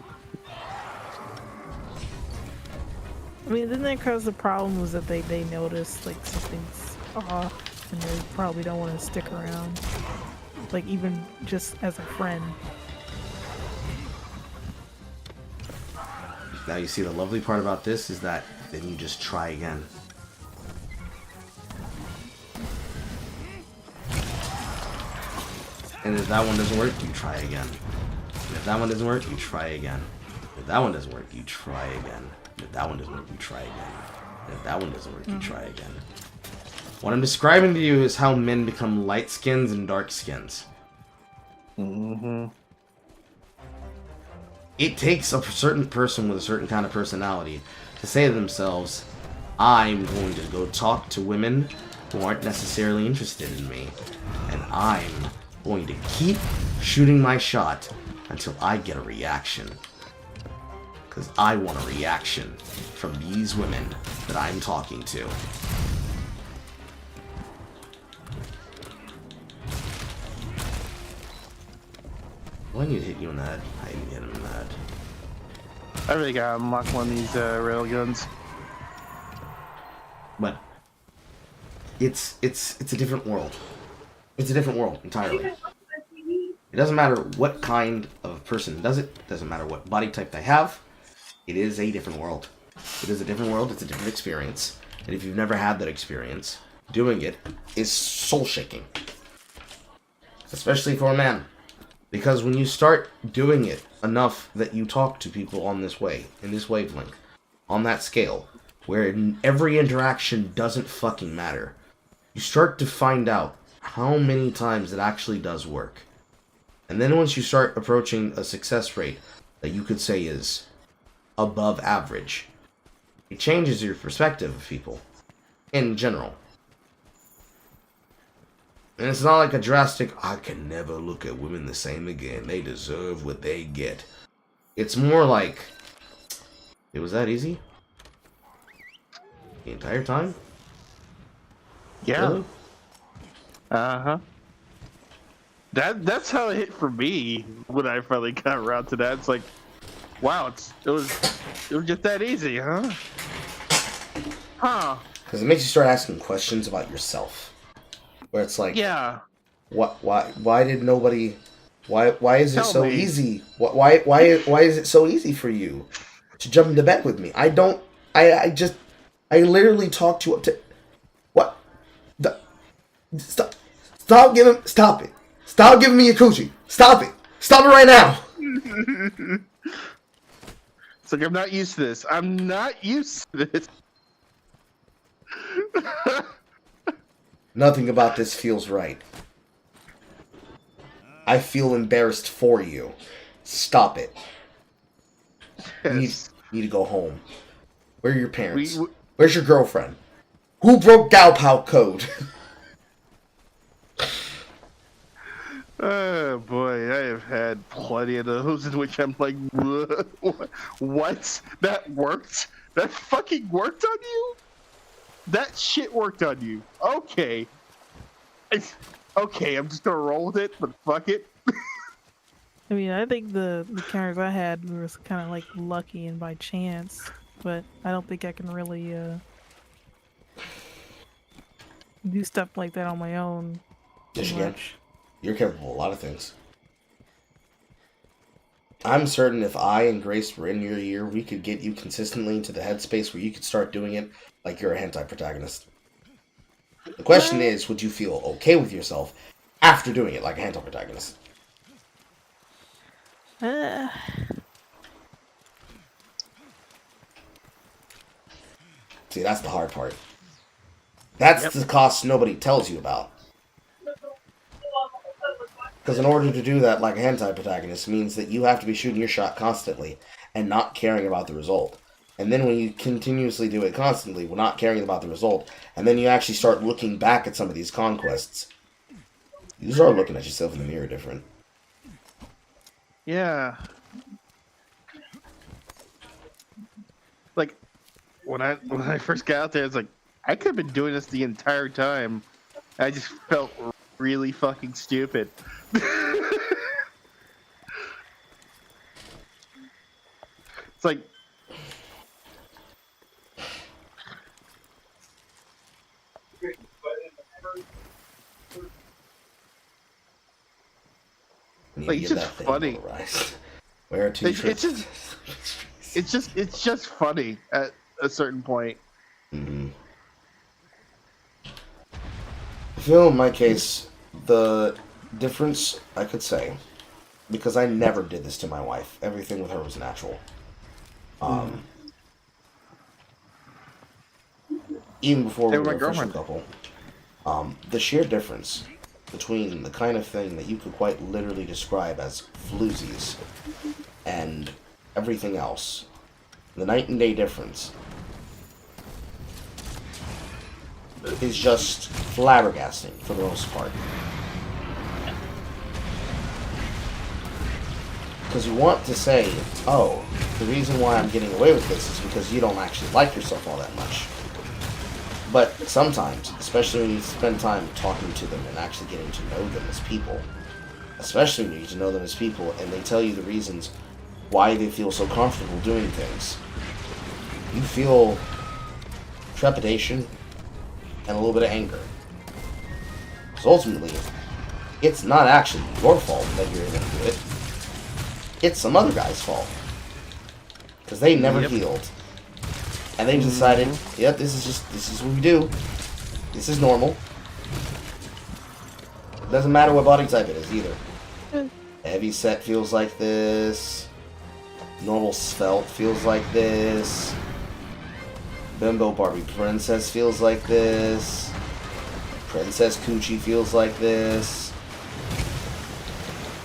mean, then that cause the problem was that they noticed like something's off, and they probably don't want to stick around, like even just as a friend. Now you see the lovely part about this is that then you just try again. And if that one doesn't work, you try again. And if that one doesn't work, you try again. If that one doesn't work, you try again. And if that one doesn't work, you try again. And if that one doesn't work, you try again. What I'm describing to you is how men become light skins and dark skins. Mm-hmm. It takes a certain person with a certain kind of personality to say to themselves, I'm going to go talk to women who aren't necessarily interested in me, and I'm going to keep shooting my shot until I get a reaction. Because I want a reaction from these women that I'm talking to. Well, I need to hit you in the head. I didn't hit him in the head. I really gotta unlock one of these railguns. But it's a different world. It's a different world entirely. It doesn't matter what kind of person does it. It doesn't matter what body type they have. It is a different world. It is a different world. It's a different experience. And if you've never had that experience, doing it is soul-shaking. Especially for a man. Because when you start doing it enough that you talk to people on this way, in this wavelength, on that scale, where every interaction doesn't fucking matter, you start to find out how many times it actually does work. And then once you start approaching a success rate that you could say is above average, it changes your perspective of people in general. And it's not like a drastic, I can never look at women the same again. They deserve what they get. It's more like, it was that easy? The entire time? Yeah. Really? Uh-huh. That's how it hit for me when I finally got around to that. It's like, wow, it was just that easy, huh? Huh. Because it makes you start asking questions about yourself. Where it's like, yeah, why did nobody, why is it Tell so me. easy? Why is it so easy for you to jump into bed with me? I literally talked you up to, what? Stop it. Stop giving me a coochie. Stop it right now. It's like, I'm not used to this. I'm not used to this. Nothing about this feels right. I feel embarrassed for you. Stop it. Yes. You need to go home. Where are your parents? We- Where's your girlfriend? Who broke Galpow code? Oh boy, I have had plenty of those in which I'm like, what? That worked? That fucking worked on you? That shit worked on you. Okay. Okay, I'm just gonna roll with it, but fuck it. I mean, I think the encounters I had was kind of like lucky and by chance, but I don't think I can really do stuff like that on my own. Yes, too you can. much. You're capable of a lot of things. I'm certain if I and Grace were in your year, we could get you consistently into the headspace where you could start doing it like you're a hentai protagonist. The question is, would you feel okay with yourself after doing it like a hentai protagonist? See, that's the hard part. That's the cost nobody tells you about. Because in order to do that like a hentai protagonist means that you have to be shooting your shot constantly and not caring about the result. And then when you continuously do it constantly, well, not caring about the result, and then you actually start looking back at some of these conquests, you start looking at yourself in the mirror different. Yeah. Like, when I first got out there, it's like, I could have been doing this the entire time. I just felt really fucking stupid. It's like, It's just funny. Where to? It's just funny at a certain point. Mm-hmm. I feel in my case, the difference I could say, because I never did this to my wife, everything with her was natural. Even before we were an official couple, the sheer difference between the kind of thing that you could quite literally describe as floozies and everything else, the night and day difference, is just flabbergasting for the most part. Because you want to say, oh, the reason why I'm getting away with this is because you don't actually like yourself all that much. But sometimes, especially when you spend time talking to them and actually getting to know them as people, especially when you get to know them as people and they tell you the reasons why they feel so comfortable doing things, you feel trepidation and a little bit of anger. So ultimately, it's not actually your fault that you're going to do it. It's some other guy's fault. Because they never healed. And they decided, yep, this is what we do. This is normal. It doesn't matter what body type it is either. Heavy set feels like this. Normal svelte feels like this. Bimbo Barbie Princess feels like this. Princess Coochie feels like this.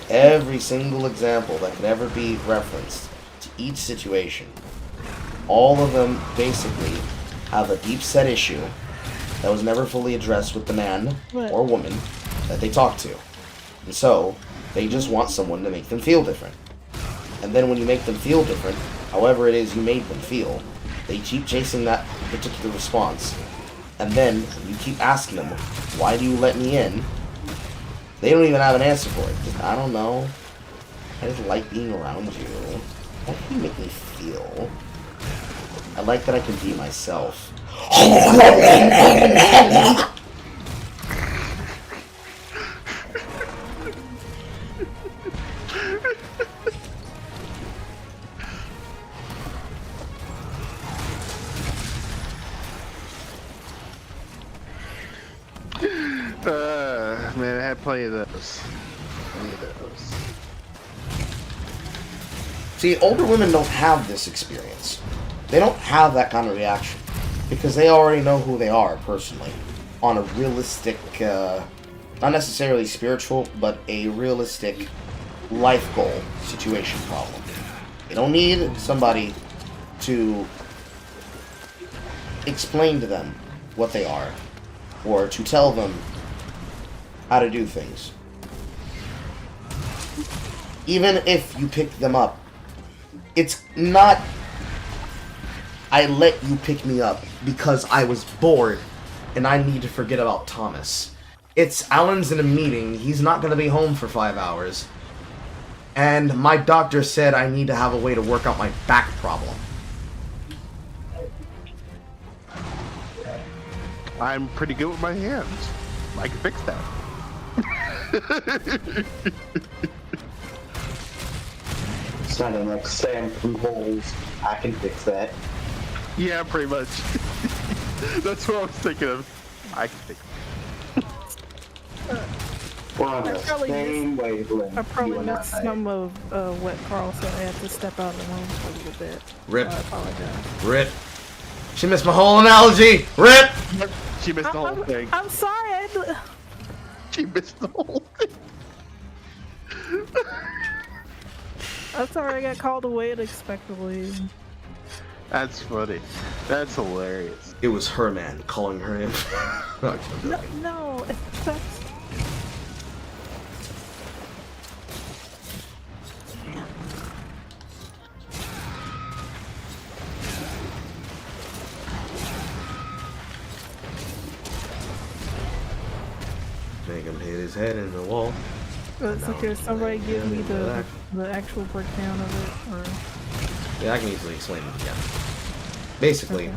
Every single example that could ever be referenced to each situation, all of them basically have a deep set issue that was never fully addressed with the man or woman that they talk to. And so, they just want someone to make them feel different. And then when you make them feel different, however it is you made them feel, they keep chasing that particular response. And then you keep asking them, why do you let me in? They don't even have an answer for it. Just, I don't know. I just like being around you. How can you make me feel? I like that I can be myself. Man, I had plenty of those. Plenty of those. See, older women don't have this experience. They don't have that kind of reaction. Because they already know who they are, personally. On a realistic, not necessarily spiritual, but a realistic life goal situation problem. They don't need somebody to explain to them what they are. Or to tell them how to do things. Even if you pick them up, it's not, I let you pick me up because I was bored and I need to forget about Thomas. It's Alan's in a meeting, he's not going to be home for 5 hours, and my doctor said I need to have a way to work out my back problem. I'm pretty good with my hands. I can fix that. Sounding like Sam from Holes. I can fix that. Yeah, pretty much. That's what I was thinking of. I can fix it. We're on the same wavelength. I probably you and missed I. some of what Carl said. I had to step out of the room for a little bit. Rip. I apologize. Rip. She missed my whole analogy! Rip! She missed the whole thing. I'm sorry. She missed the whole thing. I'm sorry. I got called away unexpectedly. That's funny. That's hilarious. It was her man calling her in. No, that's... Make him hit his head in the wall. So can somebody give me the actual breakdown of it, or? Yeah, I can easily explain it again. Basically,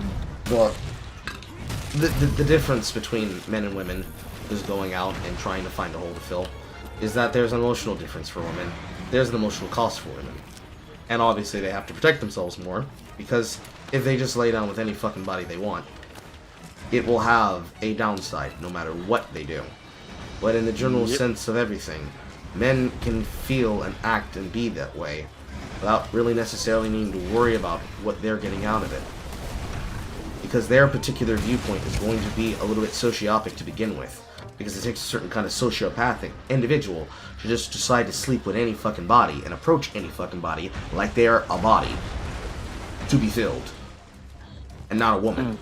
the difference between men and women who's going out and trying to find a hole to fill is that there's an emotional difference for women. There's an emotional cost for women. And obviously they have to protect themselves more, because if they just lay down with any fucking body they want, it will have a downside no matter what they do. But in the general sense of everything, men can feel and act and be that way without really necessarily needing to worry about what they're getting out of it. Because their particular viewpoint is going to be a little bit sociopic to begin with. Because it takes a certain kind of sociopathic individual to just decide to sleep with any fucking body and approach any fucking body like they're a body to be filled. And not a woman.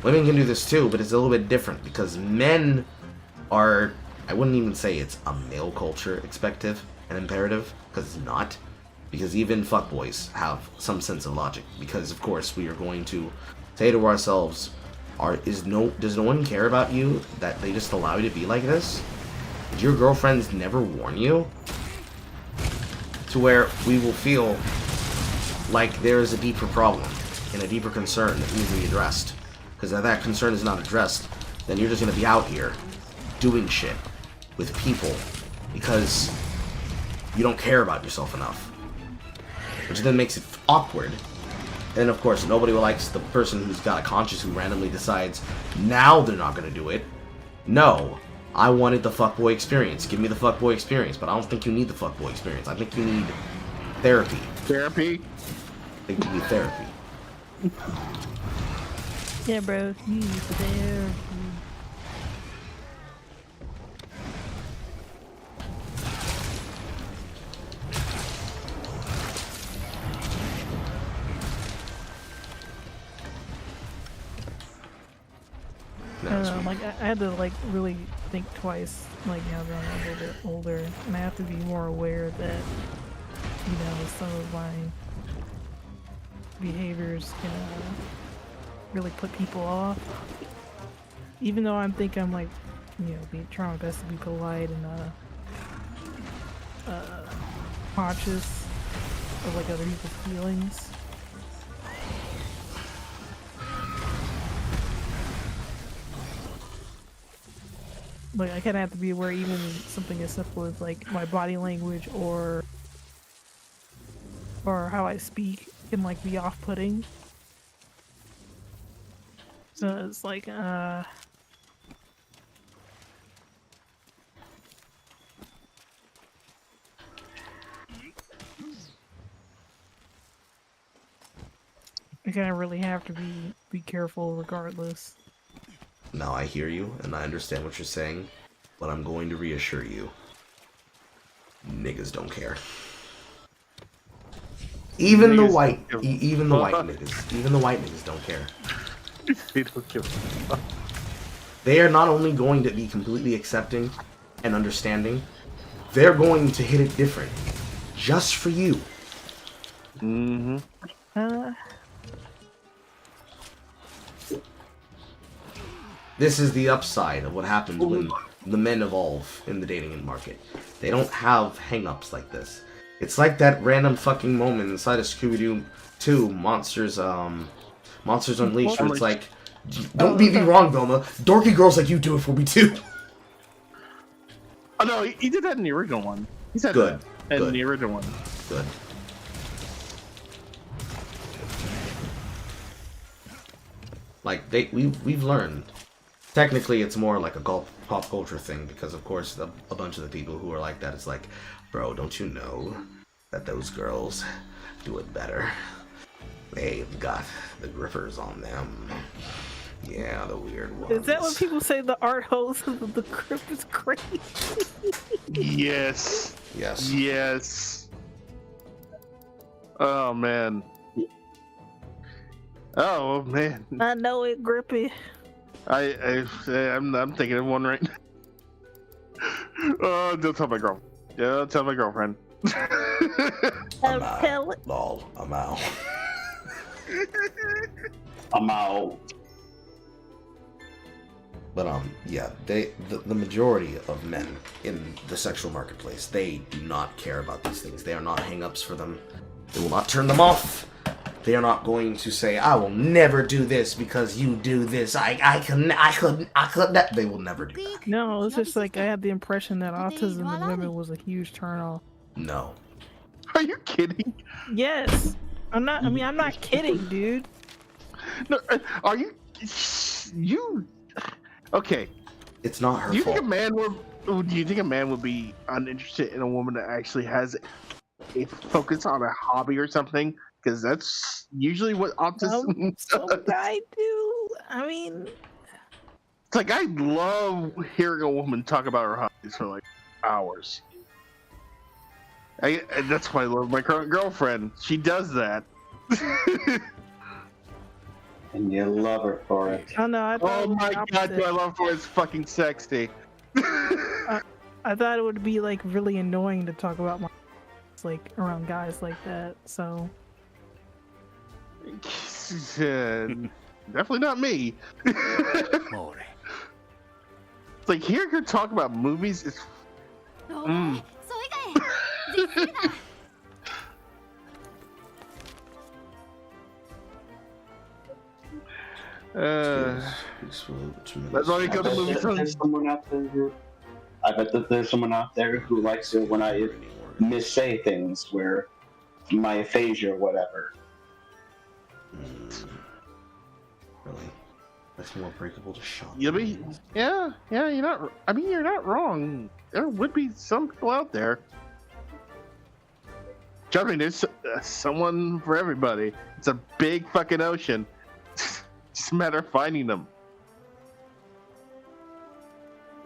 Women can do this too, but it's a little bit different because men are, I wouldn't even say it's a male culture expective and imperative, because it's not. Because even fuckboys have some sense of logic. Because of course we are going to say to ourselves, does no one care about you that they just allow you to be like this? Did your girlfriends never warn you? To where we will feel like there is a deeper problem and a deeper concern that needs to be addressed. Because if that concern is not addressed, then you're just going to be out here doing shit with people because you don't care about yourself enough. Which then makes it awkward. And of course, nobody likes the person who's got a conscience who randomly decides now they're not going to do it. No, I wanted the fuckboy experience. Give me the fuckboy experience. But I don't think you need the fuckboy experience. I think you need therapy. Therapy? I think you need therapy. Yeah, bro. You need therapy. Like I had to like really think twice, like now that I'm a little bit older, and I have to be more aware that, you know, some of my behaviors can really put people off. Even though I'm like, you know, trying my best to be polite and conscious of like other people's feelings. Like, I kind of have to be aware even something as simple as, like, my body language or how I speak can, like, be off-putting. So it's like, I kind of really have to be careful regardless. Now I hear you, and I understand what you're saying, but I'm going to reassure you. Niggas don't care. Even the white niggas don't care. They don't give a fuck. They are not only going to be completely accepting and understanding, they're going to hit it different. Just for you. Mm-hmm. This is the upside of what happens when the men evolve in the dating market. They don't have hang-ups like this. It's like that random fucking moment inside of Scooby-Doo 2, Monsters Unleashed, where it's like, don't get me wrong, Velma, dorky girls like you do it for me too. Oh no, he did that in the original one. He said Good. that in Good. the original one. Good. Like, we've learned. Technically, it's more like a pop culture thing, because of course a bunch of the people who are like that, it's like, bro, don't you know that those girls do it better? They've got the grippers on them. Yeah, the weird ones. Is that what people say? The art hose of the grip is crazy. Yes. Yes. Yes. Oh man. Oh man. I know it, grippy. I'm thinking of one right now. Oh, don't tell my girl. Yeah, tell my girlfriend. I'm out. Lol, I'm out. I'm out. But yeah, the majority of men in the sexual marketplace, they do not care about these things. They are not hang-ups for them. They will not turn them off. They are not going to say, I will never do this because you do this. I could not. They will never do that. No, it's just like I had the impression that autism in women was a huge turnoff. No. Are you kidding? Yes. I'm not kidding, dude. No, are you? Okay. It's not her Do you fault. think a man would be uninterested in a woman that actually has a focus on a hobby or something? Because that's usually what autism Some guy do. I mean, it's like I love hearing a woman talk about her hobbies for like hours. And that's why I love my current girlfriend. She does that. And you love her for it. I know. Oh my god, do I love her? It's fucking sexy. I thought it would be like really annoying to talk about my like around guys like that. So definitely not me. It's like hearing her talk about movies is. That's why we go to movie There's someone out there. I bet that there's someone out there who likes it when I missay things, where my aphasia or whatever. Really? That's more breakable to shock. Yeah, you're not. I mean, you're not wrong. There would be some people out there. Trust me, there's someone for everybody. It's a big fucking ocean. Just a matter of finding them.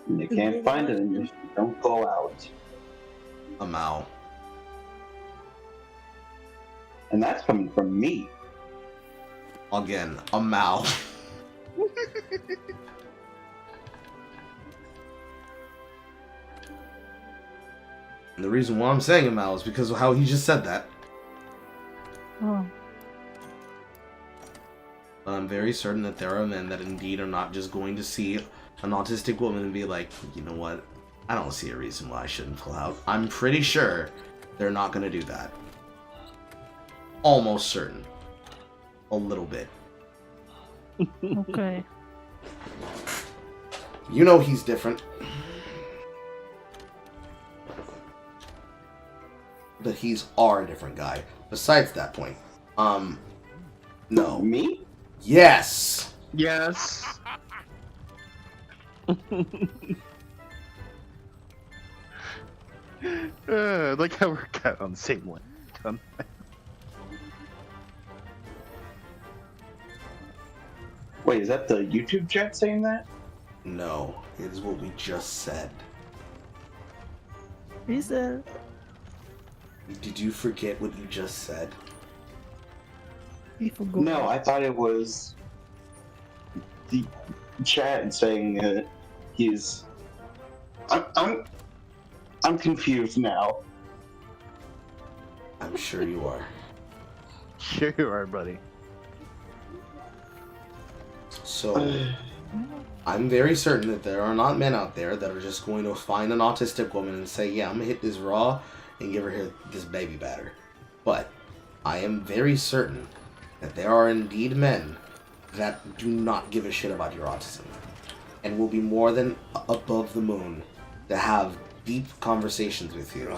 And you can't find it if you don't go out. A Mao. And that's coming from me. Again, a Mao. And the reason why I'm saying a Mao is because of how he just said that. Oh. But I'm very certain that there are men that indeed are not just going to see an autistic woman and be like, you know what? I don't see a reason why I shouldn't pull out. I'm pretty sure they're not going to do that. Almost certain. A little bit. Okay. You know he's different. But he's our different guy. Besides that point. No. Me? Yes! Yes. Like how we're kind of on the same one. Wait, is that the YouTube chat saying that? No. It is what we just said. He said. Did you forget what you just said? He forgot. No, I thought it was the chat saying he's. I'm confused now. I'm sure you are. Sure you are, buddy. So, I'm very certain that there are not men out there that are just going to find an autistic woman and say, yeah, I'm gonna hit this raw and give her this baby batter. But I am very certain that there are indeed men that do not give a shit about your autism and will be more than above the moon to have deep conversations with you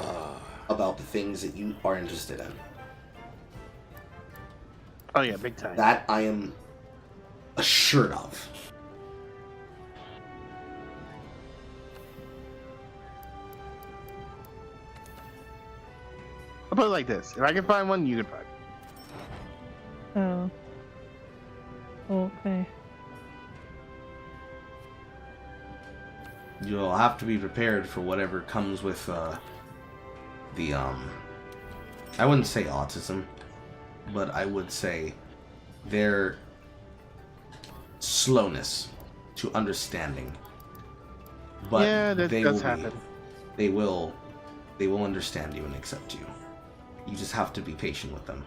about the things that you are interested in. Oh yeah, big time. That I am assured of. I'll put it like this: if I can find one, you can find one. Oh. Okay. You'll have to be prepared for whatever comes with the I wouldn't say autism, but I would say their slowness to understanding. But yeah, that they does will happen. They will understand you and accept you. You just have to be patient with them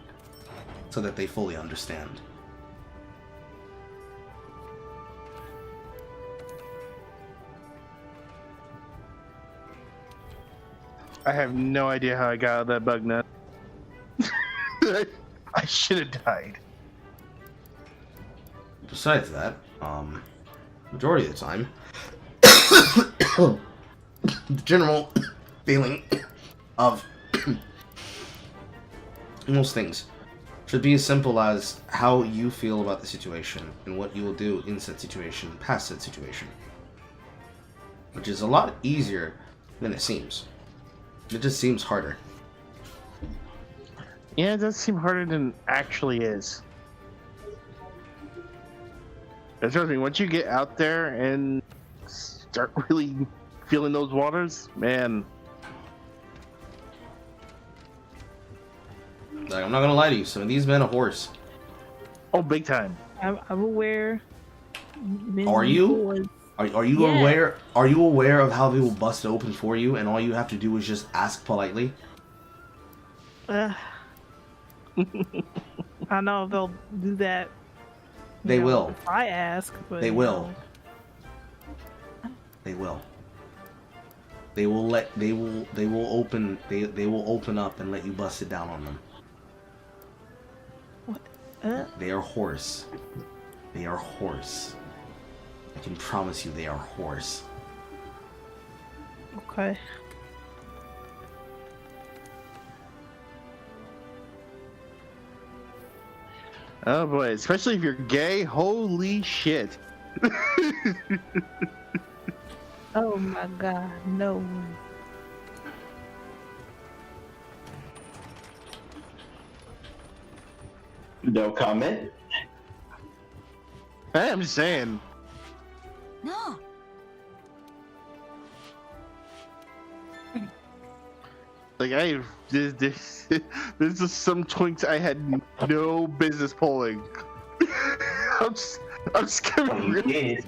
so that they fully understand. I have no idea how I got out of that bug net. I should have died. Besides that, majority of the time, the general feeling of most things should be as simple as how you feel about the situation and what you will do in said situation, past said situation. Which is a lot easier than it seems. It just seems harder. Yeah, it does seem harder than it actually is. But trust me, once you get out there and start really feeling those waters, man. Like, I'm not gonna lie to you, some of these men are horse. Oh, big time. I'm aware. Are you? Are you Yeah. aware? Are you aware of how they will bust it open for you, and all you have to do is just ask politely? I know they'll do that. They will. If I ask, but They will. They will. They will let. They will open. They will open up and let you bust it down on them. What? They are horse. They are horse. I can promise you they are horse. Okay. Oh boy, especially if you're gay, holy shit. Oh my god, no. No comment. Hey, I'm just saying. No. Like this is some twinks I had no business pulling. I'm just gonna really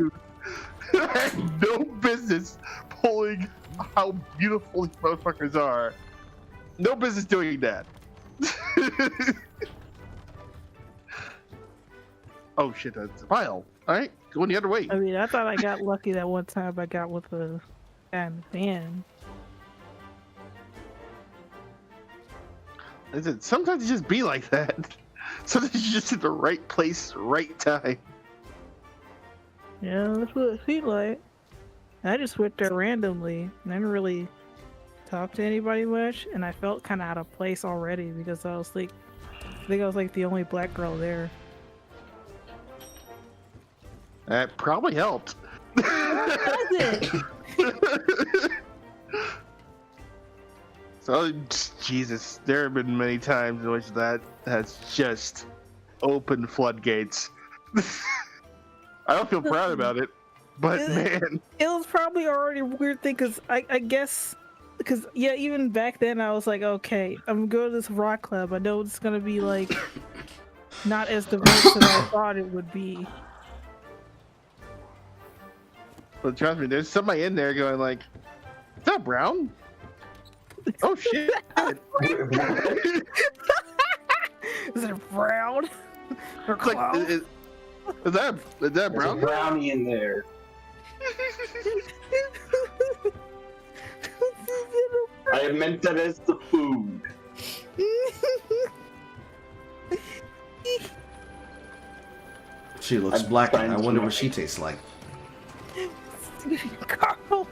I had no business pulling how beautiful these motherfuckers are. No business doing that. Oh shit, that's a pile. Alright, going the other way. I mean, I thought I got lucky that one time I got with a guy in the van. Listen, sometimes it just be like that. Sometimes you're just at the right place, right time. Yeah, that's what it seemed like. I just went there randomly. And I didn't really talk to anybody much, and I felt kind of out of place already because I was like, I think I was like the only black girl there. That probably helped. Does it? So, Jesus, there have been many times in which that has just opened floodgates. I don't feel proud about it, but man. It was probably already a weird thing because I guess, because yeah, even back then I was like, okay, I'm going to this rock club. I know it's going to be like not as diverse as I thought it would be. But trust me, there's somebody in there going like, is that brown? Oh shit! Is it brown? Or It's like, is that There's brown? a brownie in there. I meant that as the food. She looks I'm black. trying I to wonder make- what she tastes like. Carl.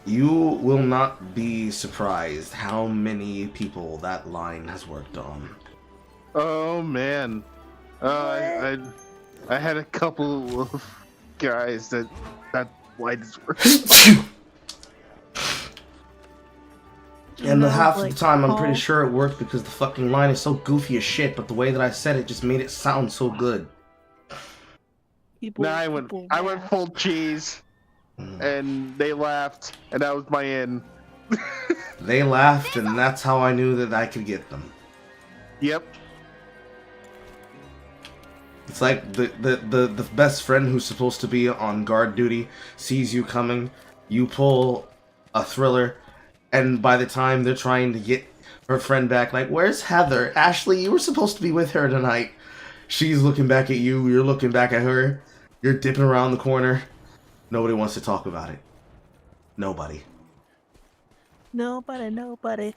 You will not be surprised how many people that line has worked on. Oh man, I had a couple of guys that light is working. And No, half like, the time, I'm pretty Paul? sure it worked because the fucking line is so goofy as shit, but the way that I said it just made it sound so good. People, Nah, I went laugh. full cheese, and they laughed, and that was my in. They laughed, and that's how I knew that I could get them. Yep. It's like the best friend who's supposed to be on guard duty sees you coming, you pull a thriller, and by the time they're trying to get her friend back, like, where's Heather? Ashley, you were supposed to be with her tonight. She's looking back at you, you're looking back at her, you're dipping around the corner. Nobody wants to talk about it. Nobody. Nobody.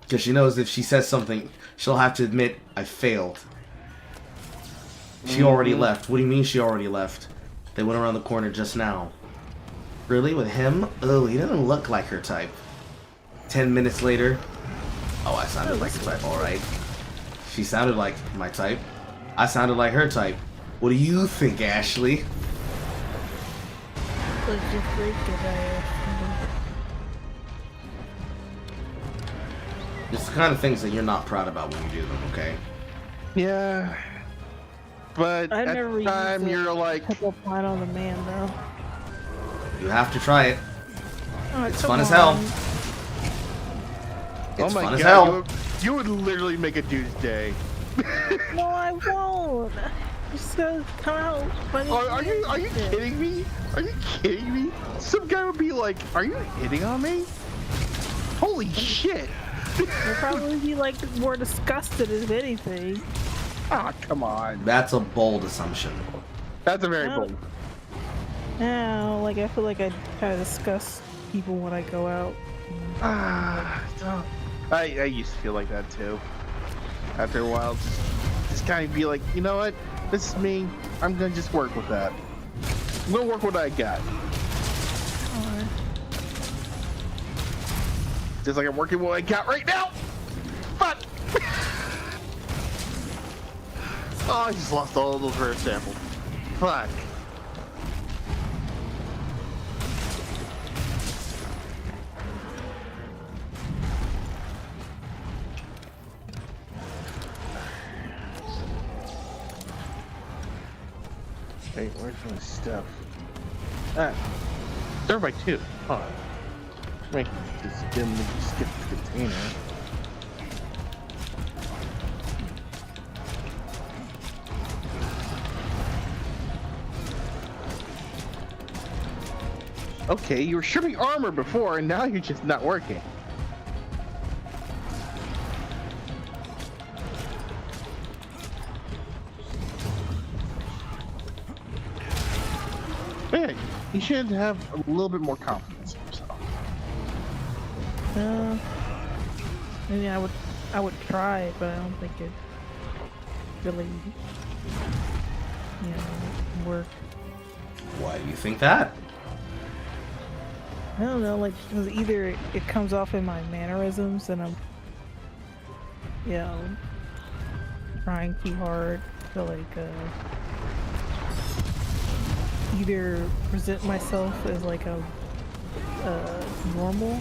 Because she knows if she says something, she'll have to admit, I failed. She already left. What do you mean she already left? They went around the corner just now. Really? With him? Oh, he doesn't look like her type. 10 minutes later. Oh, I sounded like her type, alright. She sounded like my type. I sounded like her type. What do you think, Ashley? Let's just break it. It's the kind of things that you're not proud about when you do them, okay? Yeah. But I at never the time, used you're like, pickup line on the man though. You have to try it. Oh, It's come fun as hell. on. It's oh my fun god, as hell. you would literally make a dude's day. No, I won't. Just gonna come out. Are you kidding me? Are you kidding me? Some guy would be like, "Are you hitting on me?" Holy shit! They'll probably be like more disgusted if anything. Ah, come on. That's a bold assumption. That's a very No. bold. No, like I feel like I kind of disgust people when I go out. Ah, don't. I used to feel like that too. After a while, just kind of be like, you know what? This is me. I'm gonna just work with that. I'm gonna work with what I got. Alright. Just like I'm working with what I got right now. Fuck. Oh, I just lost all of those rare samples. Fuck. Wait, where's my stuff? Ah, served by 2. Huh. Wait, just skip the container. Okay, you were stripping armor before, and now you're just not working. Yeah, you should have a little bit more confidence in yourself. I mean, I would try, but I don't think it really, work. Why do you think that? I don't know, like, 'cause either it comes off in my mannerisms and I'm, trying too hard to, like, either present myself as, like, a normal.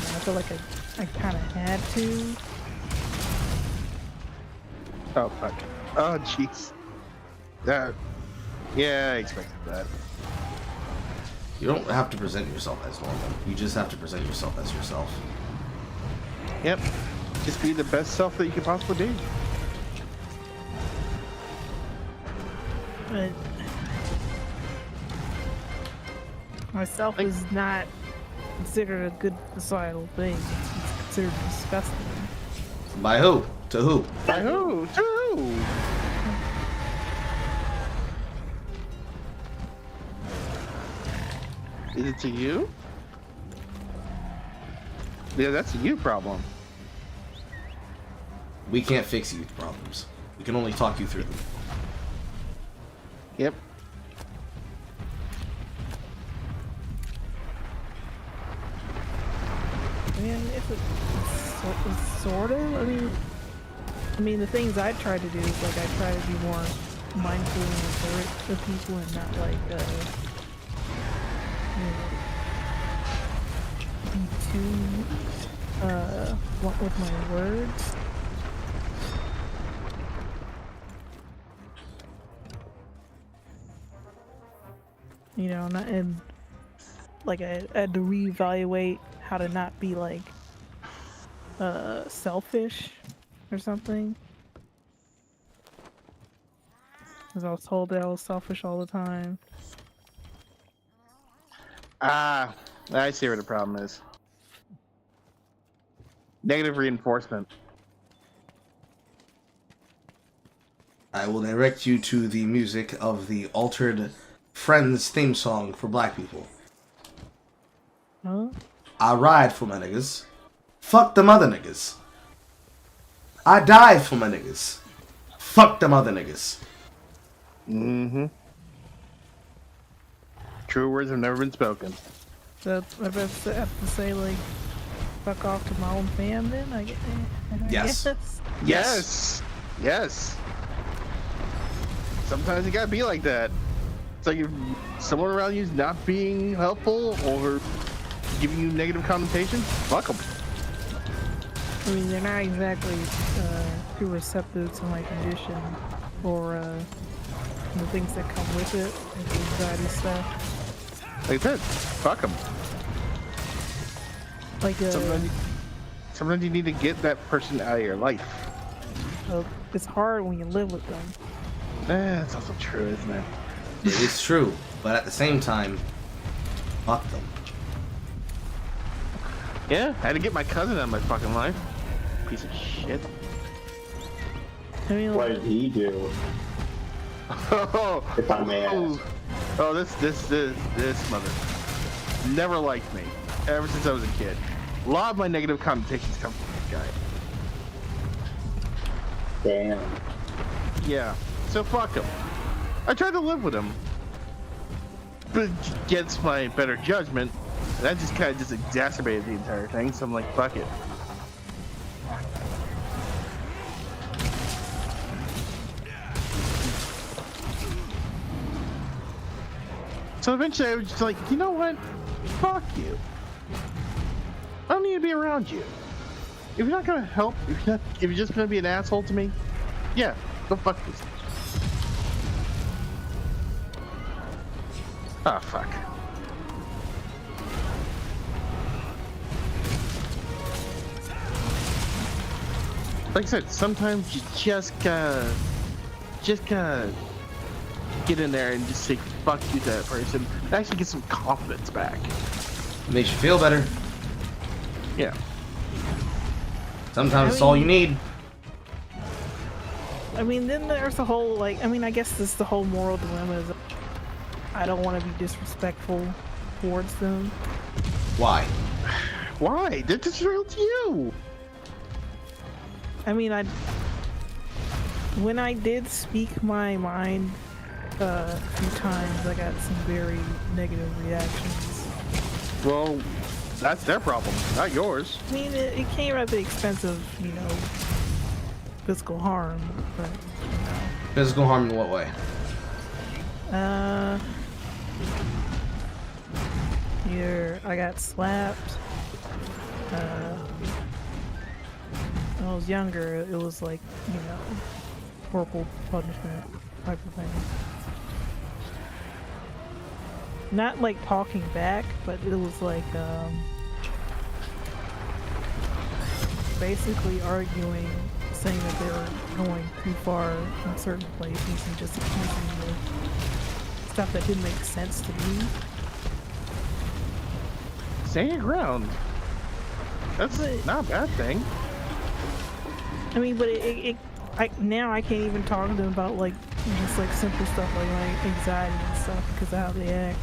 I feel like I kind of had to. Oh, fuck. Oh, jeez. Yeah, I expected that. You don't have to present yourself as normal. You just have to present yourself as yourself. Yep. Just be the best self that you could possibly be. But myself is not considered a good societal thing. It's considered disgusting. By who? To who? By who? To who? Is it to you? Yeah, that's a you problem. We can't fix youth problems. We can only talk you through them. Yep. I mean, it's sort of. I mean, the things I try to do is like I try to be more mindful and alert of people and not like be too what with my words. And like I had to reevaluate how to not be like selfish or something. Because I was told that I was selfish all the time. Ah, I see where the problem is. Negative reinforcement. I will direct you to the music of the Altered Friends theme song for black people. Huh? I ride for my niggas. Fuck them other niggas. I die for my niggas. Fuck them other niggas. Mm-hmm. True words have never been spoken. So I have to say like, fuck off to my own fam then? I Yes. guess. Yes. Yes. Sometimes you gotta be like that. It's like if someone around you is not being helpful or giving you negative connotations, fuck them. I mean, they're not exactly too receptive to my condition or the things that come with it, like the anxiety stuff. Like I said, fuck them. Like sometimes you need to get that person out of your life. it's hard when you live with them. That's also true, isn't it? It is true, but at the same time, fuck them. Yeah, I had to get my cousin out of my fucking life. Piece of shit. I mean, What did he do? If I may ask. Oh, this mother never liked me ever since I was a kid. A lot of my negative connotations come from this guy. Damn. Yeah. So fuck him. I tried to live with him, but against my better judgment, that just kind of just exacerbated the entire thing. So I'm like, fuck it. So eventually I was just like, you know what? Fuck you. I don't need to be around you. If you're not gonna help, if you're just gonna be an asshole to me, yeah, go fuck yourself. Ah, fuck. Like I said, sometimes you just gotta get in there and just say fuck you to that person and actually get some confidence back. Makes you feel better. Yeah. Sometimes it's all you need. I mean, then there's the whole, like, I mean, I guess this is the whole moral dilemma is I don't want to be disrespectful towards them. Why? Why? They're disrespectful to you. I mean, when I did speak my mind a few times, I got some very negative reactions. Well, that's their problem, not yours. I mean, it came at the expense of, you know, physical harm, but, you know. Physical harm in what way? I got slapped. When I was younger, it was like, you know, corporal punishment type of thing. Not like talking back, but it was like, basically arguing, saying that they were going too far in certain places and just accusing me of stuff that didn't make sense to me. Stand your ground. That's not a bad thing. I mean, but now I can't even talk to them about like just like simple stuff like anxiety and stuff because of how they act.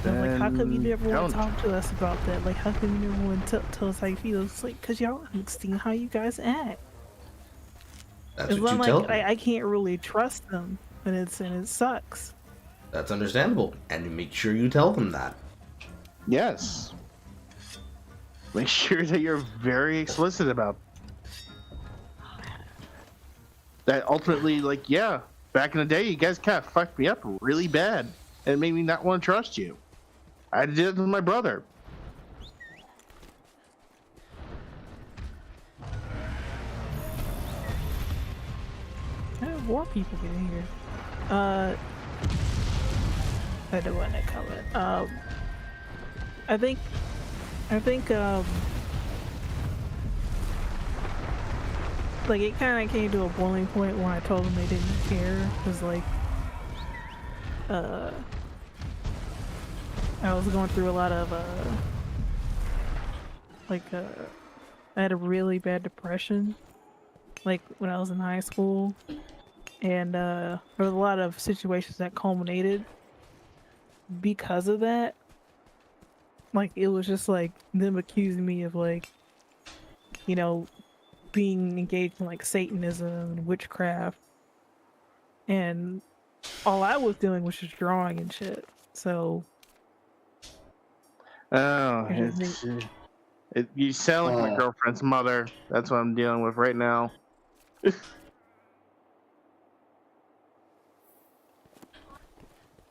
I'm like, how come you never want to talk to us about that? Like, how come you never want to tell us how you feel? It's like, cause y'all haven't seen how you guys act. That's what you tell them. I can't really trust them, and it sucks. That's understandable, and you make sure you tell them that. Yes. Make sure that you're very explicit about that. Ultimately, like, yeah, back in the day, you guys kind of fucked me up really bad, and it made me not want to trust you. I did it with my brother. More people get in here. I don't want to comment. I think, like, it kind of came to a boiling point when I told them they didn't care, because, like, I was going through a lot of, I had a really bad depression, like, when I was in high school, and, there was a lot of situations that culminated because of that. Like, it was just, like, them accusing me of, like, you know, being engaged in, like, Satanism and witchcraft, and all I was doing was just drawing and shit, so... Oh, you sound like my girlfriend's mother. That's what I'm dealing with right now.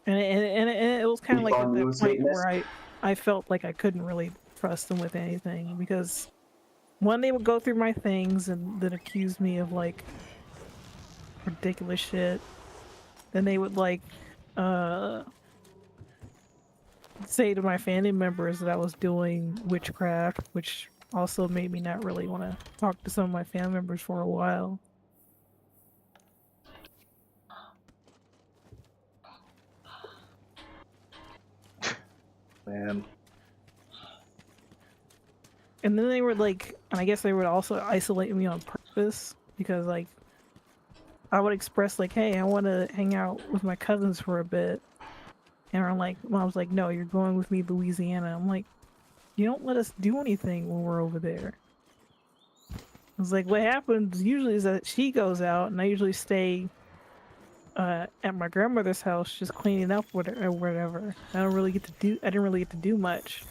And it was kind of like at that point where I felt like I couldn't really trust them with anything, because one, they would go through my things and then accuse me of like ridiculous shit. Then they would like say to my family members that I was doing witchcraft, which also made me not really want to talk to some of my family members for a while. Man. And then they were like, and I guess they would also isolate me on purpose, because like I would express like, hey, I want to hang out with my cousins for a bit, and I'm like, Mom's like, no, you're going with me to Louisiana. I'm like, you don't let us do anything when we're over there. It's like what happens usually is that she goes out, and I usually stay at my grandmother's house, just cleaning up or whatever. I didn't really get to do much.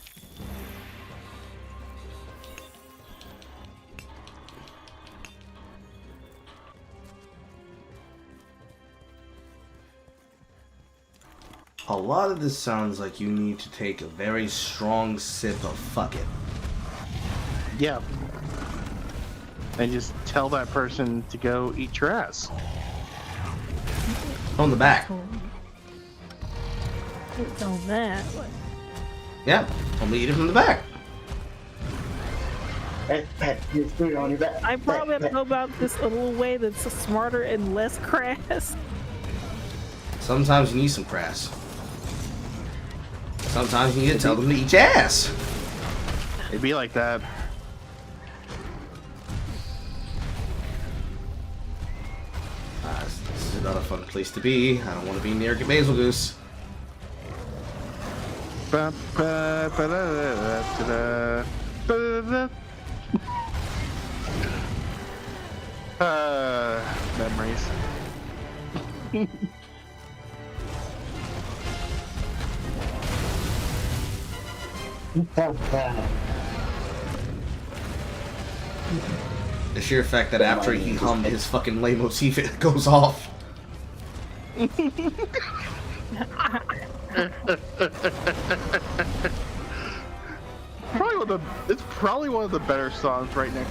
A lot of this sounds like you need to take a very strong sip of fuck it. Yeah. And just tell that person to go eat your ass. On the back. It's on that. What? Yeah, only eat it from the back. Here's food on your back. I probably have to go about this a little way that's smarter and less crass. Sometimes you need some crass. Sometimes you need to tell them to eat your ass. It'd be like that. This is not a fun place to be. I don't want to be near Basil Goose. Memories. The sheer fact that after he hummed his fucking leitmotif, it goes off. It's probably one of the better songs right now.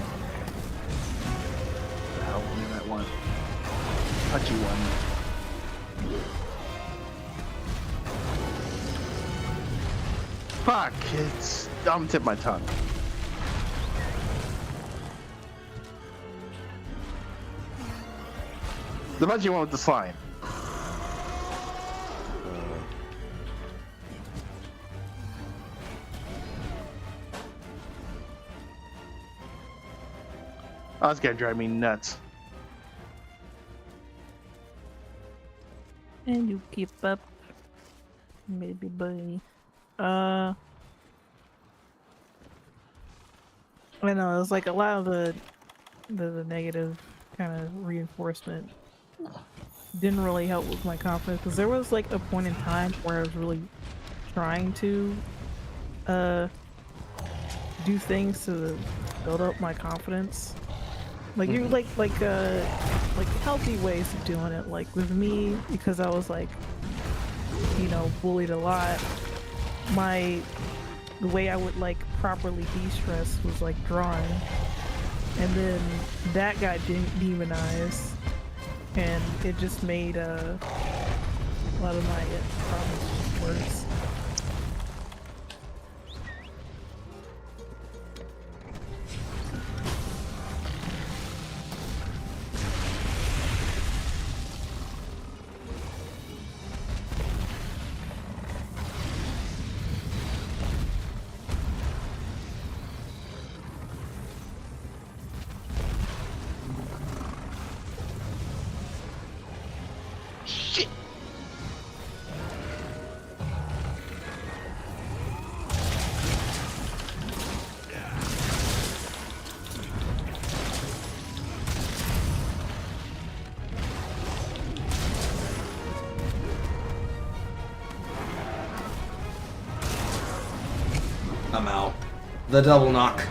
I'll leave that one. Touchy one. Fuck, it's... I'm gonna tip my tongue. The budgie one with the slime. Oh, it's gonna drive me nuts. And you keep up. Maybe, buddy. I know, it's like a lot of the negative kind of reinforcement didn't really help with my confidence, because there was like a point in time where I was really trying to do things to build up my confidence. Like you like healthy ways of doing it. Like with me, because I was like, you know, bullied a lot. The way I would like properly de-stress was like drawing, and then that got demonized, and it just made a lot of my problems worse. I'm out. The double knock.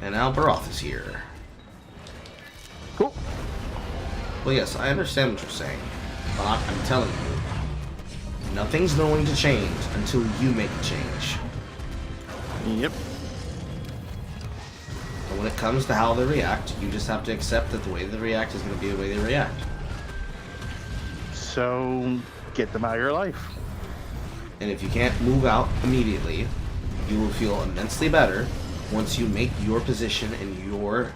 And now Baroth is here. Cool. Well, yes, I understand what you're saying, but I'm telling you, nothing's going to change until you make a change. Yep. But when it comes to how they react, you just have to accept that the way they react is going to be the way they react. So, get them out of your life. And if you can't move out immediately, you will feel immensely better once you make your position and your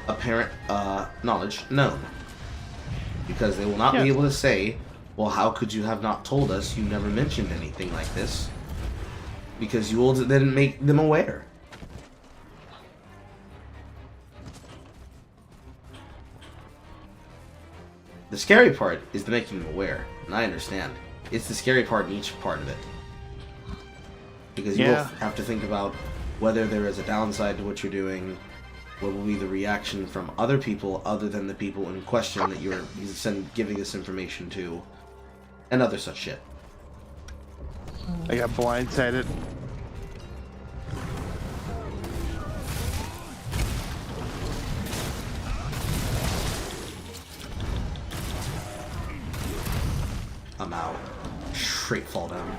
apparent knowledge known. Because they will not be able to say, well, how could you have not told us? You never mentioned anything like this. Because you didn't make them aware. The scary part is the making them aware, and I understand. It's the scary part in each part of it. Because you will have to think about whether there is a downside to what you're doing, what will be the reaction from other people other than the people in question that you're giving this information to, and other such shit. I got blindsided. I'm out. Straight fall down.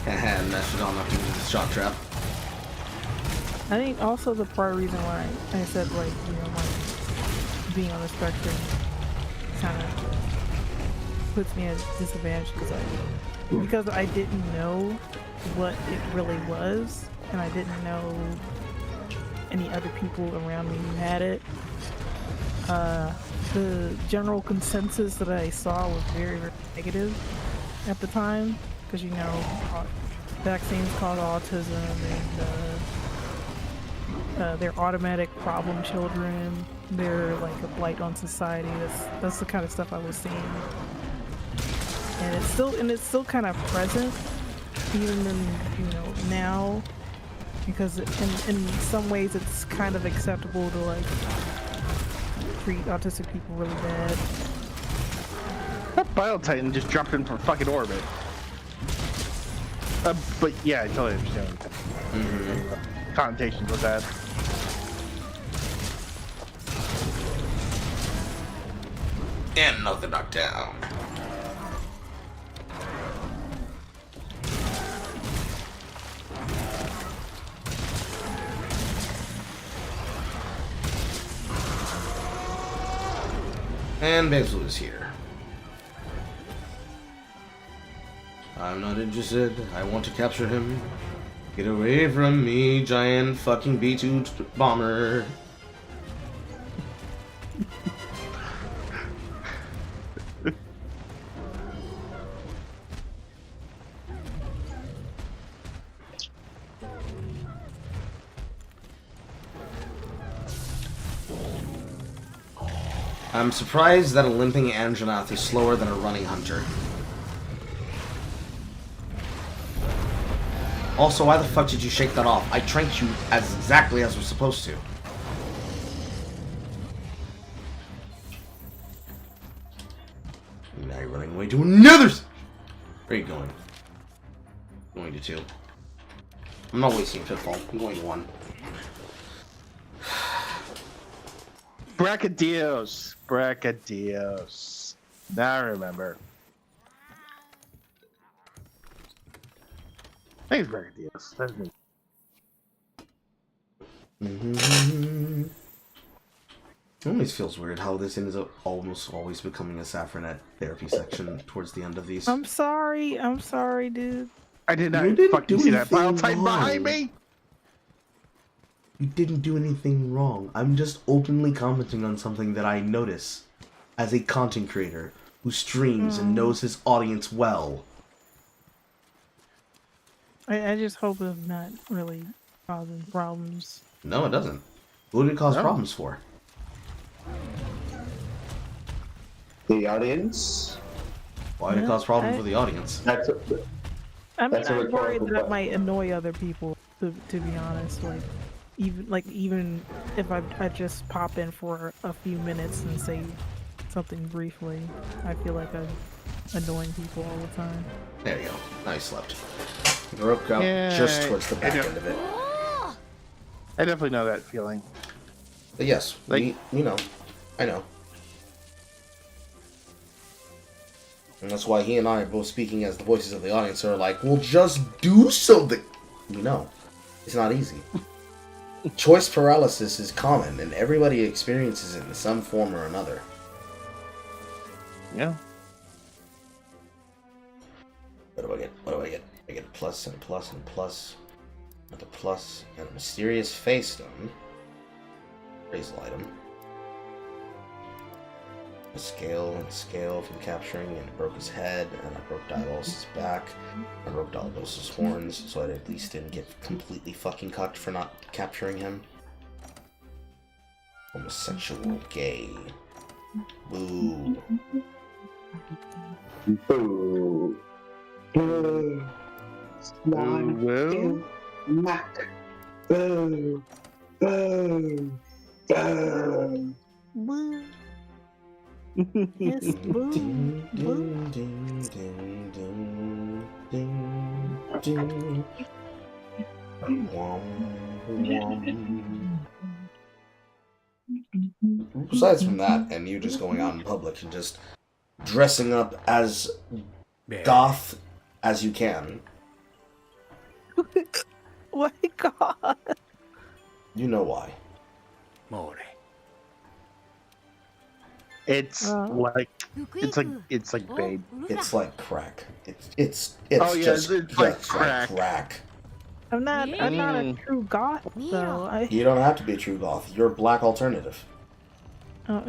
And that should all not do with the shot trap. I think also the part reason why I said, like, you know, like being on the spectrum kind of puts me at a disadvantage because I didn't know what it really was, and I didn't know any other people around me who had it. The general consensus that I saw was very, very negative at the time, because, you know, vaccines cause autism, and they're automatic problem children. They're like a blight on society. That's the kind of stuff I was seeing, and it's still kind of present, even in, you know, now, because in some ways it's kind of acceptable to like treat autistic people really bad. That Biotitan just dropped in from fucking orbit. But yeah, I totally understand connotations with that. And another knockdown. And Basil is here. I'm not interested. I want to capture him. Get away from me, giant fucking B-2 bomber. I'm surprised that a limping Anjanath is slower than a running hunter. Also, why the fuck did you shake that off? I tranked you as exactly as we're supposed to. Now you're running away to another. Where are you going? I'm going to 2. I'm not wasting Pitfall. I'm going to 1. Bracadios. Bracadios. Now I remember. Thanks, Bracadios. That's me. It always feels weird how this ends up almost always becoming a Saffronet therapy section towards the end of these. I'm sorry, dude. I did not didn't fucking do see that anything Biotitan behind wrong. me. You didn't do anything wrong. I'm just openly commenting on something that I notice as a content creator who streams and knows his audience well. I just hope it's not really causing problems. No, it doesn't. What did it cause problems for? The audience? Why did it cause problems for the audience? That's I'm That's a worried rhetorical that it question. might annoy other people, to be honest. Even if I just pop in for a few minutes and say something briefly, I feel like I'm annoying people all the time. There you go. Now you slept. Broke out just towards the back end of it. I definitely know that feeling. But yes, Like- you know. I know. And that's why he and I are both speaking as the voices of the audience who are like, well, just do something. You know, it's not easy. Choice paralysis is common, and everybody experiences it in some form or another. Yeah. What do I get? What do I get? I get a plus and a plus and a plus. Another plus and a mysterious face stone. Appraisal item. a scale and scale from capturing, and it broke his head, and I broke Diabolus' back, I broke Diabolus' horns, so I at least didn't get completely fucking cucked for not capturing him. Homosexual gay. Boo. Boo. Boo. Slime. Well, Mac. Boo. Boo. Boo. Boo. Yes, boo. Ding, Boo. ding, ding, ding, ding, ding, ding. Wom, wom. Besides from that, and you just going out in public and just dressing up as goth as you can, Oh my god. you know why. it's like babe. It's like crack. It's Oh, yeah, just it's like just crack. I'm not a true goth though. You don't have to be a true goth. You're a black alternative. Oh,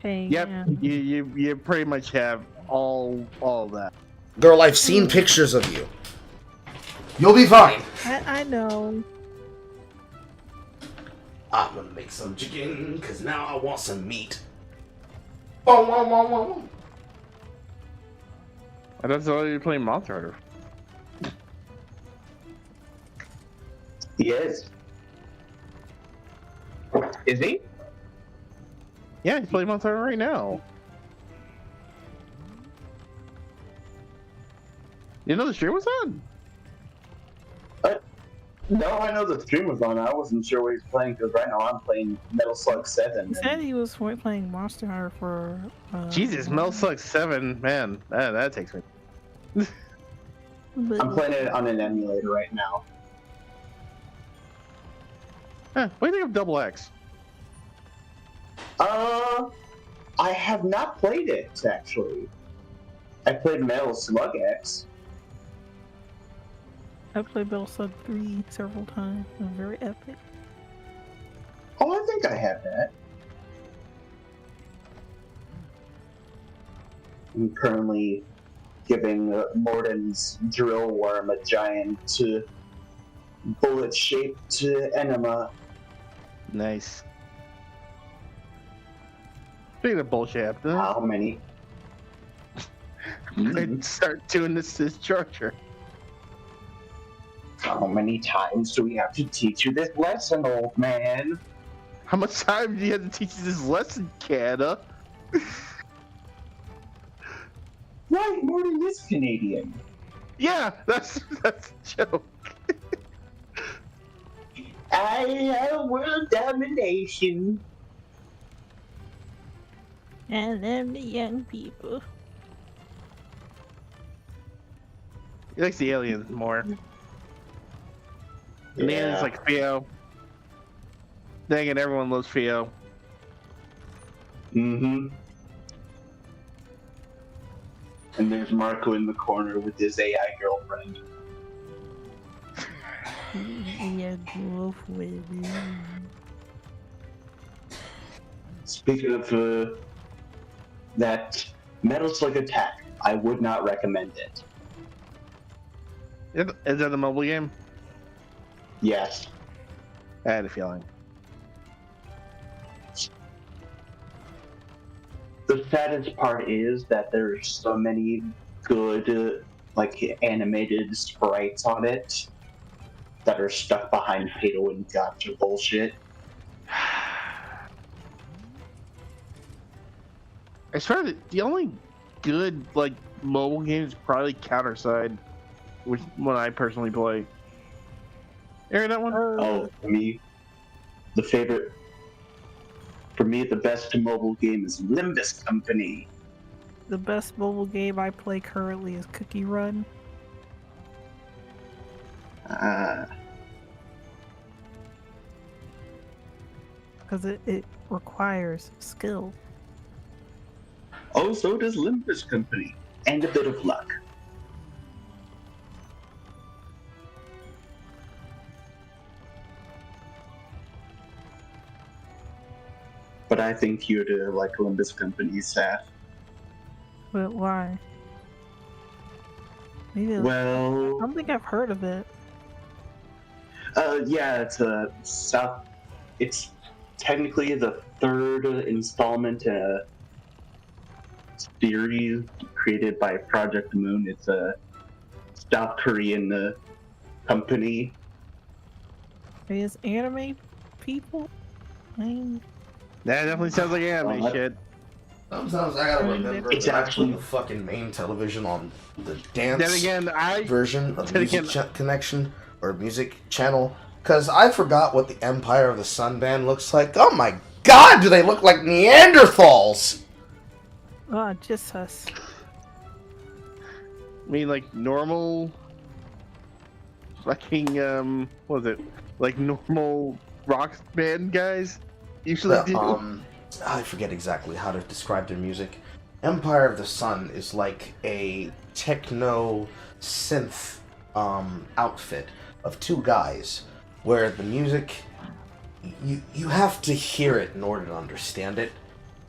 okay. Yep, Yeah. you pretty much have all that. Girl, I've seen pictures of you. You'll be fine. I know. I'm gonna make some chicken, cause now I want some meat. Boom, boom, boom, boom. That's all you're playing Monster Hunter. He is. Is he? Yeah, he's playing Monster Hunter right now. You know the stream was on? No, I know the stream was on. I wasn't sure what he's playing because right now I'm playing Metal Slug 7. He said he was playing Monster Hunter for. Jesus, Metal Slug 7, man, that takes me. I'm playing it on an emulator right now. What do you think of Double X? I have not played it actually. I played Metal Slug X. I played Metal Slug 3 several times. It was very epic. Oh, I think I have that. I'm currently giving Morden's drill worm a giant bullet-shaped enema. Nice. Speaking of bullshit, How many? I'd start doing this charger. How many times do we have to teach you this lesson, old man? How much time do you have to teach you this lesson, Canada? Right, Morden is Canadian. Yeah, that's a joke. I have world domination. And them the young people. He likes the aliens more. And the aliens like Theo. Dang it, everyone loves Theo. Mm-hmm. And there's Marco in the corner with his AI girlfriend. Yeah, go for it. Speaking of that Metal Slug Attack, I would not recommend it. Is that a mobile game? Yes. I had a feeling. The saddest part is that there's so many good, like, animated sprites on it that are stuck behind pay-to-win and gotcha bullshit. I swear that the only good, like, mobile game is probably Counterside, which one I personally play. You heard that one? Oh, for me, the best mobile game is Limbus Company. The best mobile game I play currently is Cookie Run. Because it requires skill. Oh, so does Limbus Company. And a bit of luck. but I think you'd like Olympus Company's staff. But why? Maybe I Well, don't think I've heard of it. yeah, it's a South. It's technically the third installment in a series created by Project Moon. It's a South Korean company. Is anime people? I mean, That definitely sounds like anime Well, shit. Sometimes I gotta remember It's that I actually- put the fucking main television on the Then dance again, version of then music again- connection or music channel because I forgot what the Empire of the Sun band looks like. Oh my god, do they look like Neanderthals? oh, just us. I mean, like normal, fucking what was it? Like normal rock band guys usually do. I forget exactly how to describe their music. Empire of the Sun is like a techno synth outfit of two guys where the music you have to hear it in order to understand it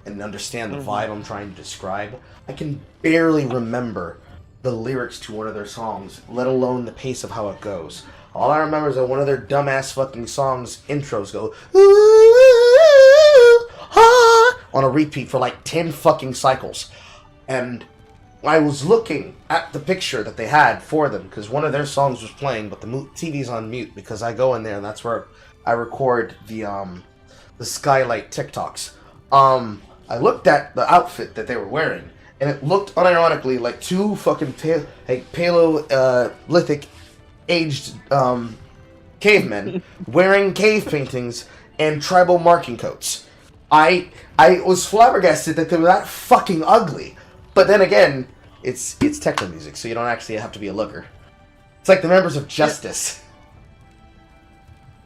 and understand the vibe I'm trying to describe. I can barely remember the lyrics to one of their songs, let alone the pace of how it goes. All I remember is that one of their dumbass fucking songs intros go ooh, ah, on a repeat for like 10 fucking cycles. And I was looking at the picture that they had for them because one of their songs was playing, but the TV's on mute because I go in there and that's where I record the Skylight TikToks. I looked at the outfit that they were wearing, and it looked unironically like two fucking Paleolithic aged cavemen wearing cave paintings and tribal marking coats. I was flabbergasted that they were that fucking ugly. But then again, it's techno music, so you don't actually have to be a looker. It's like the members of Justice.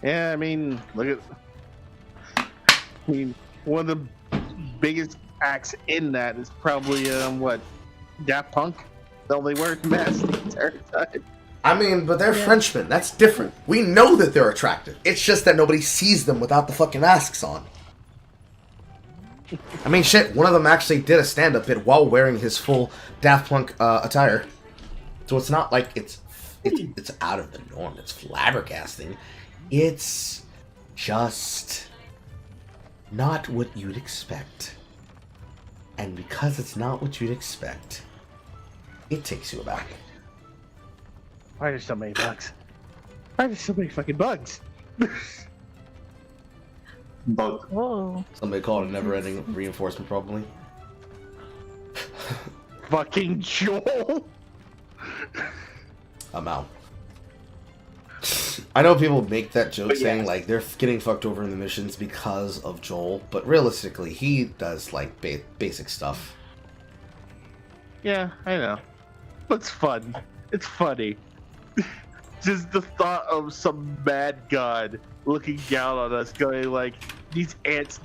Yeah, I mean, look at. I mean, one of the biggest acts in that is probably what, Daft Punk. They only wear masks the entire time. I mean, but they're Frenchmen. That's different. We know that they're attractive. It's just that nobody sees them without the fucking masks on. I mean, shit, one of them actually did a stand-up bit while wearing his full Daft Punk attire. So it's not like it's out of the norm. It's flabbergasting. It's just not what you'd expect. And because it's not what you'd expect, it takes you aback. Why are there so many bugs? Why are there so many fucking bugs? Bug. Whoa. Somebody called it a never-ending reinforcement, probably. Fucking Joel! I'm out. I know people make that joke But saying, yeah. like, they're getting fucked over in the missions because of Joel, but realistically, he does, like, basic stuff. Yeah, I know. But it's fun. It's funny. Just the thought of some mad god looking down on us going like, these ants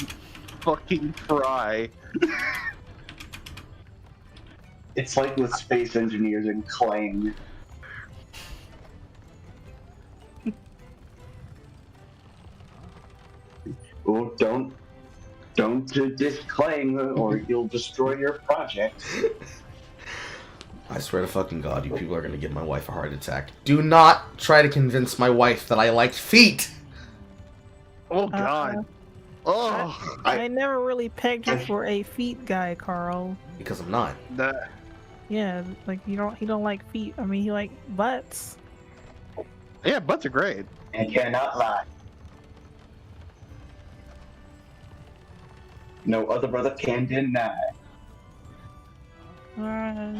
fucking fry. It's like with space engineers and Clang. Oh, don't diss Clang or you'll destroy your project. I swear to fucking God, you people are gonna give my wife a heart attack. Do not try to convince my wife that I like feet! Oh god. Oh, I never really pegged you for a feet guy, Carl. Because I'm not. that. Yeah, like he don't like feet. I mean, he like butts. Yeah, butts are great. And cannot lie. No other brother can deny. I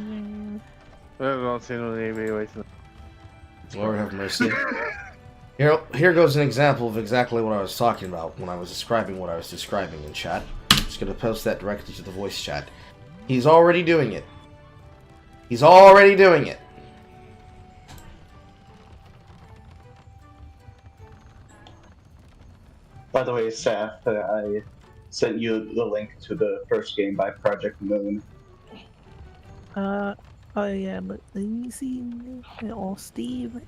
don't see no anyway. Lord have mercy. Here goes an example of exactly what I was talking about when I was describing what I was describing in chat. I'm just gonna post that directly to the voice chat. He's already doing it. He's already doing it. By the way, Saf, I sent you the link to the first game by Project Moon. Oh yeah, let me see. Oh, Steve.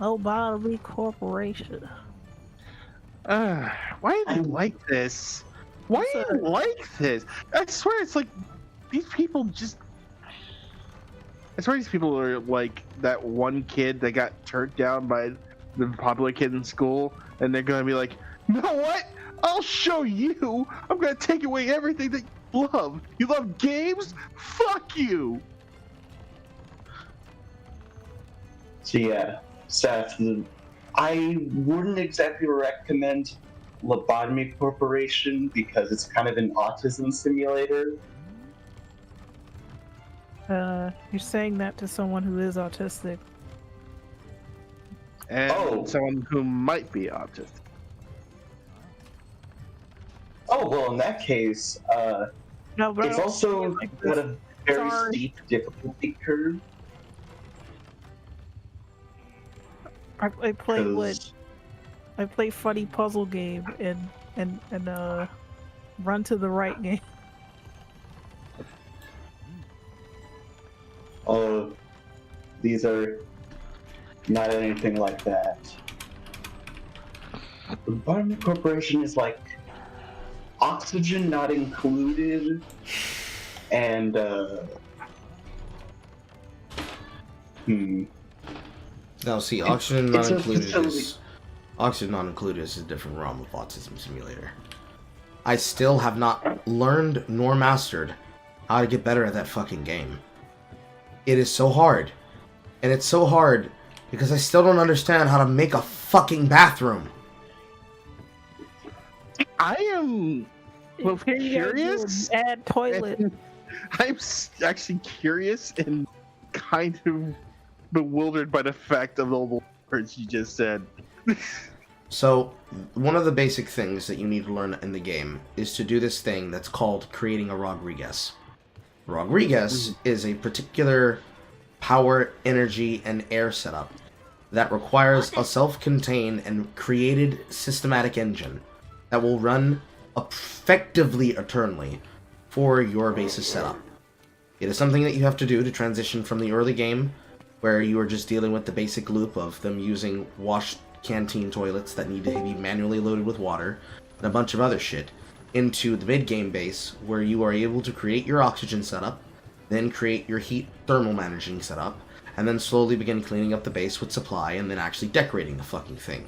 Oh, Bodily Corporation. Why do you like this? Why do you like this? I swear it's like these people just. I swear these people are like that one kid that got turned down by the popular kid in school, and they're gonna be like, you know what? I'll show you. I'm gonna take away everything that you love. You love games? Fuck you. So yeah, Seth, I wouldn't exactly recommend Lobotomy Corporation because it's kind of an autism simulator. You're saying that to someone who is autistic. And someone who might be autistic. Oh, well, in that case, No, but it's also got a very steep difficulty curve. I play funny puzzle game and run to the right game. Oh, these are not anything like that. The Lobotomy Corporation is like oxygen not included, and Now, see, oxygen not included is a different realm of autism simulator. I still have not learned nor mastered how to get better at that fucking game. It is so hard. And it's so hard because I still don't understand how to make a fucking bathroom. I am curious. Add toilet. I'm actually curious and kind of bewildered by the fact of all the words you just said. So, one of the basic things that you need to learn in the game is to do this thing that's called creating a Rodriguez. Rodriguez is a particular power, energy, and air setup that requires a self-contained and created systematic engine that will run effectively eternally for your base's setup. It is something that you have to do to transition from the early game, where you are just dealing with the basic loop of them using wash canteen toilets that need to be manually loaded with water, and a bunch of other shit, into the mid-game base, where you are able to create your oxygen setup, then create your heat thermal managing setup, and then slowly begin cleaning up the base with supply, and then actually decorating the fucking thing.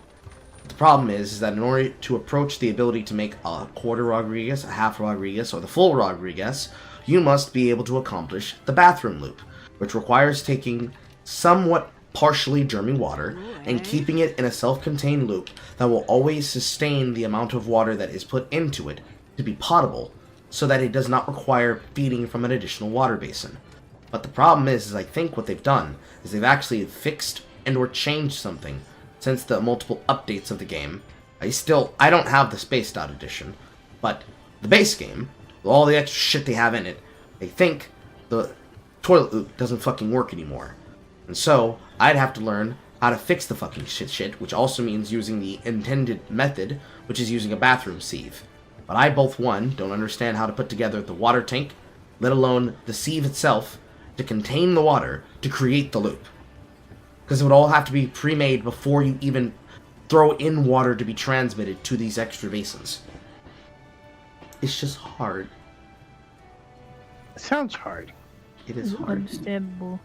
The problem is that in order to approach the ability to make a quarter Rodriguez, a half Rodriguez, or the full Rodriguez, you must be able to accomplish the bathroom loop, which requires taking somewhat partially germy water and keeping it in a self-contained loop that will always sustain the amount of water that is put into it to be potable, so that it does not require feeding from an additional water basin. But the problem is I think what they've done is they've actually fixed and or changed something since the multiple updates of the game. I don't have the Spaced Out edition, but the base game, with all the extra shit they have in it, they think the toilet loop doesn't fucking work anymore. And so, I'd have to learn how to fix the fucking shit, which also means using the intended method, which is using a bathroom sieve. But I both, one, don't understand how to put together the water tank, let alone the sieve itself, to contain the water, to create the loop. Because it would all have to be pre-made before you even throw in water to be transmitted to these extra basins. It's just hard. It sounds hard. It is hard. Understandable.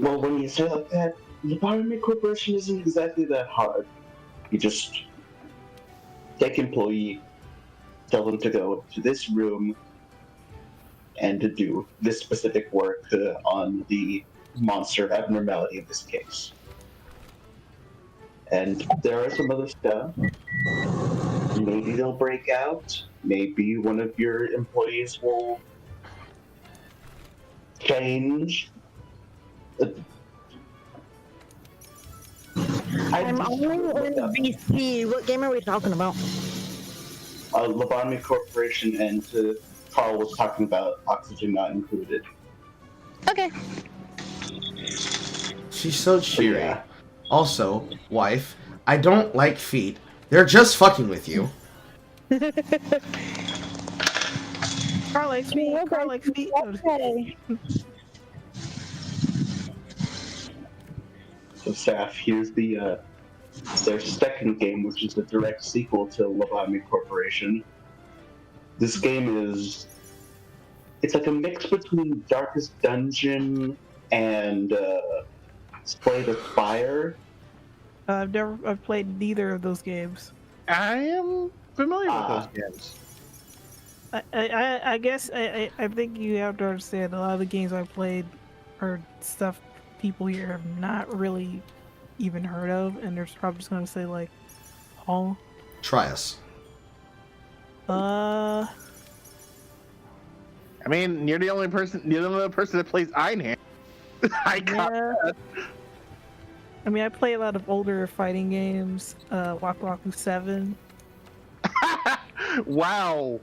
Well, when you say like that, the Lobotomy Corporation isn't exactly that hard. You just take employee, tell them to go to this room, and to do this specific work on the monster abnormality of this case. And there are some other stuff. Maybe they'll break out. Maybe one of your employees will change. I'm only in VC. What game are we talking about? Lobotomy Corporation, and Carl was talking about oxygen not included. Okay. She's so cheery. Yeah. Also, wife, I don't like feet. They're just fucking with you. Carl likes feet. Carl likes feet. Okay. So, Saf, here's the their second game, which is a direct sequel to Lobotomy Corporation. This game it's like a mix between Darkest Dungeon and Slay the Spire. I've played neither of those games. I am familiar with those games. I guess I think you have to understand a lot of the games I played are stuff people here have not really even heard of, and they're probably just gonna say like, "Oh, Try us. I mean, you're the only person that plays Einhand. I got that. I mean, I play a lot of older fighting games, Waku Waku 7. Wow.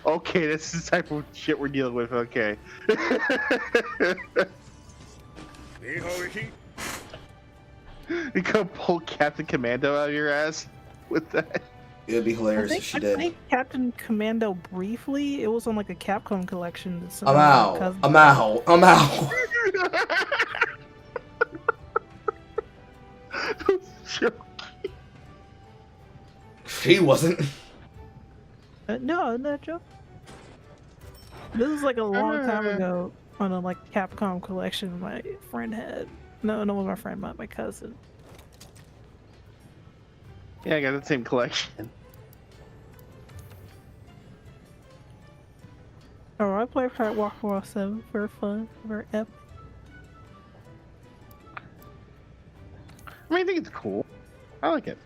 Okay, this is the type of shit we're dealing with. Okay. You could pull Captain Commando out of your ass with that. It'd be hilarious if she I did. played Captain Commando briefly. It was on like a Capcom collection. That I'm out. She wasn't. No, not joke. This was like a long time ago on a like Capcom collection my friend had. No, my friend, my cousin. Yeah, I got the same collection. Oh, I play Waku Waku 7. Very fun, very epic. I mean, I think it's cool. I like it.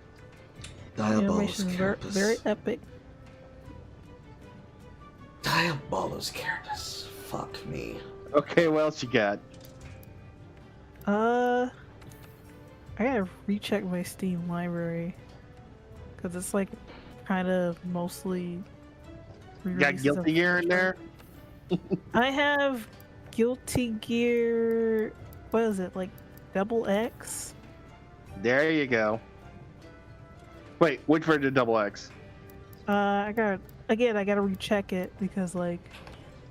Diabolos Very, Carapace. very epic. Diabolos Carapace. Fuck me. Okay, what else you got? I gotta recheck my Steam library. Cause it's like kind of mostly. You got Guilty Gear in there? I have Guilty Gear. What is it, like XX? There you go. Wait, which version of Double X? I gotta recheck it because like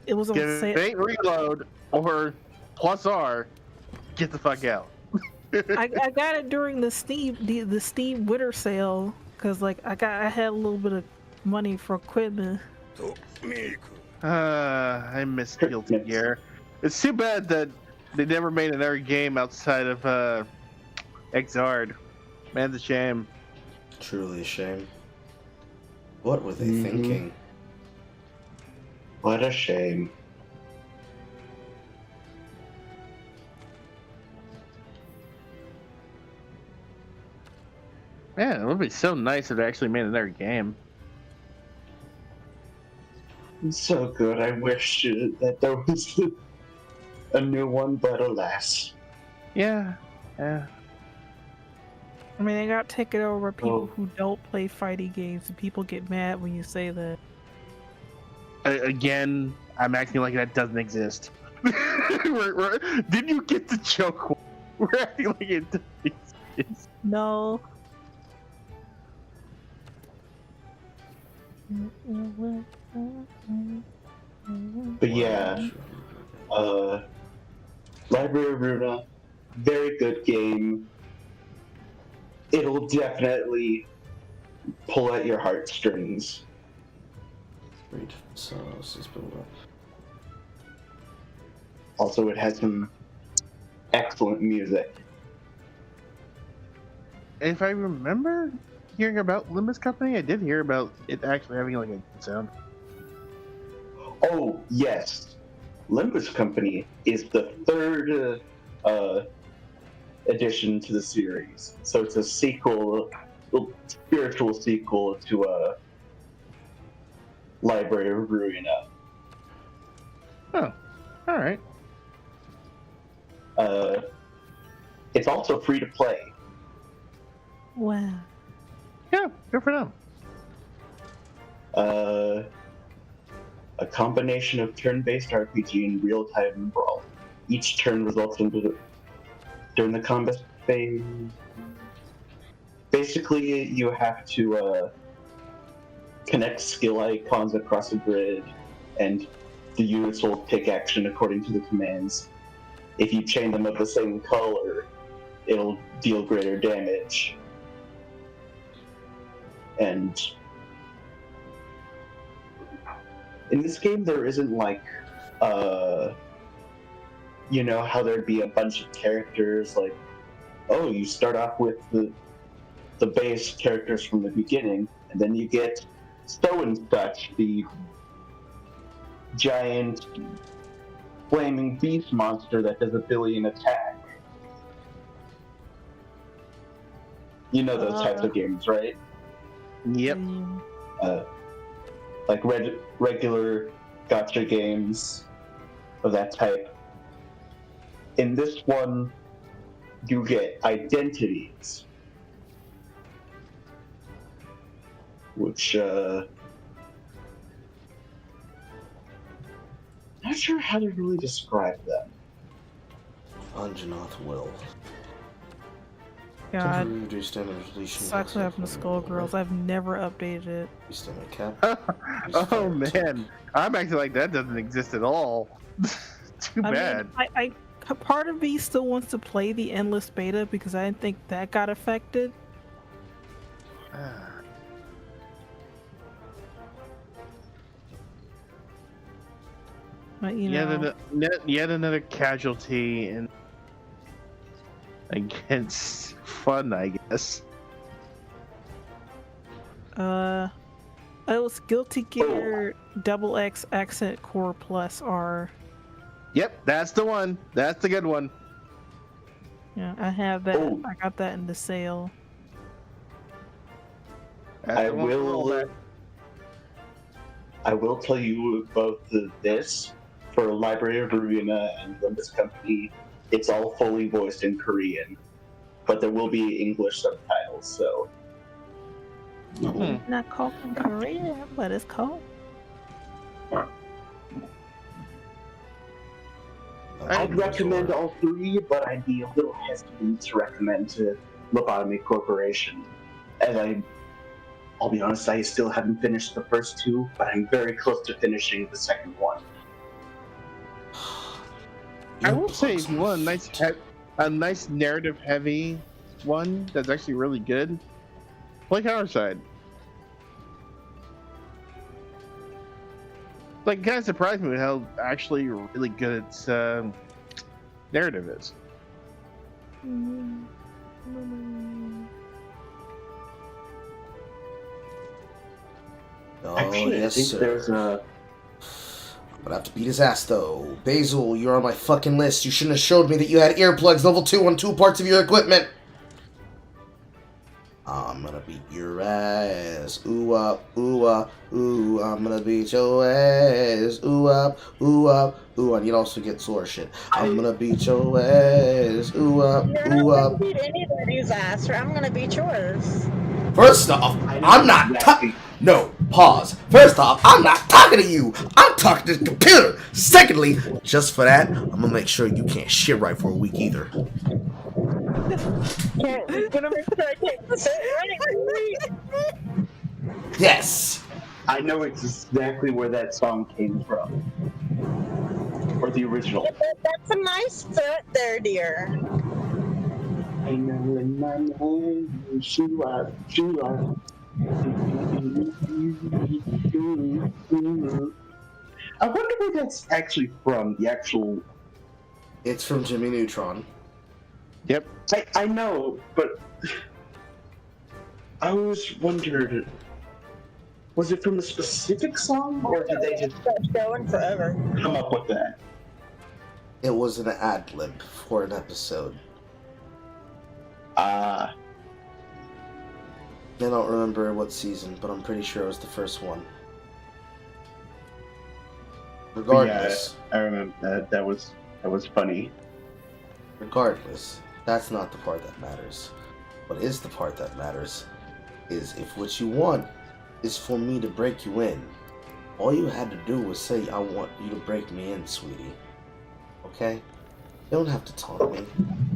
it was on Get it, sale. ain't reload or plus R. Get the fuck out. I got it during the Steam winter sale because like I had a little bit of money for equipment. I miss Guilty Gear. It's too bad that they never made another game outside of Exard. Man's a shame. Truly a shame. What were they thinking? What a shame. Man, it would be so nice if they actually made another game. It's so good. I wish that there was a new one, but alas. Yeah. I mean, they got taken over by people who don't play fighting games, and people get mad when you say that. Again, I'm acting like that doesn't exist. Didn't you get the joke? We're acting like it doesn't exist. No. But yeah, Library of Runa, very good game. It'll definitely pull at your heartstrings. Read. So let's just build up. Also, it has some excellent music. If I remember hearing about Limbus Company, I did hear about it actually having like a good sound. Oh, yes. Limbus Company is the third addition to the series. So it's a sequel, a spiritual sequel to Library of Ruina. Oh, alright. It's also free to play. Wow. Yeah, good for them. A combination of turn-based RPG and real-time brawl. Each turn results during the combat phase. Basically, you have to connect skill icons across a grid, and the units will take action according to the commands. If you chain them of the same color, it'll deal greater damage. And in this game, there isn't like, you know, how there'd be a bunch of characters, like, oh, you start off with the base characters from the beginning, and then you get so and such, the giant flaming beast monster that does 1 billion attack. You know those types of games, right? Yep. Like regular gacha games of that type. In this one, you get identities, which not sure how to really describe them. Anjanath will. God, Reduce damage deletion. sucks what happened to Skullgirls. I've never updated it. Stamina cap. Oh man, I'm acting like that doesn't exist at all. Too bad. I part of me still wants to play the endless beta because I didn't think that got affected. But you know, Yet another casualty in against fun, I guess. it was Guilty Gear XX Accent Core Plus R. Yep, that's the one. That's the good one. Yeah, I have that. Oh. I got that in the sale. That's I the one for all will. that. I will tell you both this for Library of Ruina and Limbus Company. It's all fully voiced in Korean, but there will be English subtitles. So Not called in Korean, but it's called. I'd recommend all three, but I'd be a little hesitant to recommend to Lobotomy Corporation, as I'll be honest, I still haven't finished the first two, but I'm very close to finishing the second one. I will say, if you want a nice narrative-heavy one that's actually really good, play Counterside. Like, kind of surprised me with how actually really good its narrative is. Oh, Actually, yes, I think sir. there's a. I'm gonna have to beat his ass, though. Basil, you're on my fucking list. You shouldn't have showed me that you had earplugs level 2 on 2 parts of your equipment. I'm gonna beat your ass. Ooh up, ooh up, ooh. I'm gonna beat your ass. Ooh up, ooh up, ooh. And you'd also get sore shit. I'm gonna beat your ass. Ooh up, You're ooh not up. gonna beat anybody's ass, or I'm gonna beat yours. First off, I'm not talking. No, pause. First off, I'm not talking to you. I'm talking to the computer. Secondly, just for that, I'm gonna make sure you can't shit right for a week either. You're gonna make sure I can't sit right for a week. Yes. I know exactly where that song came from. Or the original. That's a nice foot there, dear. I know in my mind, shoo up, shoo up. I wonder where that's actually from, the actual... It's from Jimmy Neutron. Yep. I know, but... I always wondered... Was it from a specific song, or did they just That's going forever. come up with that? It was an ad-lib for an episode. Ah. I don't remember what season, but I'm pretty sure it was the first one. Regardless. Yeah, I remember that. That was funny. Regardless, that's not the part that matters. What is the part that matters is if what you want is for me to break you in. All you had to do was say, I want you to break me in, sweetie. Okay? You don't have to taunt me.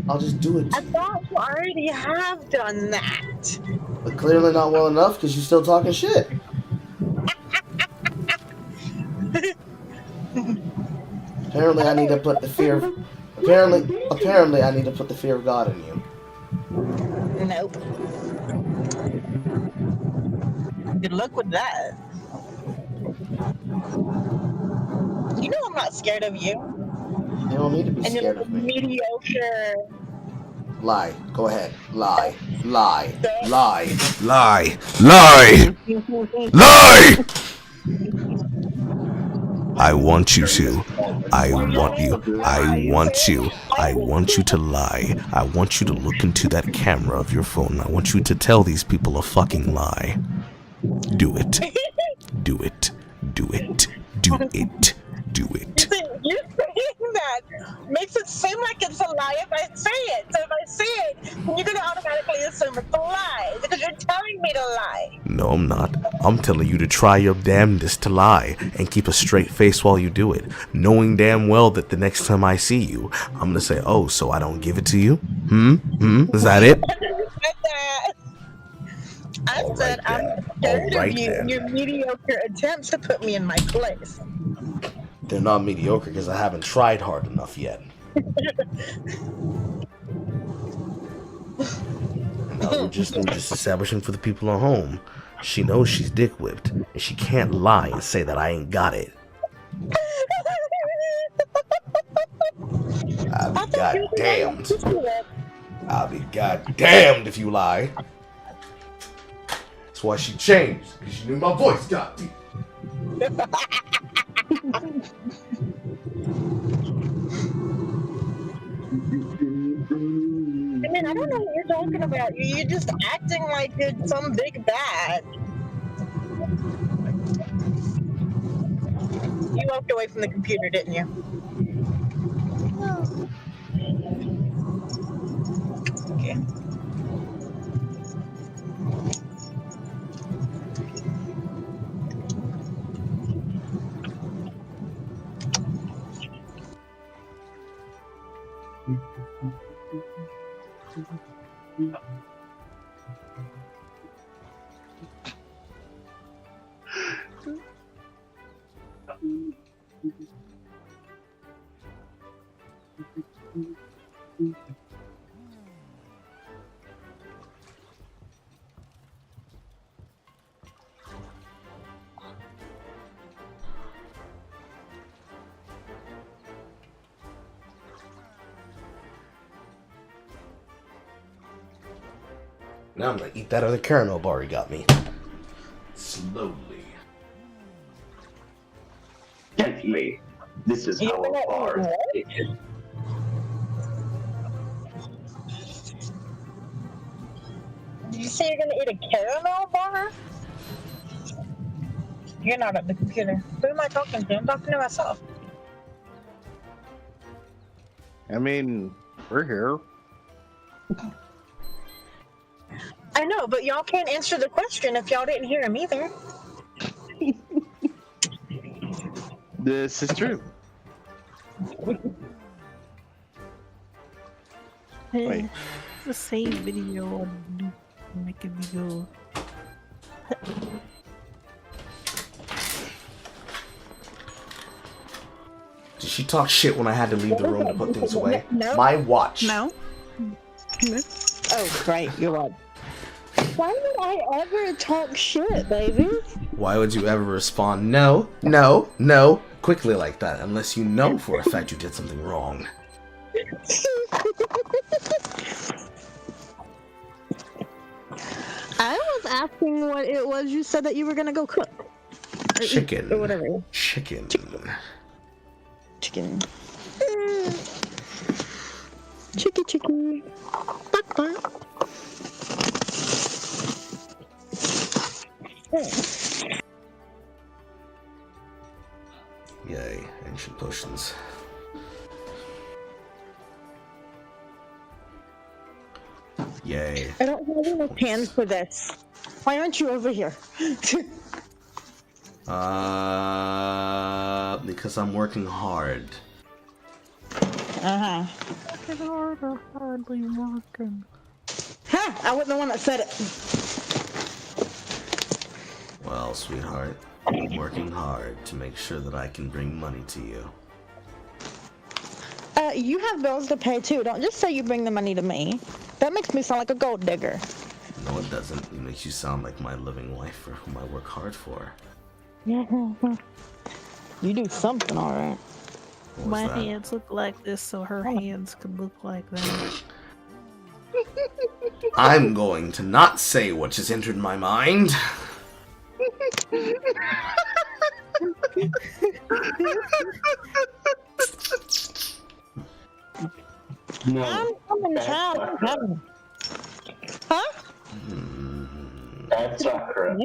I'll just do it I to you. thought you already have done that. But clearly not well enough because you're still talking shit. Apparently I need to put the fear of... Apparently I need to put the fear of God in you. Good luck with that. You know I'm not scared of you. You don't need to be And you're scared like of me. mediocre. Lie. Go ahead. Lie. Lie. Duh. Lie. Lie. Lie. Lie! I want you to. I want you. I want you. I want you to lie. I want you to look into that camera of your phone. I want you to tell these people a fucking lie. Do it. Do it. Do it. Do it. Do it. You saying that makes it seem like it's a lie if I say it. So if I say it, you're gonna automatically assume it's a lie because you're telling me to lie. No, I'm not. I'm telling you to try your damnedest to lie and keep a straight face while you do it, knowing damn well that the next time I see you, I'm gonna say, "Oh, so I don't give it to you? Is that it?" I said I'm scared of you and your mediocre attempts to put me in my place. They're not mediocre because I haven't tried hard enough yet. Now we're just establishing for the people at home. She knows she's dick whipped, and she can't lie and say that I ain't got it. I'll be goddamned. I'll be goddamned if you lie. That's why she changed, because she knew my voice got me. I mean, I don't know what you're talking about. You're just acting like it's some big bad. You walked away from the computer, didn't you? Okay. Now I'm gonna eat that other caramel bar he got me. Slowly. Gently. This is how a bar is taken. Did you say you're gonna eat a caramel bar? You're not at the computer. Who am I talking to? I'm talking to myself. I mean, we're here. I know, but y'all can't answer the question if y'all didn't hear him either. This is true. Wait. The same video on making me go. Did she talk shit when I had to leave the room to put things away? No. My watch. No. Oh, right, you're right. Why would I ever talk shit, baby? Why would you ever respond no, no, no, quickly like that, unless you know for a fact you did something wrong? I was asking what it was you said that you were gonna go cook. Or Chicken. eat, or whatever. Chicken. Chicken. Chicky. Yay, ancient potions. Yay. I don't have enough hands for this. Why aren't you over here? Because I'm working hard. Uh-huh. Hardly working. Huh, I wasn't the one that said it. Well, sweetheart, I'm working hard to make sure that I can bring money to you. You have bills to pay too. Don't just say you bring the money to me. That makes me sound like a gold digger. No, it doesn't. It makes you sound like my living wife for whom I work hard for. You do something, alright. What was My that? hands look like this, so her hands could look like that. I'm going to not say what just entered my mind. No, I'm coming that's child. not correct. Huh? That's not correct.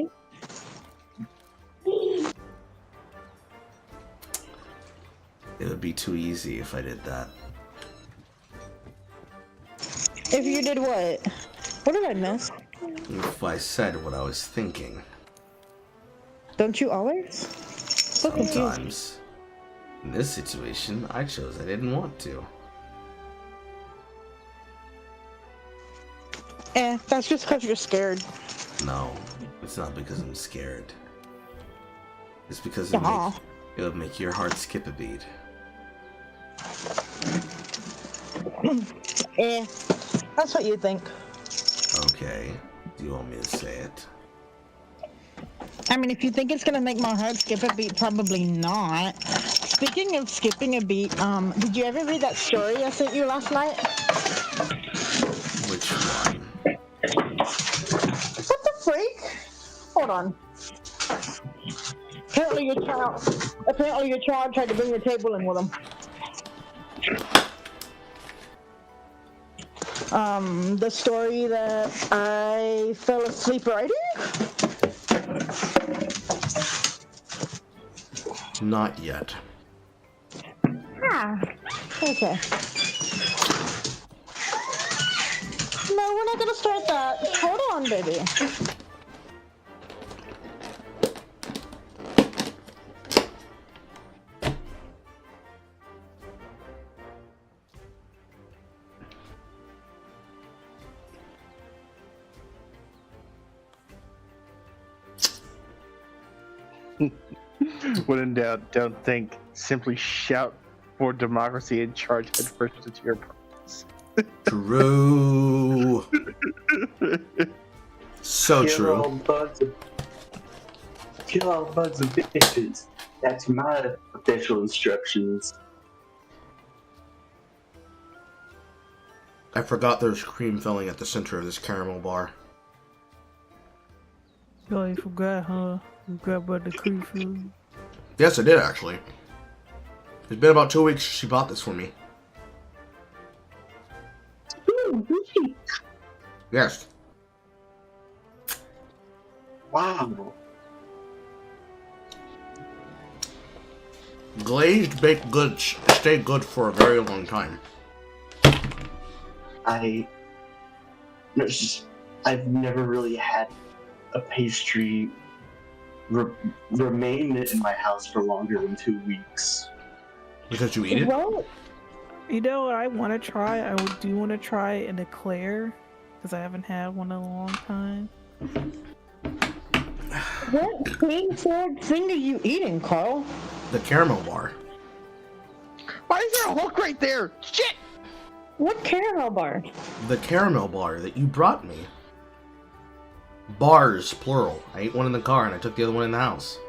It would be too easy if I did that. If you did what? What did I miss? If I said what I was thinking. Don't you always? So confused. Sometimes. In this situation, I chose I didn't want to. That's just because you're scared. No, it's not because I'm scared. It's because Yeah. it would make your heart skip a beat. That's what you think. Okay. Do you want me to say it? I mean, if you think it's gonna make my heart skip a beat, probably not. Speaking of skipping a beat, did you ever read that story I sent you last night? Which one? What the freak? Hold on. Apparently your child tried to bring your table in with him. The story that I fell asleep writing? Not yet. Ah, okay. No, we're not gonna start that. Hold on, baby. When in doubt, don't think. Simply shout for democracy and charge headfirst into your purpose. True. So Kill all true. kill all bugs and bitches. That's my official instructions. I forgot there's cream filling at the center of this caramel bar. Oh, you forgot, huh? You forgot about the cream filling. Yes, I did actually. It's been about 2 weeks since she bought this for me. Yes. Wow. Glazed baked goods stay good for a very long time. I've never really had a pastry remain in my house for longer than 2 weeks. Because you eat it? Well, You know what I want to try? do want to try an eclair because I haven't had one in a long time. what cream-filled thing are you eating, Carl? The caramel bar. Why is there a hook right there? Shit! What caramel bar? The caramel bar that you brought me. Bars, plural. I ate one in the car and I took the other one in the house.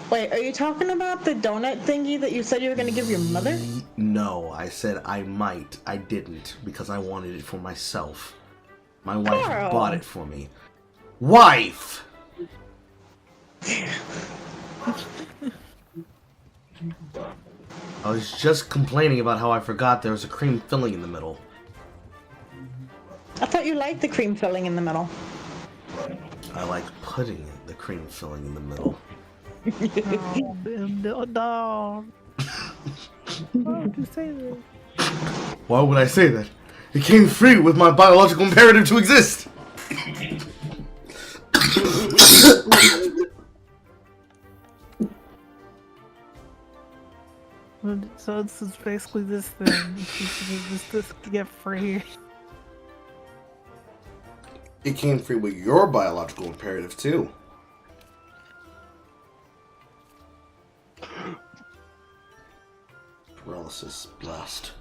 Wait, are you talking about the donut thingy that you said you were gonna give your mother? No, I said I might. I didn't because I wanted it for myself. My wife Carl. bought it for me. Wife! I was just complaining about how I forgot there was a cream filling in the middle. I thought you liked the cream filling in the middle. I like putting the cream filling in the middle. Oh, no. Why would you say that? Why would I say that? It came free with my biological imperative to exist! So this is basically this thing. This get free. It came free with your biological imperative too. Paralysis blast.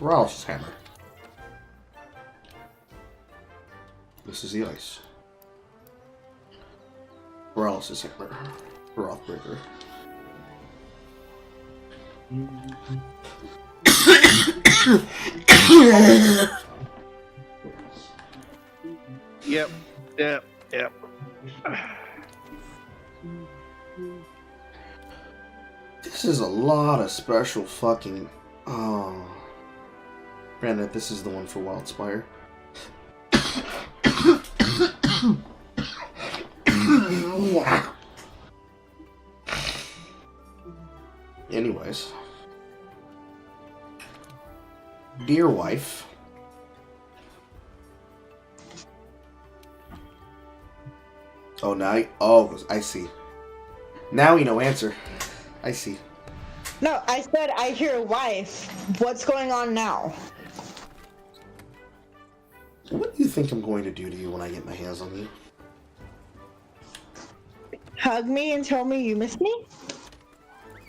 Ralph's hammer. This is the ice. Ralph's hammer. Rothbreaker. Yep. This is a lot of special fucking... Oh. Granted, this is the one for Wildspire. Anyways. Dear wife. Oh, now... Oh, I see. Now we know answer. I see. No, I said I hear wife. What's going on now? What do you think I'm going to do to you when I get my hands on you? Hug me and tell me you miss me?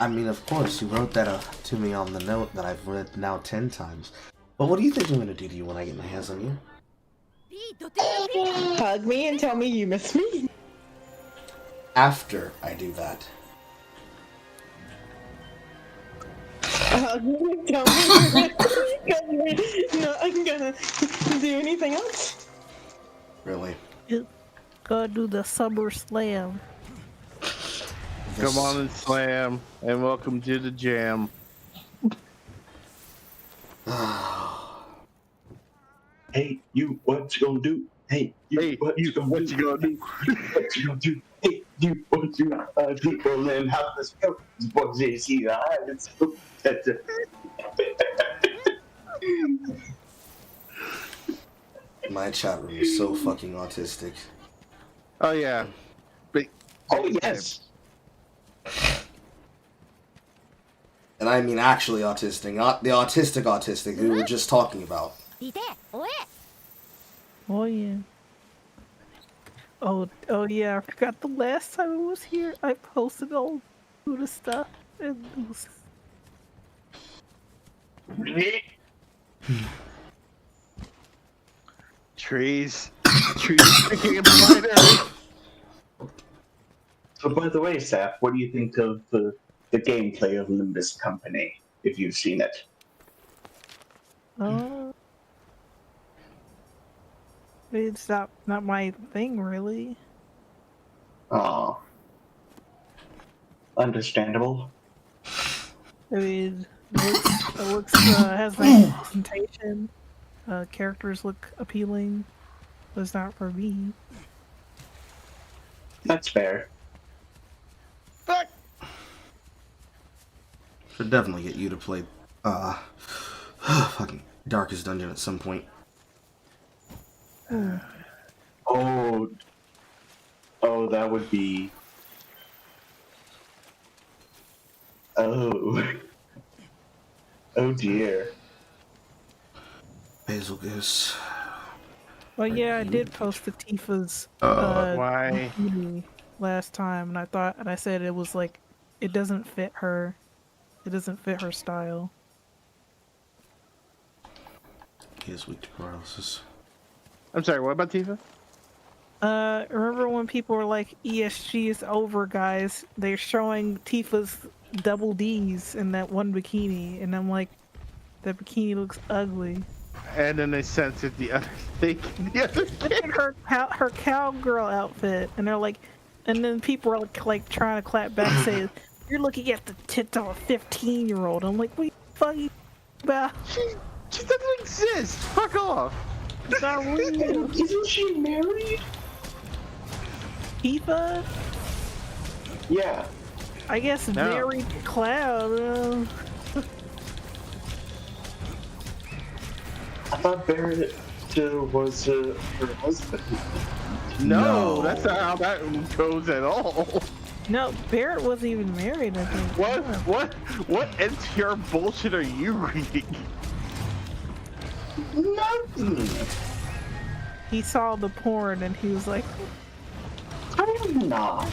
I mean, of course, you wrote that to me on the note that I've read now 10 times. But what do you think I'm going to do to you when I get my hands on you? Hug me and tell me you miss me? After I do that. Hug me and tell me you miss me? No, I'm gonna do anything else. Really? Gotta do the summer slam. Come on and slam, and welcome to the jam. Hey, you, what you gonna do? Hey, you, what you gonna do? What you gonna do? Hey, you, what you gonna do? And then how this go? What you see? My chat room is so fucking autistic. Oh yeah. Oh yes. And I mean actually autistic, not the autistic we were just talking about. Oh yeah. Oh yeah, I forgot the last time I was here, I posted all the stuff and it was... Trees picking up spider. So by the way, Saf, what do you think of the gameplay of Limbus Company, if you've seen it? It's not my thing, really. Oh. Understandable. I mean, it looks has nice presentation. Characters look appealing, but it's not for me. That's fair. Fuck. Should definitely get you to play, fucking Darkest Dungeon at some point. Oh, that would be... Oh dear. Basil Goose. Well, yeah, I did post the Tifa's Why? bikini last time, and I said it was like, it doesn't fit her. It doesn't fit her style. He is weak to paralysis. I'm sorry, what about Tifa? Remember when people were like, ESG is over, guys? They're showing Tifa's double D's in that one bikini, and I'm like, that bikini looks ugly. And then they censored the other thing. Look at her cowgirl outfit, and they're like, and then people are like trying to clap back, saying, "You're looking at the tits of a 15-year-old." I'm like, what are you fucking about? She doesn't exist. Fuck off. It's not real. Isn't she married? Tifa? Yeah. I guess No. married Cloud. I thought Barrett was her husband. No, that's not how that goes at all. No, Barrett wasn't even married, I think. What NTR bullshit are you reading? Nothing. He saw the porn and he was like, I am not.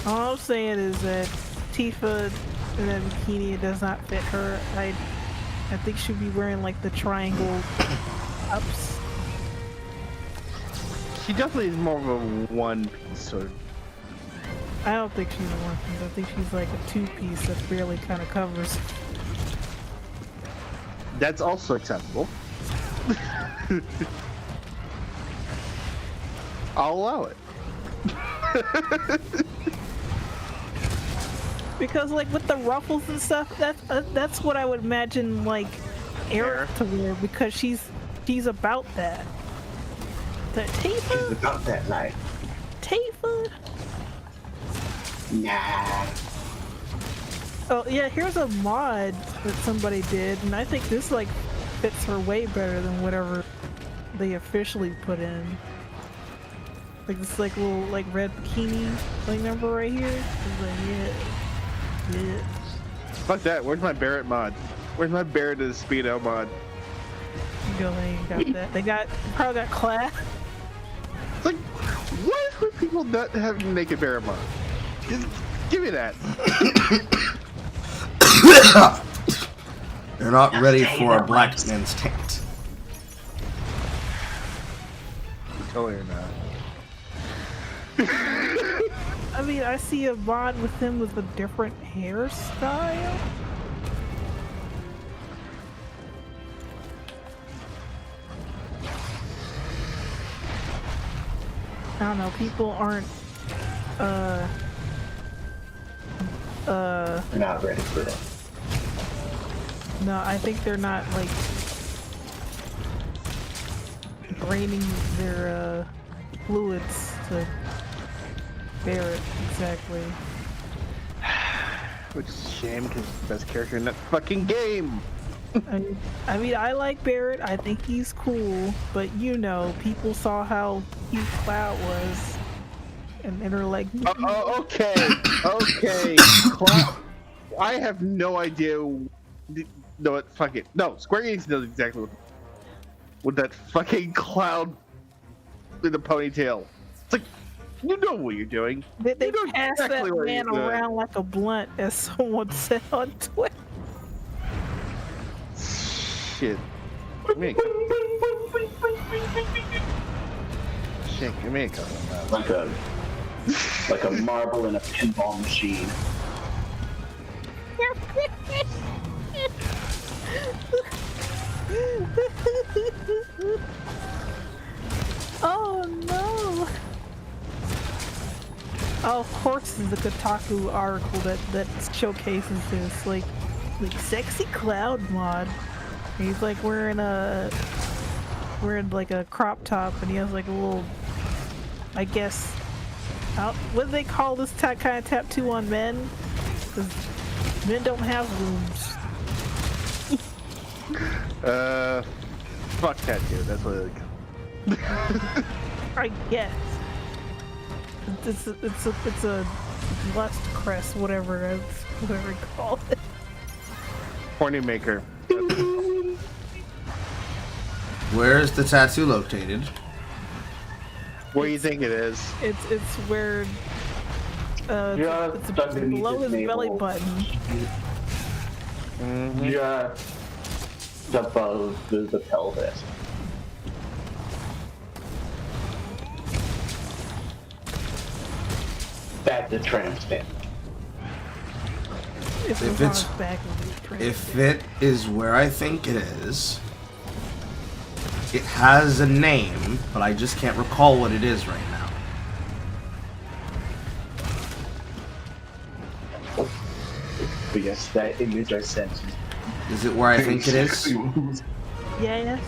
All I'm saying is that Tifa in that bikini, it does not fit her. I think she'd be wearing like the triangle ups. She definitely is more of a one-piece sort of. I don't think she's a one piece. I think she's like a two-piece that barely kind of covers. That's also acceptable. I'll allow it. Because like with the ruffles and stuff, that's what I would imagine like Eric to wear, because she's about that. That Tifa? She's about that life. Tifa? Nah. Oh yeah, here's a mod that somebody did, and I think this like fits her way better than whatever they officially put in. Like this like little like red bikini like number right here. It's like yeah. Fuck that. Where's my Barrett mod? Where's my Barrett and Speedo mod? No, they ain't got that. They probably got class. It's like, what is with people not having naked Barrett mod? Just give me that. They're not ready for a black man's taint. Totally or not. I mean, I see a mod with him with a different hairstyle. I don't know, people aren't They're not ready for that. no, I think they're not like draining their fluids to bear it exactly. Which is a shame because he's the best character in that fucking game. I mean, I like Barrett. I think he's cool, but you know, people saw how cute Cloud was, and they're like, okay, okay. Cloud. I have no idea. No, what? Fuck it. No, Square Enix knows exactly what that fucking Cloud with the ponytail. It's like, you know what you're doing. They You know pass exactly that what man you're doing. around like a blunt, as someone said on Twitter. Shit. Give me a Shit, give me a couple. Like a marble in a pinball machine. Oh no! Oh, of course, there's a Kotaku article that showcases this, like sexy Cloud mod. He's like wearing like a crop top, and he has like a little, I guess, what do they call this kind of tattoo on men? 'Cause men don't have wounds. Fuck tattoo. That's what it is. I guess. It's a lust crest, whatever you call it. Horny maker. Where's the tattoo located? Where do you think it is? It's where Yeah, it's underneath below his his belly navel. button. Just above the pelvis. Back to transmit. If If it's on it's- its back, it'll be If it is where I think it is, it has a name, but I just can't recall what it is right now. But yes, that image I sent you. Is it where I think it is? Yes.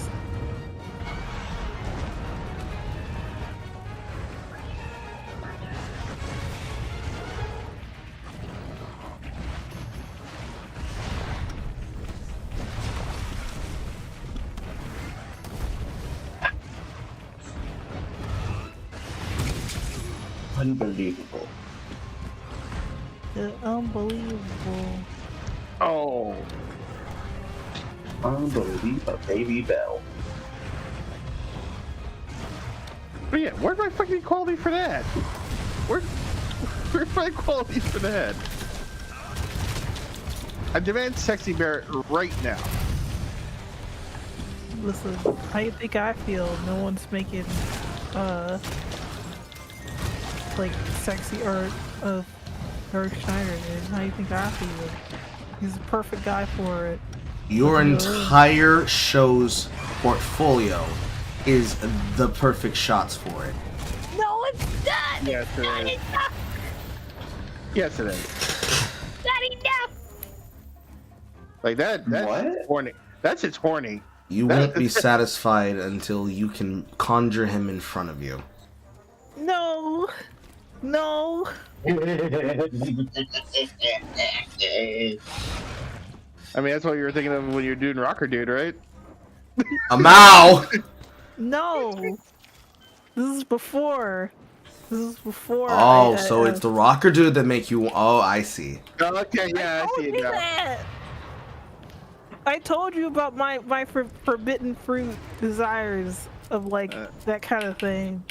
Unbelievable. Unbelievable. Oh. Unbelievable, baby bell. But yeah, where's my fucking equality for that? Where's my equality for that? I demand sexy Barrett right now. Listen, how you think I feel? No one's making, like, sexy art of Eric Schneider, dude. How you think I feel? He's the perfect guy for it. Your entire show's portfolio is the perfect shots for it. No, it's not! Yes, it not is. enough! Yes, it is. Not enough! Like that's What? horny. That's just horny. You won't be satisfied until you can conjure him in front of you. No! No! I mean, that's what you were thinking of when you were doing Rocker Dude, right? A Mao! No! This is before. This is before. Oh, so it's the rocker dude that make you. Oh, I see. Okay, yeah, I see it now. That. I told you about my forbidden fruit desires of like that kind of thing.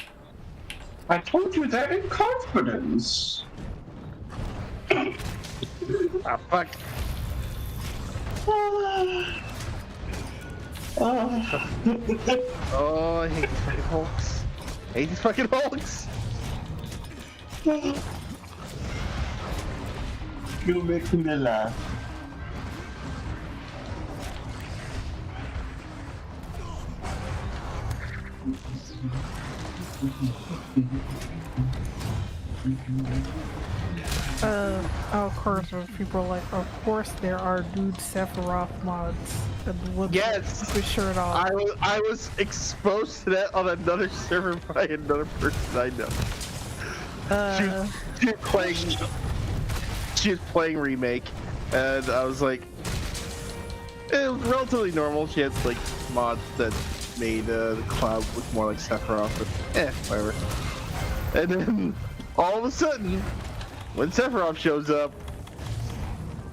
I told you that in confidence. Ah, fuck. Oh, I hate these fucking Hulks. I hate these fucking Hulks. You're making me laugh. Of course, people are like, of course there are dude Sephiroth mods. Yes! With shirt off. I was exposed to that on another server by another person I know. She was playing Remake, and I was like, it was relatively normal. She had like mods that made the cloud look more like Sephiroth, but whatever. And then all of a sudden, when Sephiroth shows up,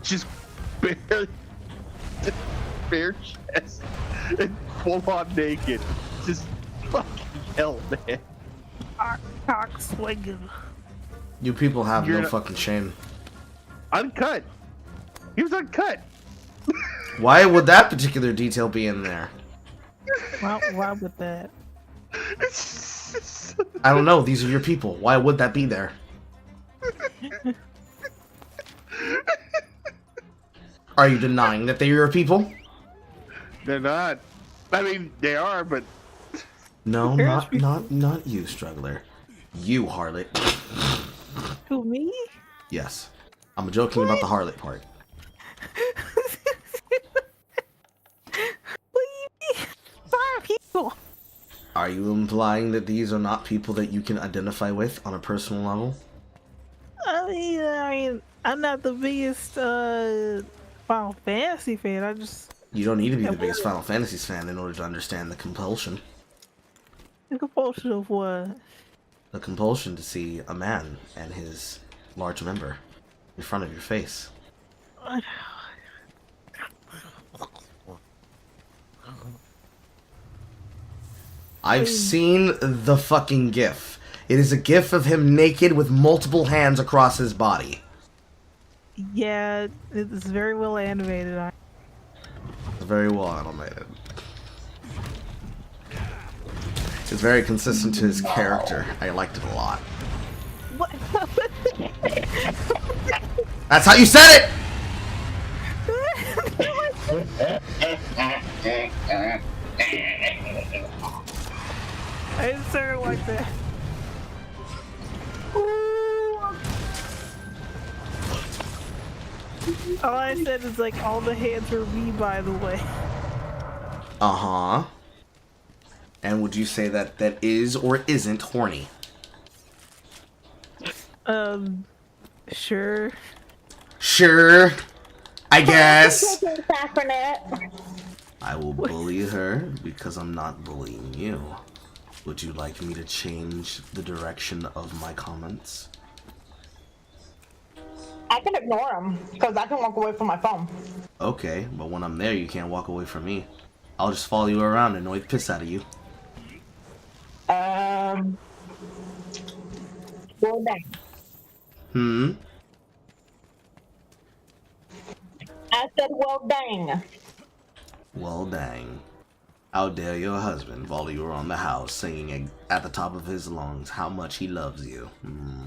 just bare chest and full on naked. Just fucking hell, man. Cock swinging. You people have You're no not- fucking shame. Uncut. He was uncut. Why would that particular detail be in there? Why would that? I don't know. These are your people. Why would that be there? Are you denying that they're your people? They're not. I mean, they are, but No, not you, struggler. You, harlot. Who, me? Yes. I'm joking about the harlot part. What do you mean? 5 people. Are you implying that these are not people that you can identify with on a personal level? I mean, I'm not the biggest Final Fantasy fan. You don't need to be the biggest Final Fantasy fan in order to understand the compulsion. The compulsion of what? The compulsion to see a man and his large member in front of your face. I've seen the fucking GIF. It is a GIF of him naked with multiple hands across his body. Yeah, it's very well animated. It's very well animated. It's very consistent to his character. I liked it a lot. What? That's how you said it! I didn't say it like that. All I said is like all the hands are me, by the way. Uh-huh. And would you say that that is or isn't horny? Sure. Sure. I guess. Sacronet. I will bully her because I'm not bullying you. Would you like me to change the direction of my comments? I can ignore him because I can walk away from my phone. Okay, but when I'm there, you can't walk away from me. I'll just follow you around and annoy the piss out of you. Well dang. Hmm? I said, well dang. Well, dang. How dare your husband volley you around the house singing at the top of his lungs how much he loves you. Hmm.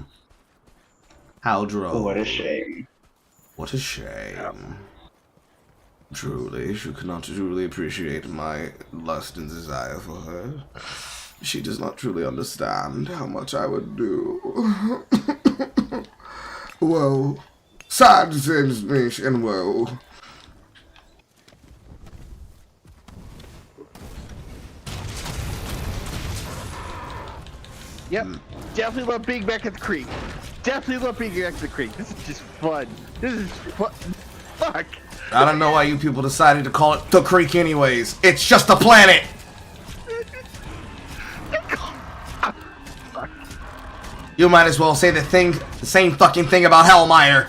How droll. What a shame. What a shame. Truly, she could not truly appreciate my lust and desire for her. She does not truly understand how much I would do. Whoa. Sad sends me and woe. Yep. Definitely love being back at the creek. Definitely love being back at the creek. This is just fun. This is fun. Fuck. I don't know why you people decided to call it the creek anyways. It's just a planet! You might as well say the same fucking thing about Hellmeyer.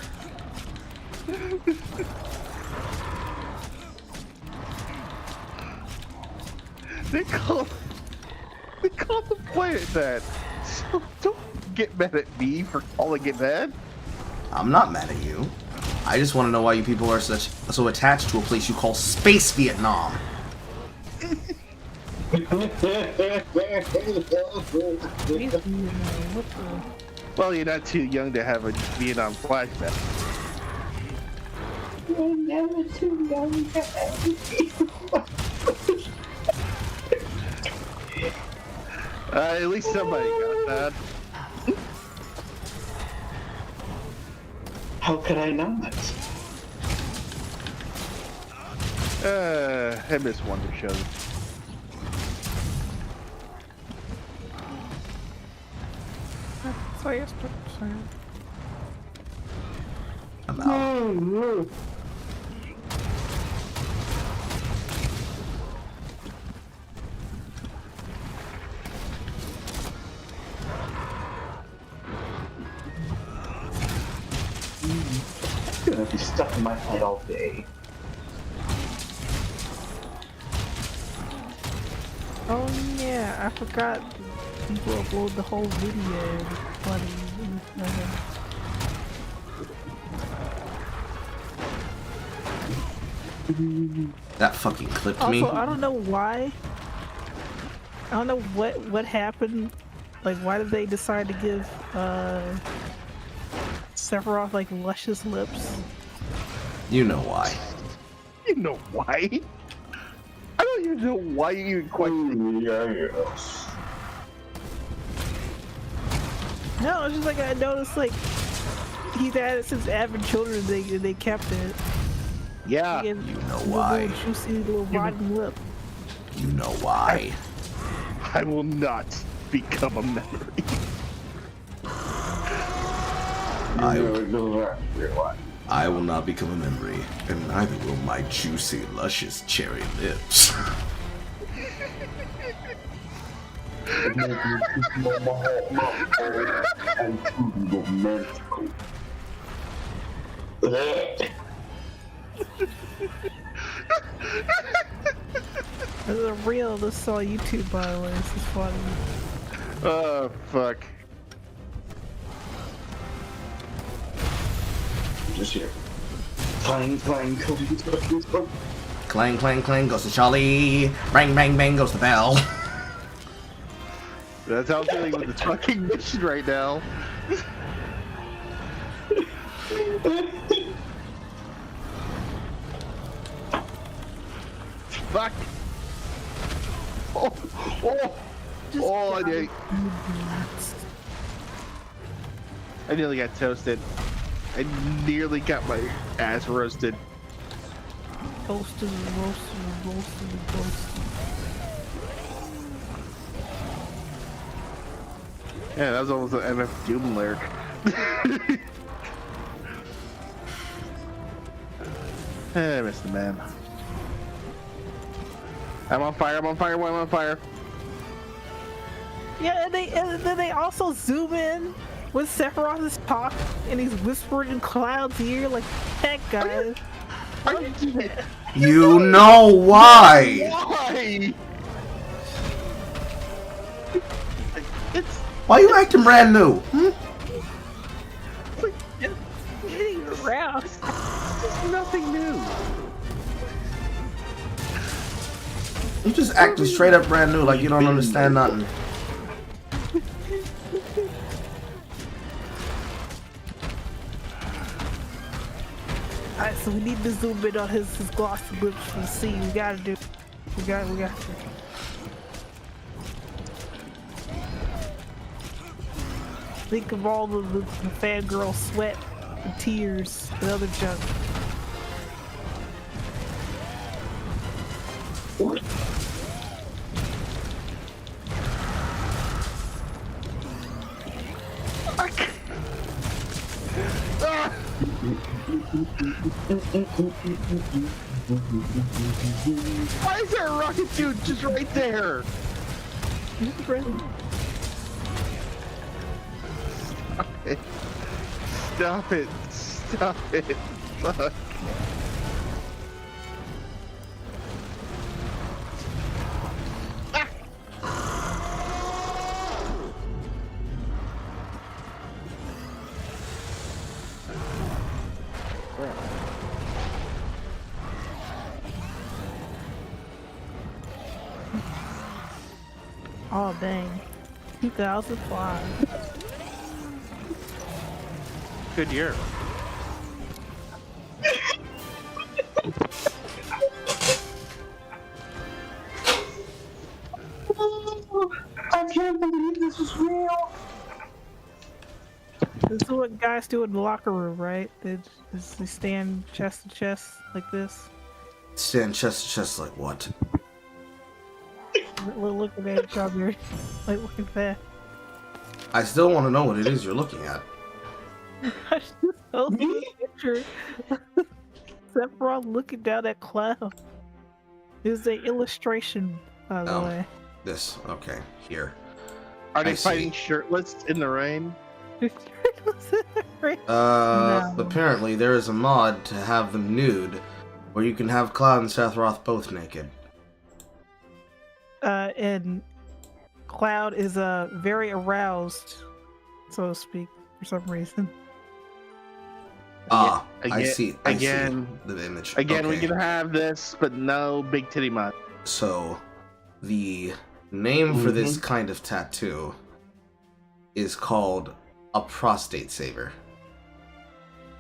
They call the planet that. So don't get mad at me for calling it that. I'm not mad at you. I just want to know why you people are so attached to a place you call Space Vietnam. Well, you're not too young to have a Vietnam flashback. You're never too young to have At least somebody got that. How could I not? I miss Wonder Shows. Sorry. I'm out. I'm gonna be stuck in my head all day. Oh yeah, I forgot people upload the whole video. It's funny. That fucking clipped Also, me. I don't know why. I don't know what happened. Like, why did they decide to give Sephiroth like luscious lips? You know why. You know why? I don't even know why you even question. Yes. No, it's just like I noticed like he's had it since Advent Children. They kept it. Yeah. You know why. Little juicy little rotten lip. You know why. I will not become a memory. I will not become a memory, and neither will my juicy, luscious cherry lips. This is real. This is all YouTube, by the way. This is funny. Oh fuck. Just here. Clang, clang, clang, clang, clang. Clang, clang, clang goes to Charlie. Bang, bang, bang goes the bell. That's how I'm feeling with the fucking mission right now. Fuck. I nearly got toasted. I nearly got my ass roasted. Roasted. Yeah, that was almost an MF Doom lyric. I missed the man. I'm on fire, I'm on fire. Yeah, and then they also zoom in when Sephiroth is talking and he's whispering in Cloud's ear like, heck, guys. You know why? Why? It's Why are you acting brand new? Getting around. it's nothing new. You just acting straight up brand new, like you don't understand nothing. Alright, so we need to zoom in on his glossy lips and see. We got to. Think of all the fangirl sweat, the tears, the other junk. Why is there a rocket dude just right there? Stop it. Stop it. Fuck. Oh dang. 2005. Good year. I can't believe this is real. This is what guys do in the locker room, right? They stand chest to chest like this. Stand chest to chest like what? Looking at each other like that. I still want to know what it is you're looking at. I just posted a picture. Sephiroth looking down at Cloud. It was an illustration, by the way. This, okay, here. Are they I see. fighting shirtless in the rain? No. Apparently there is a mod to have them nude, where you can have Cloud and Sephiroth both naked. And Cloud is very aroused, so to speak, for some reason. Ah, I Again- see again- the image. Again, Okay. we can have this, but no big titty mod. So, the name for this kind of tattoo is called a prostate saver.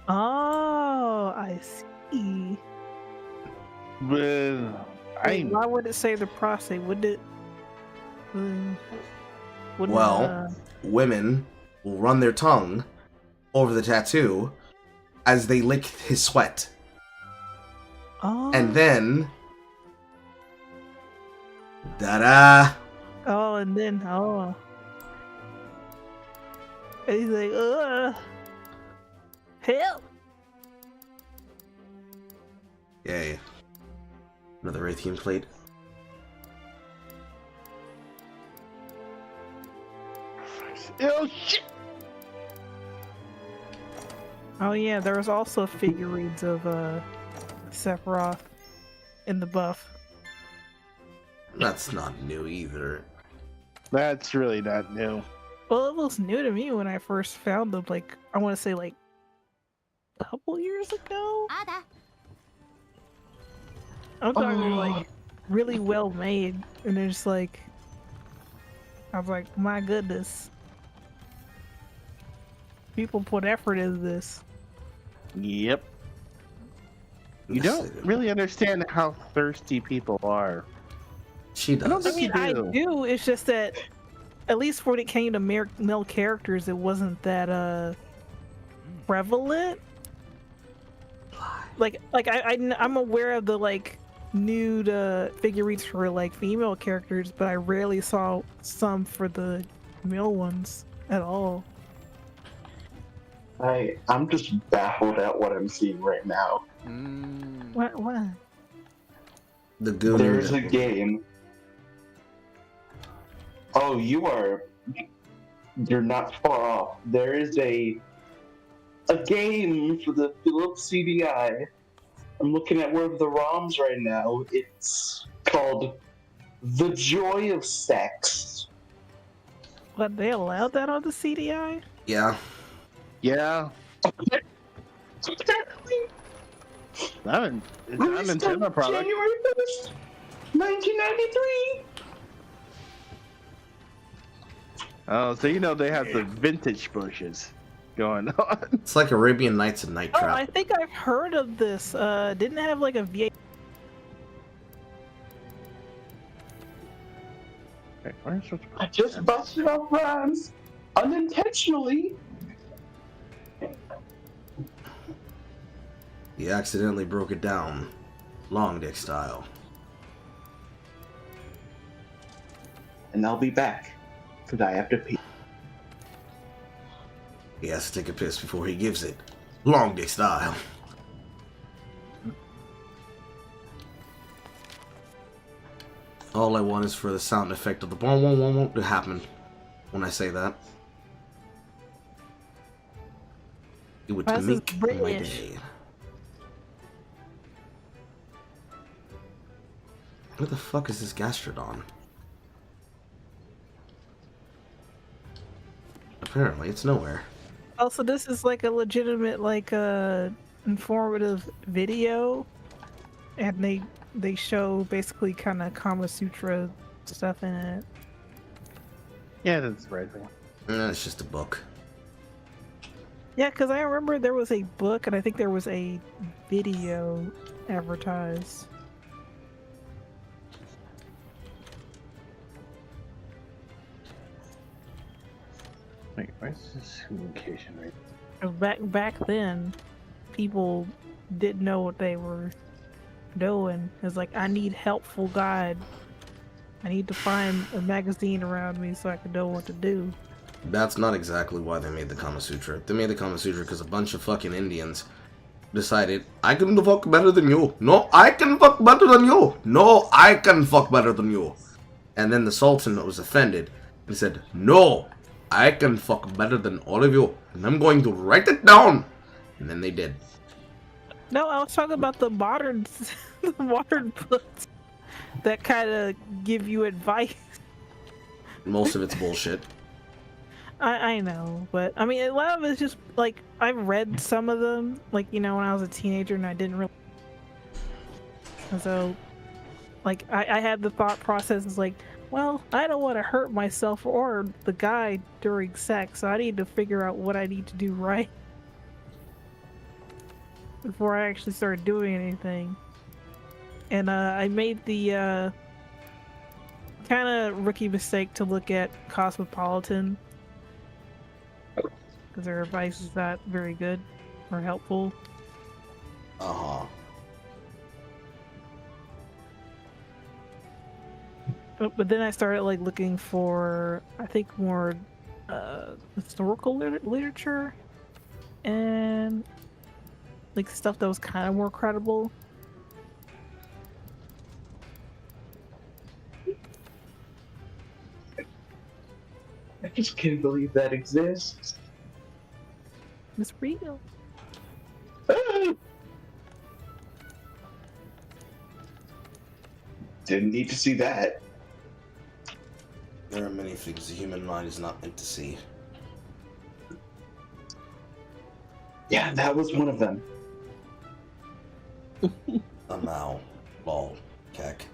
Oh, I see. But Wait, why would it say the prostate? Wouldn't it? Wouldn't Well, women will run their tongue over the tattoo as they lick his sweat. oh, And then... Da-da! oh, and then and he's like, help! Yay. Another Raytheon plate. oh shit! Oh yeah, there was also figurines of Sephiroth in the buff. That's not new either. That's really not new. Well, it was new to me when I first found them. Like, I want to say like a couple years ago. I'm talking like really well made, and it's like I was like, my goodness, people put effort into this. Yep. You don't really understand how thirsty people are. She does. I don't I think mean, you I do. do. It's just that, at least when it came to male characters, it wasn't that prevalent. Like I'm aware of the like nude figurines for like female characters, but I rarely saw some for the male ones at all. I'm just baffled at what I'm seeing right now. What? The Goon. There's a game. Oh, you're not far off. There is a game for the Philips CDI. I'm looking at one of the ROMs right now. It's called The Joy of Sex. But they allowed that on the CDI? Yeah. Yeah. Not a, it's not a Released Nintendo on product. January 1st, 1993. Oh, so you know they have the vintage bushes going on. It's like Arabian Nights and Night Oh, Trap. I think I've heard of this. Didn't it have like a VA? Okay, where's your- I just busted off rhymes unintentionally. He accidentally broke it down, long dick style. And I'll be back, because I have to pee. He has to take a piss before he gives it, long dick style. All I want is for the sound effect of the boom, boom, boom, boom to happen when I say that. It would This is make my British. day. Where the fuck is this Gastrodon? Apparently, it's nowhere. Also, this is like a legitimate, like, informative video, and they show basically kind of Kama Sutra stuff in it. Yeah, that's right. It's just a book. Yeah, because I remember there was a book, and I think there was a video advertised. Wait, where's this communication rate? Back then, people didn't know what they were doing. It's like, I need helpful guide. I need to find a magazine around me so I can know what to do. That's not exactly why they made the Kama Sutra. They made the Kama Sutra because a bunch of fucking Indians decided, I can fuck better than you. No, I can fuck better than you. No, I can fuck better than you. And then the Sultan was offended and said, no, I can fuck better than all of you. And I'm going to write it down. And then they did. No, I was talking about the modern, the modern books that kind of give you advice. Most of it's bullshit. I know, but I mean, a lot of it's just like, I've read some of them, like, you know, when I was a teenager and I didn't really. And so, like, I had the thought process is like, well, I don't want to hurt myself or the guy during sex, so I need to figure out what I need to do right before I actually start doing anything. And I made the kind of rookie mistake to look at Cosmopolitan, because their advice is not very good or helpful. Uh-huh. But then I started like looking for, I think, more historical literature and like stuff that was kind of more credible. I just can't believe that exists. It's real. Didn't need to see that. There are many things the human mind is not meant to see. Yeah, that was one of them. Somehow, lol, keck.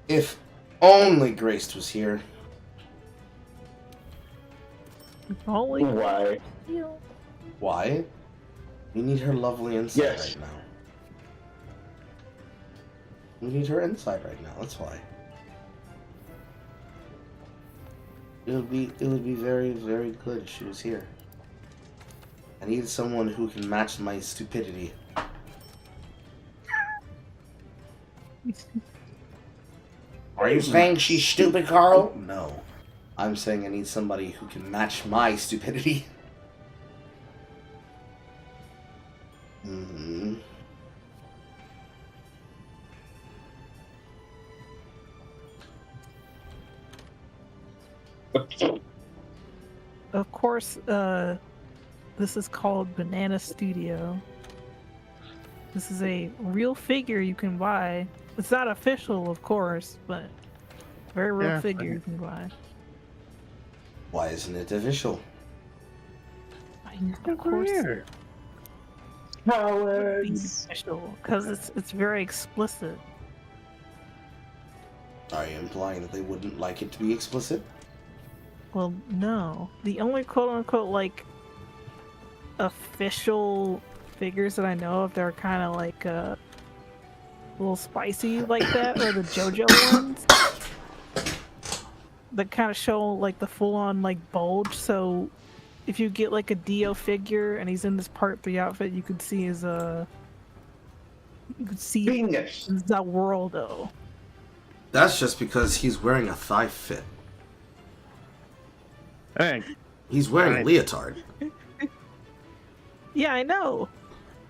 If only Grace was here. Only Why? Why? We need her lovely insight Yes. right now. We need her insight right now, that's why. It would be very, very good if she was here. I need someone who can match my stupidity. Are you saying she's stupid, Carl? No. I'm saying I need somebody who can match my stupidity. Mm-hmm. Of course, this is called Banana Studio. This is a real figure you can buy. It's not official, of course, but very real Yeah, figure you can buy. Why isn't it official? Of course, Cowards. because it's very explicit. Are you implying that they wouldn't like it to be explicit? Well, no. The only quote-unquote, like, official figures that I know of that are kind of, like, a little spicy like that are the JoJo ones. That kind of show, like, the full-on, like, bulge, so if you get, like, a Dio figure and he's in this Part 3 outfit, you could see his, you could see Zaworldo. That's just because he's wearing a thigh fit. Hey, He's wearing a leotard. Yeah, I know.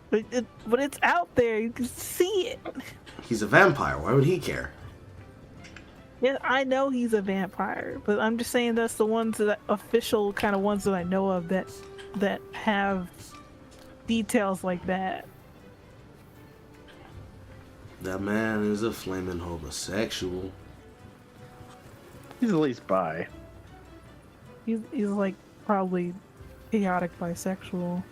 But it's out there. You can see it. He's a vampire. Why would he care? Yeah, I know he's a vampire, but I'm just saying that's the ones that official kind of ones that I know of that have details like that. That man is a flaming homosexual. he's at least bi. He's like probably chaotic bisexual.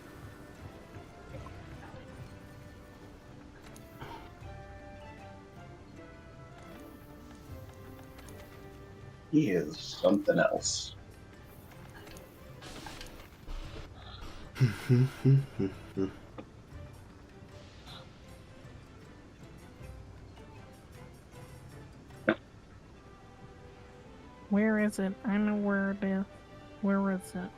He is something else. Where is it? I know where it is. Where is it?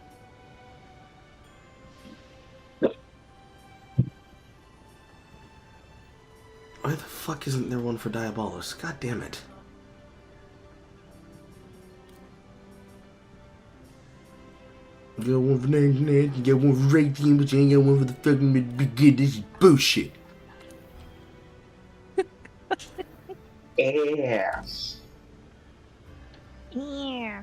Why the fuck isn't there one for Diabolus? God damn it. You got one for 99, you got one for 18, but you ain't got one for the fucking begin. This is bullshit. Yes. Yeah.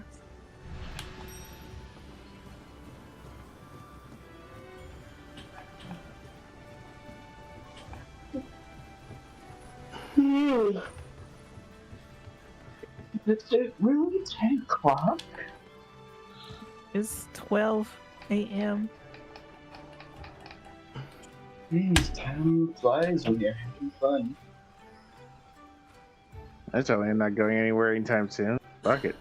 Is it really 10 o'clock? It's 12 a.m. Jeez, time flies when you're having fun. I certainly am not going anywhere anytime soon. Fuck it.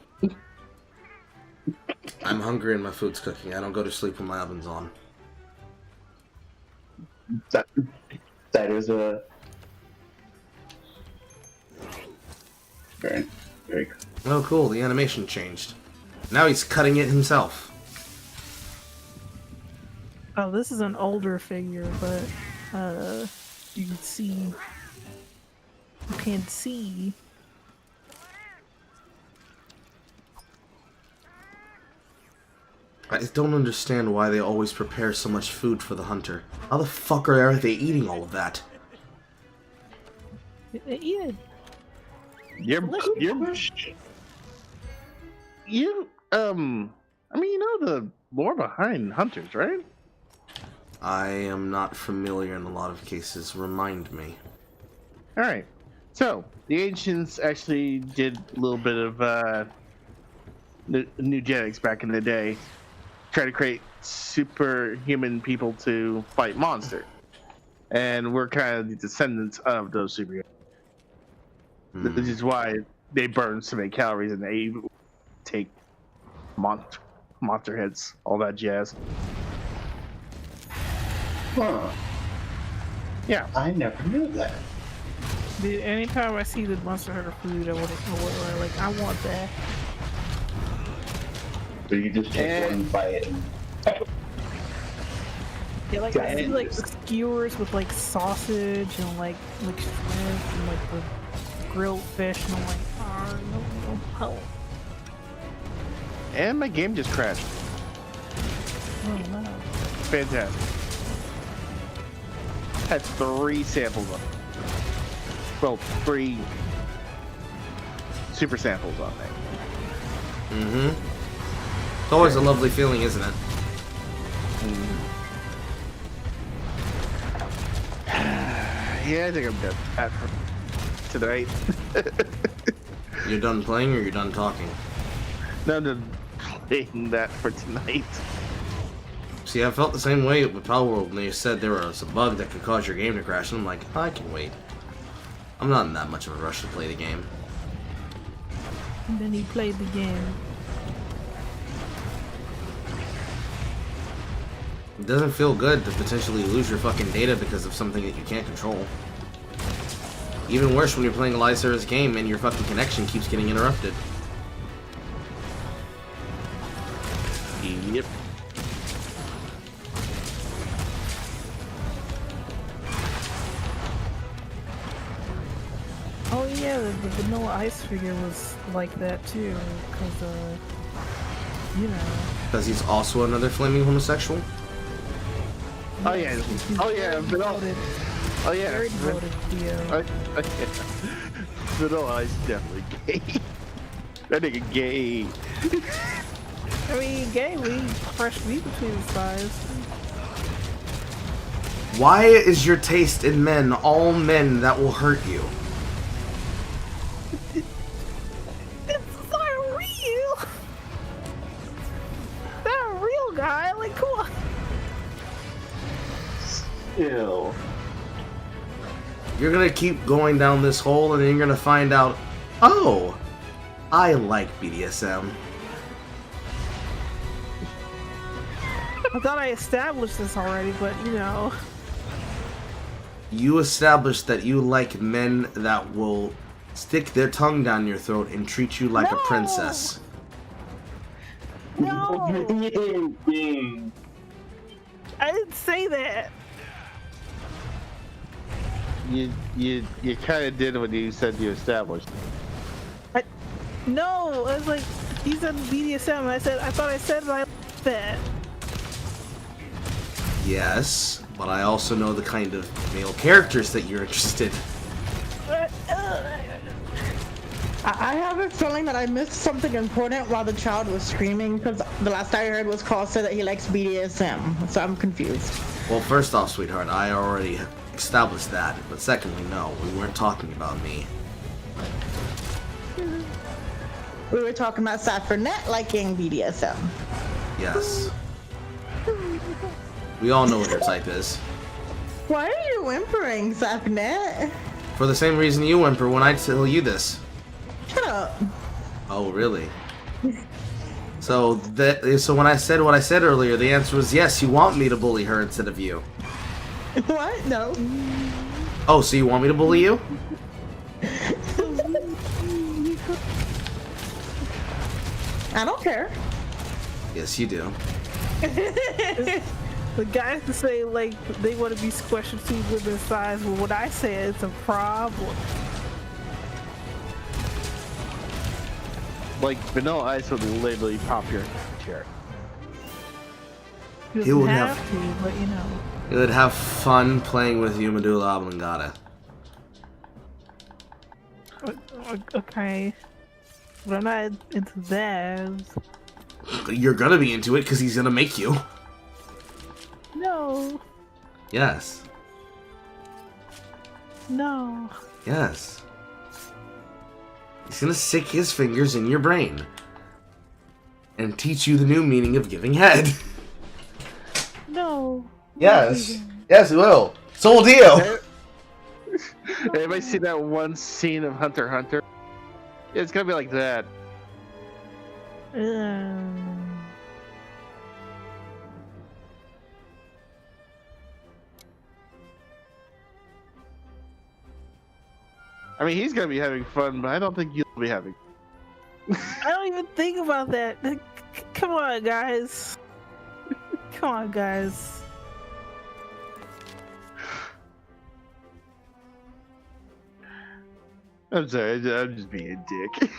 I'm hungry and my food's cooking. I don't go to sleep when my oven's on. That is a very cool. Oh cool, the animation changed. Now he's cutting it himself. Oh, this is an older figure, but you can see. You can see. I don't understand why they always prepare so much food for the hunter. How the fuck are they eating all of that? They eat it. I mean, you know the lore behind hunters, right? I am not familiar in a lot of cases. Remind me. All right. So the ancients actually did a little bit of new genetics back in the day, try to create superhuman people to fight monsters, and we're kind of the descendants of those superhumans. This is why they burn so many calories and they take monster hits, all that jazz. Huh. Yeah. I never knew that. Dude, anytime I see the Monster Hunter food, I want that. So you just take one bite and... Yeah, like I see like skewers with like sausage and like shrimp and like the grilled fish, and I'm like, oh no, help. And my game just crashed. Oh no. Fantastic. Had 3 samples on it. Well, 3 super samples on there. Mm-hmm. It's always a lovely feeling, isn't it? Yeah, I think I'm done at tonight. You're done playing or you're done talking? No, playing that for tonight. See, I felt the same way with Power World when they said there was a bug that could cause your game to crash, and I'm like, I can wait. I'm not in that much of a rush to play the game. And then he played the game. It doesn't feel good to potentially lose your fucking data because of something that you can't control. Even worse when you're playing a live service game and your fucking connection keeps getting interrupted. Yep. Oh yeah, the Vanilla Ice figure was like that too, because you know. Because he's also another flaming homosexual? Oh yeah. Oh yeah. Oh yeah. Very devoted Theo. Vanilla Ice definitely gay. That nigga gay. I mean, gay, we fresh meat between his thighs. Why is your taste in men all men that will hurt you? It's not real! Not a real guy, like, come on. Ew. You're gonna keep going down this hole and then you're gonna find out, oh, I like BDSM. I thought I established this already, but you know. You established that you like men that will stick their tongue down your throat and treat you like a princess. No! I didn't say that. You kind of did when you said you established. No, I was like, he said BDSM, and I thought I said I like that. Yes, but I also know the kind of male characters that you're interested in. I have a feeling that I missed something important while the child was screaming, because the last I heard was Carl said that he likes BDSM, so I'm confused. Well, first off, sweetheart, I already established that, but secondly, no, we weren't talking about me. We were talking about Saffronette liking BDSM. Yes. We all know what your type is. Why are you whimpering, Saffronette? For the same reason you whimper when I tell you this. Shut up. Oh, really? So when I said what I said earlier, the answer was yes, you want me to bully her instead of you. What? No. Oh, so you want me to bully you? I don't care. Yes, you do. The guys that say, like, they want to be squished between women's thighs, but when I say it's a problem. Like Vanilla Ice would literally pop your chair. He would have to, but you know. He would have fun playing with you, medulla oblongata. Okay. But I'm not into that. You're gonna be into it because he's gonna make you. No. Yes. No. Yes. He's gonna stick his fingers in your brain and teach you the new meaning of giving head. No. Yes. Yes, he will. So will Dio. Anybody see that one scene of Hunter x Hunter? It's gonna be like that. I mean, he's gonna be having fun, but I don't think you'll be having. I don't even think about that. Come on, guys. Come on, guys. I'm sorry, I'm just being a dick.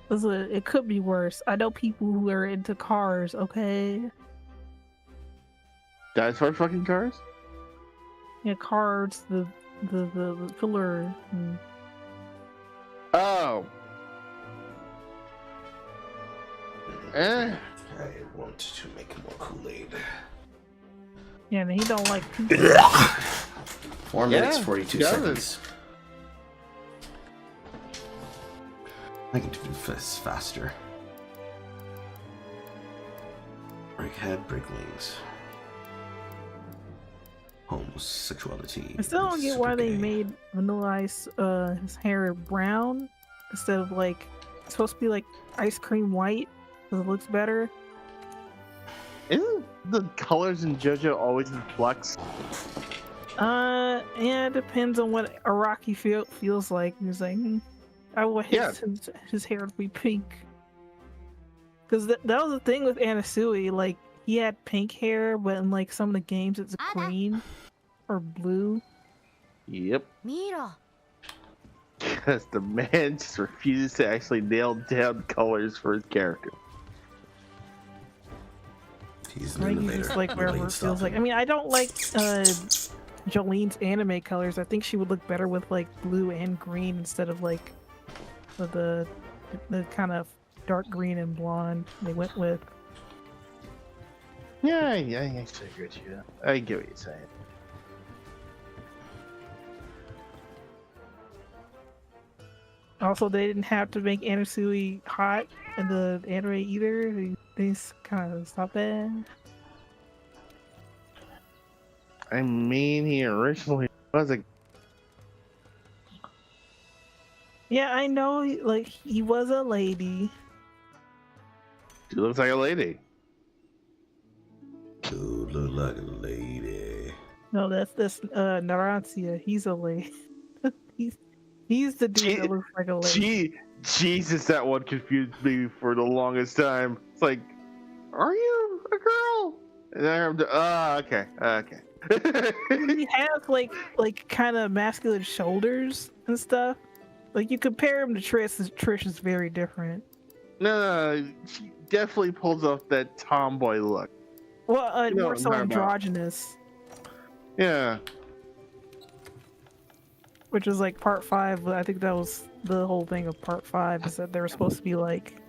Listen, it could be worse. I know people who are into cars, okay? Dinosaur fucking cars? Yeah, cars, the filler. Oh. I want to make more Kool-Aid. Yeah, and he don't like pink. 4 minutes, 42 seconds. I can do this faster. Break head, break wings. Homosexuality. I still don't get why they made Vanilla Ice his hair brown instead of like it's supposed to be like ice cream white because it looks better. Isn't the colors in JoJo always in flux? Yeah, it depends on what Araki feels like. He's like, I want his hair to be pink. Because that was the thing with Anasui, like, he had pink hair, but in like some of the games it's green or blue. Yep. Because the man just refuses to actually nail down colors for his character. He's an Right, innovator. just like wherever it feels like. I mean, I don't like Jolene's anime colors. I think she would look better with like blue and green instead of like the kind of dark green and blonde they went with. Yeah, I agree with you. I get what you're saying. Also, they didn't have to make Anasui hot in the anime either. They kind of stopped that. I mean, he originally was a... Yeah, I know, like, he was a lady. She looks like a lady. You look like a lady. No, that's Narancia. He's a lady. he's the dude that looks like a lady. Jesus, that one confused me for the longest time. It's like, are you a girl? And then okay. He has like kind of masculine shoulders and stuff. Like you compare him to Trish. Trish is very different. No, she definitely pulls off that tomboy look. Well, more so androgynous. Yeah. Which is like part 5. I think that was the whole thing of part 5 is that they were supposed to be like.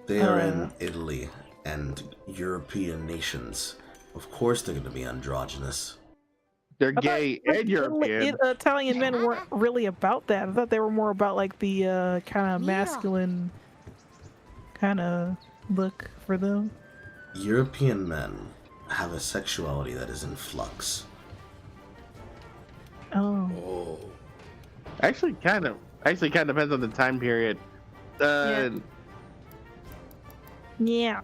They are in Italy and European nations. Of course, they're going to be androgynous. They're gay and European. Italian men weren't really about that. I thought they were more about like the kind of masculine kind of look for them. European men have a sexuality that is in flux. Oh. Actually, kind of depends on the time period. Yeah.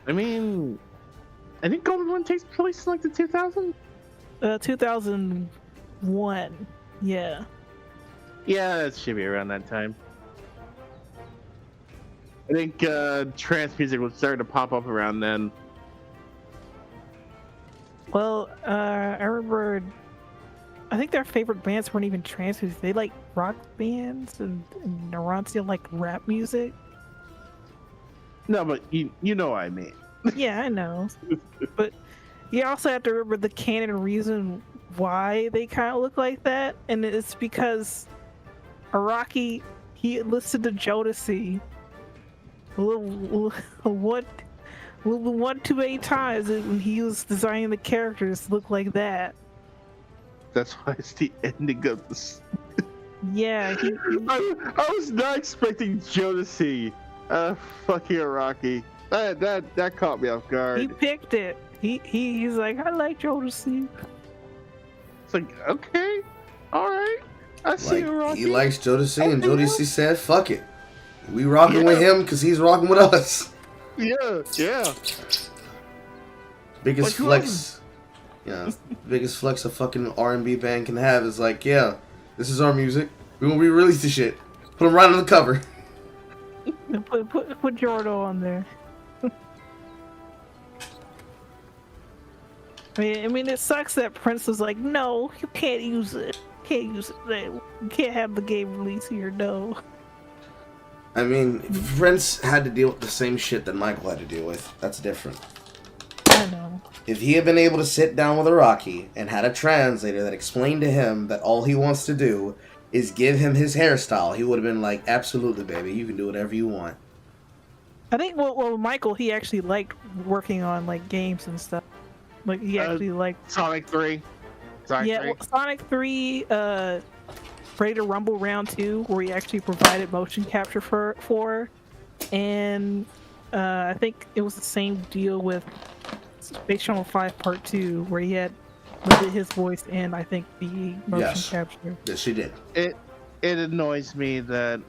I mean, I think Golden One takes place in like the 2000s. 2001. Yeah. Yeah, that should be around that time. I think trance music was starting to pop up around then. Well, I remember. I think their favorite bands weren't even trance music. They like rock bands, and Narancia like rap music. No, but you know what I mean. Yeah, I know. But you also have to remember the canon reason why they kind of look like that, and it's because Araki, he listened to Jodeci one too many times when he was designing the characters to look like that. That's why it's the ending of this. Yeah, I was not expecting Jodeci. Fucking Araki. That caught me off guard. He picked it. He's like, I like Jodeci. It's like, okay, all right. I see you, Araki. He likes Jodeci, and Jodeci said, "Fuck it, we rocking with him because he's rocking with us." Yeah. Biggest flex. Yeah, biggest flex a fucking R&B band can have is like, yeah, this is our music. We won't re-release the shit. Put them right on the cover. Put Jordo on there. I mean, it sucks that Prince was like, no, you can't use it. You can't have the game release here, no. I mean, Prince had to deal with the same shit that Michael had to deal with. That's different. I know. If he had been able to sit down with Araki and had a translator that explained to him that all he wants to do is give him his hairstyle, he would have been like, absolutely, baby, you can do whatever you want. I think well Michael, he actually liked working on like games and stuff. Like he actually liked Sonic 3. Sonic 3. Well, Sonic 3, Ready to Rumble Round 2, where he actually provided motion capture for, and I think it was the same deal with Space Channel 5 Part 2, where he had did his voice and I think the motion capture. Yes, he did. It annoys me that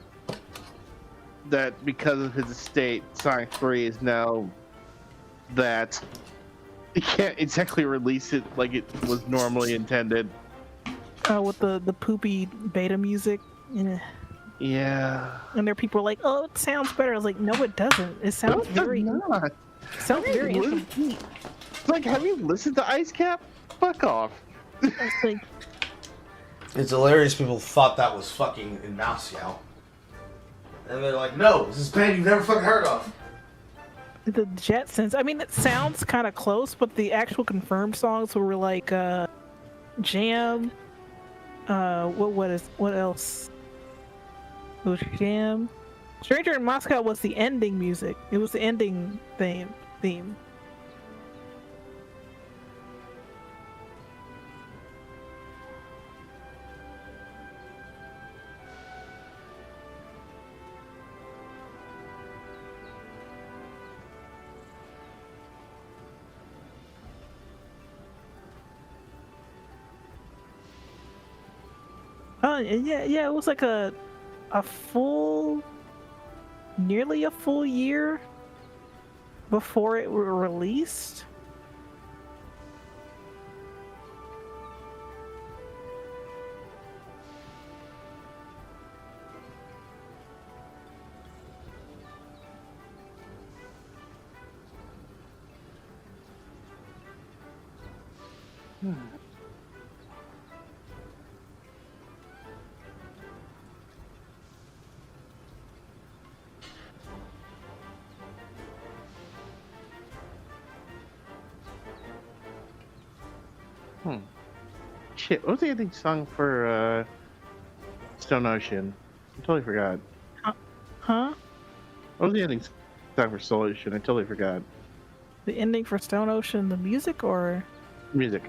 because of his estate, Sonic 3 is now that you can't exactly release it like it was normally intended. With the poopy beta music. Yeah. And there are people like, oh, it sounds better. I was like, no, it doesn't. It sounds very incomplete. Like, have you listened to Ice Cap? Fuck off. It's like, it's hilarious. People thought that was fucking in Moscow, and they're like, "No, this is a band you've never fucking heard of." The Jetsons. I mean, it sounds kind of close, but the actual confirmed songs were like Jam. What else? It was Jam. Stranger in Moscow was the ending music. It was the ending theme. Yeah, it was like nearly a full year before it were released. Shit, what was the ending song for Stone Ocean? I totally forgot. Huh? What was the ending song for Stone Ocean? I totally forgot. The ending for Stone Ocean, the music or music?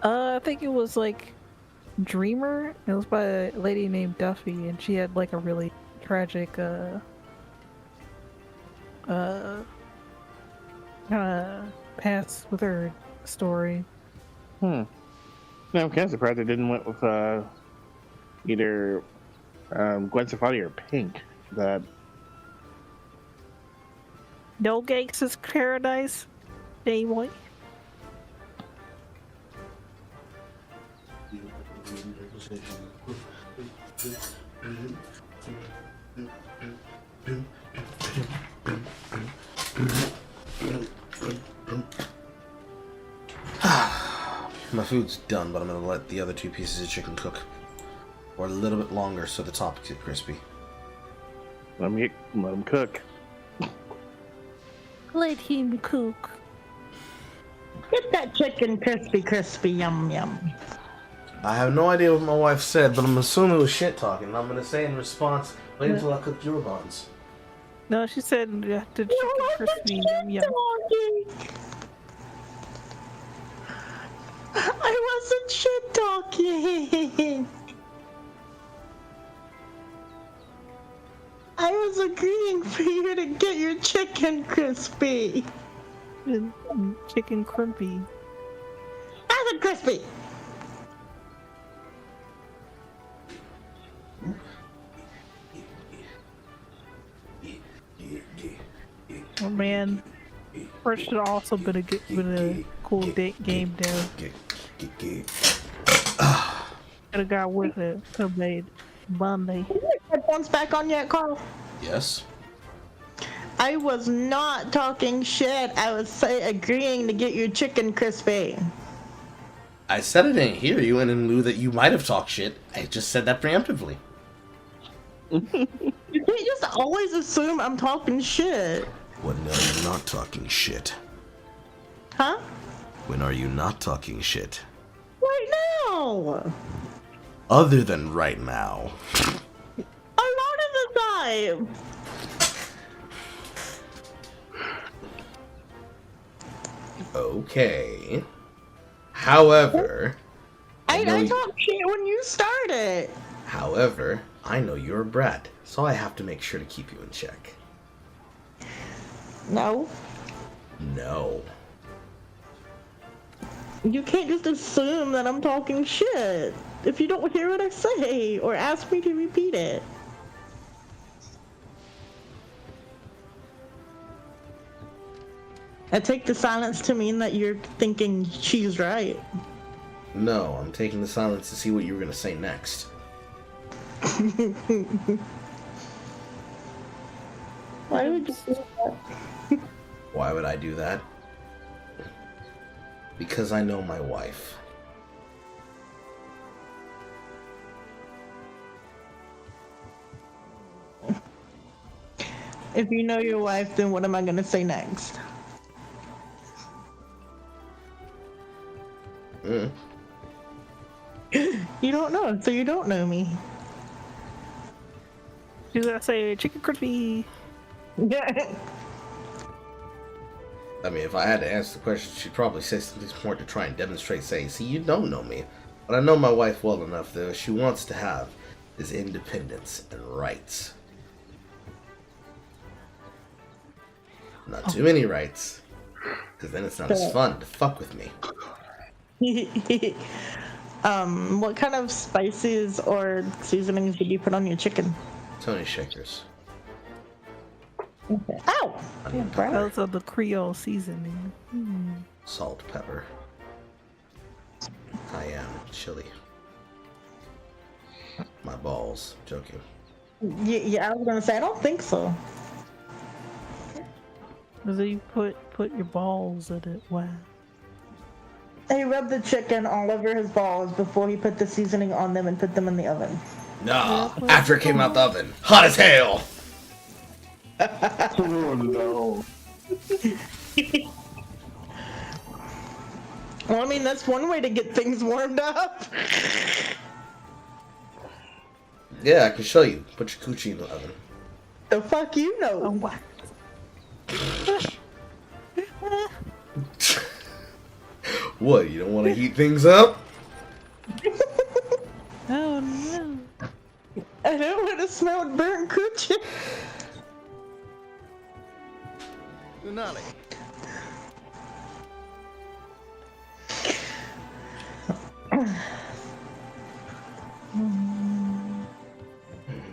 I think it was like Dreamer. It was by a lady named Duffy, and she had like a really tragic kind of past with her story. No, I'm kind of surprised they didn't went with either Gwen Stefani or Pink. That No Gangsta's Paradise, anyway. My food's done, but I'm gonna let the other 2 pieces of chicken cook for a little bit longer so the top gets crispy. Let them cook. Let him cook. Get that chicken crispy, yum yum. I have no idea what my wife said, but I'm assuming it was shit talking. And I'm gonna say in response, wait until I cook your buns. No, she said the chicken crispy, yum yum. I wasn't shit talking. I was agreeing for you to get your chicken crispy. Chicken crimpy. I said crispy. Oh man, first should have also been a cool game dev. Could have got with it. Could have made Monday. Is your headphones back on yet, Carl? Yes. I was not talking shit. I was agreeing to get your chicken crispy. I said I didn't hear you, and in lieu that you might have talked shit, I just said that preemptively. You can't just always assume I'm talking shit. When are you not talking shit? Huh? When are you not talking shit? Right now. Other than right now. A lot of the time. Okay. However, I know talked shit when you started. However, I know you're a brat, so I have to make sure to keep you in check. No. No. You can't just assume that I'm talking shit if you don't hear what I say or ask me to repeat it. I take the silence to mean that you're thinking she's right. No, I'm taking the silence to see what you were going to say next. Why would you do that? Why would I do that? Because I know my wife. If you know your wife, then what am I gonna say next? Mm. You don't know, so you don't know me. You gotta say chicken crispy. I mean, if I had to answer the question, she'd probably say something smart to try and demonstrate, say, see, you don't know me. But I know my wife well enough that what she wants to have is independence and rights. Not too many rights, because then it's not as fun to fuck with me. What kind of spices or seasonings did you put on your chicken? Tony Shakers. Okay. Ow! Onion pepper, Those are the Creole seasoning. salt, pepper, cayenne, chili. My balls. Joking. Yeah, I was gonna say I don't think so. So you put your balls in it. Wow. He rubbed the chicken all over his balls before he put the seasoning on them and put them in the oven. Nah, after it came out the oven. Hot as hell! Oh no. Well, I mean, that's one way to get things warmed up. Yeah, I can show you. Put your coochie in the oven. The fuck you know? Oh, wow. What, you don't want to heat things up? Oh no. I don't want to smell burnt coochie. Nunali.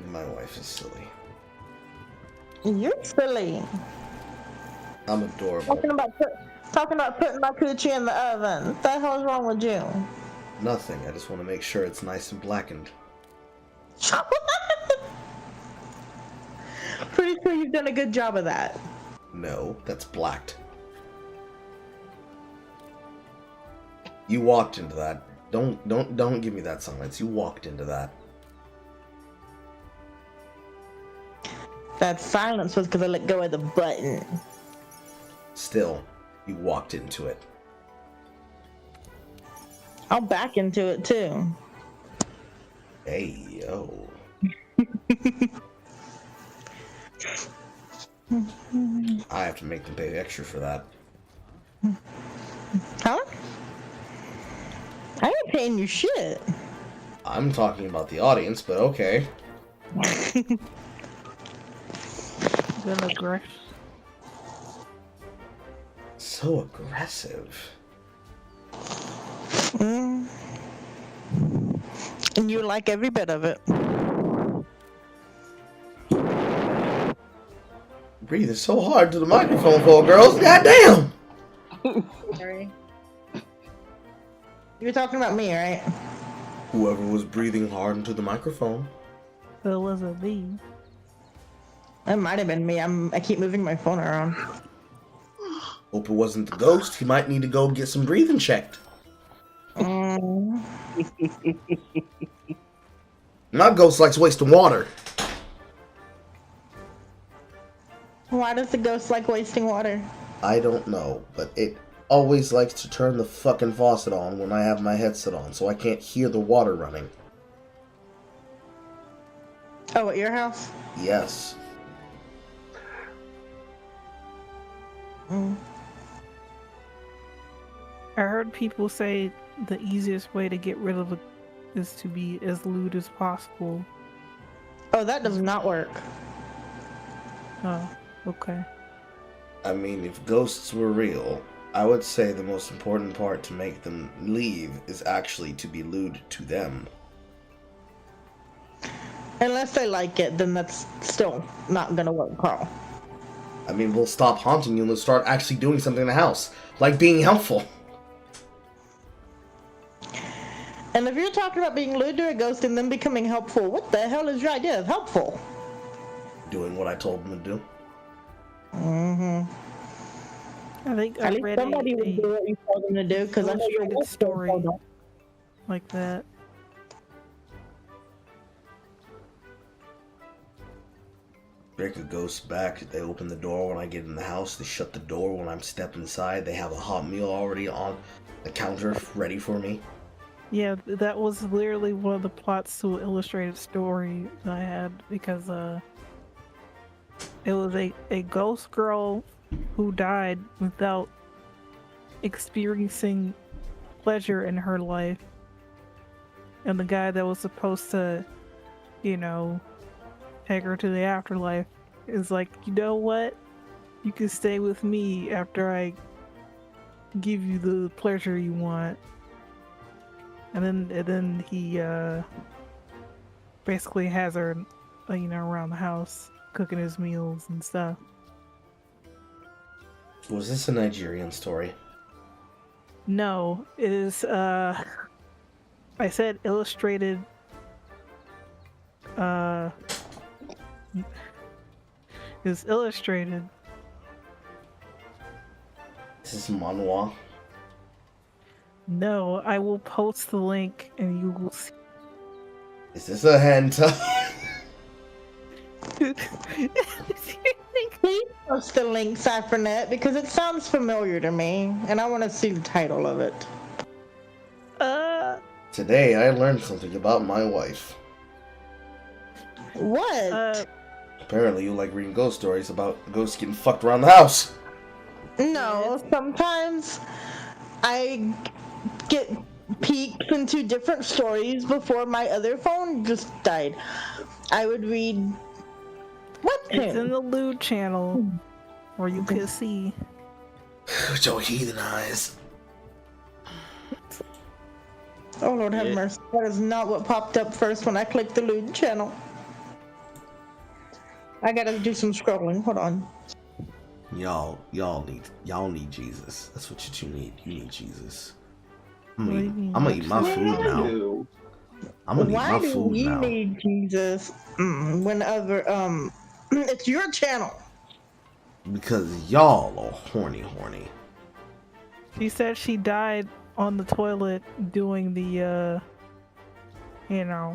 My wife is silly. You're silly. I'm adorable. Talking about putting my coochie in the oven. What the hell's wrong with you? Nothing. I just want to make sure it's nice and blackened. Pretty sure you've done a good job of that. No, that's blacked. You walked into that. Don't give me that silence. You walked into that. That silence was because I let go of the button. Still, you walked into it. I'll back into it too. Hey, yo. I have to make them pay extra for that. Huh? I ain't paying you shit. I'm talking about the audience, but okay. Then aggressive. So aggressive. And you like every bit of it. Breathing so hard to the microphone for girls. Goddamn! Sorry. You're talking about me, right? Whoever was breathing hard into the microphone. It wasn't me. That might have been me. I keep moving my phone around. Hope it wasn't the ghost. He might need to go get some breathing checked. Not ghost likes wasting water. Why does the ghost like wasting water? I don't know, but it always likes to turn the fucking faucet on when I have my headset on, so I can't hear the water running. Oh, at your house? Yes. heard people say the easiest way to get rid of it is to be as lewd as possible. Oh, that does not work. Oh, okay. I mean, if ghosts were real, I would say the most important part to make them leave is actually to be lewd to them. Unless they like it, then that's still not gonna work, Carl. I mean, we'll stop haunting you and we'll start actually doing something in the house. Like being helpful. And if you're talking about being lewd to a ghost and then becoming helpful, what the hell is your idea of helpful? Doing what I told them to do. Mm-hmm. I think At I least read somebody would do what you told them to do, because I know you're illustrated story like that. Break a ghost back. They open the door when I get in the house. They shut the door when I'm stepping inside. They have a hot meal already on the counter ready for me. Yeah, that was literally one of the plots to an illustrated story that I had, because it was a ghost girl who died without experiencing pleasure in her life, and the guy that was supposed to, you know, take her to the afterlife is like, you know what, you can stay with me after I give you the pleasure you want. And then he basically has her, you know, around the house cooking his meals and stuff. Was this a Nigerian story? No, it is I said illustrated. It's illustrated. This is manhwa. No, I will post the link and you will see. Is this a hentai? Please post the link, Cyphernet, because it sounds familiar to me, and I want to see the title of it. Today I learned something about my wife. What? Apparently you like reading ghost stories about ghosts getting fucked around the house. No, sometimes I get peeked into different stories before my other phone just died. I would read. What? It's in the lewd channel where you can see. With your heathen eyes. Oh Lord have mercy. That is not what popped up first when I clicked the lewd channel. I gotta do some scrolling. Hold on. Y'all need Jesus. That's what you two need. You need Jesus. I'm gonna eat my food now. I'm gonna eat my food now. Why do you need Jesus whenever it's your channel? Because y'all are horny. She said she died on the toilet doing the you know,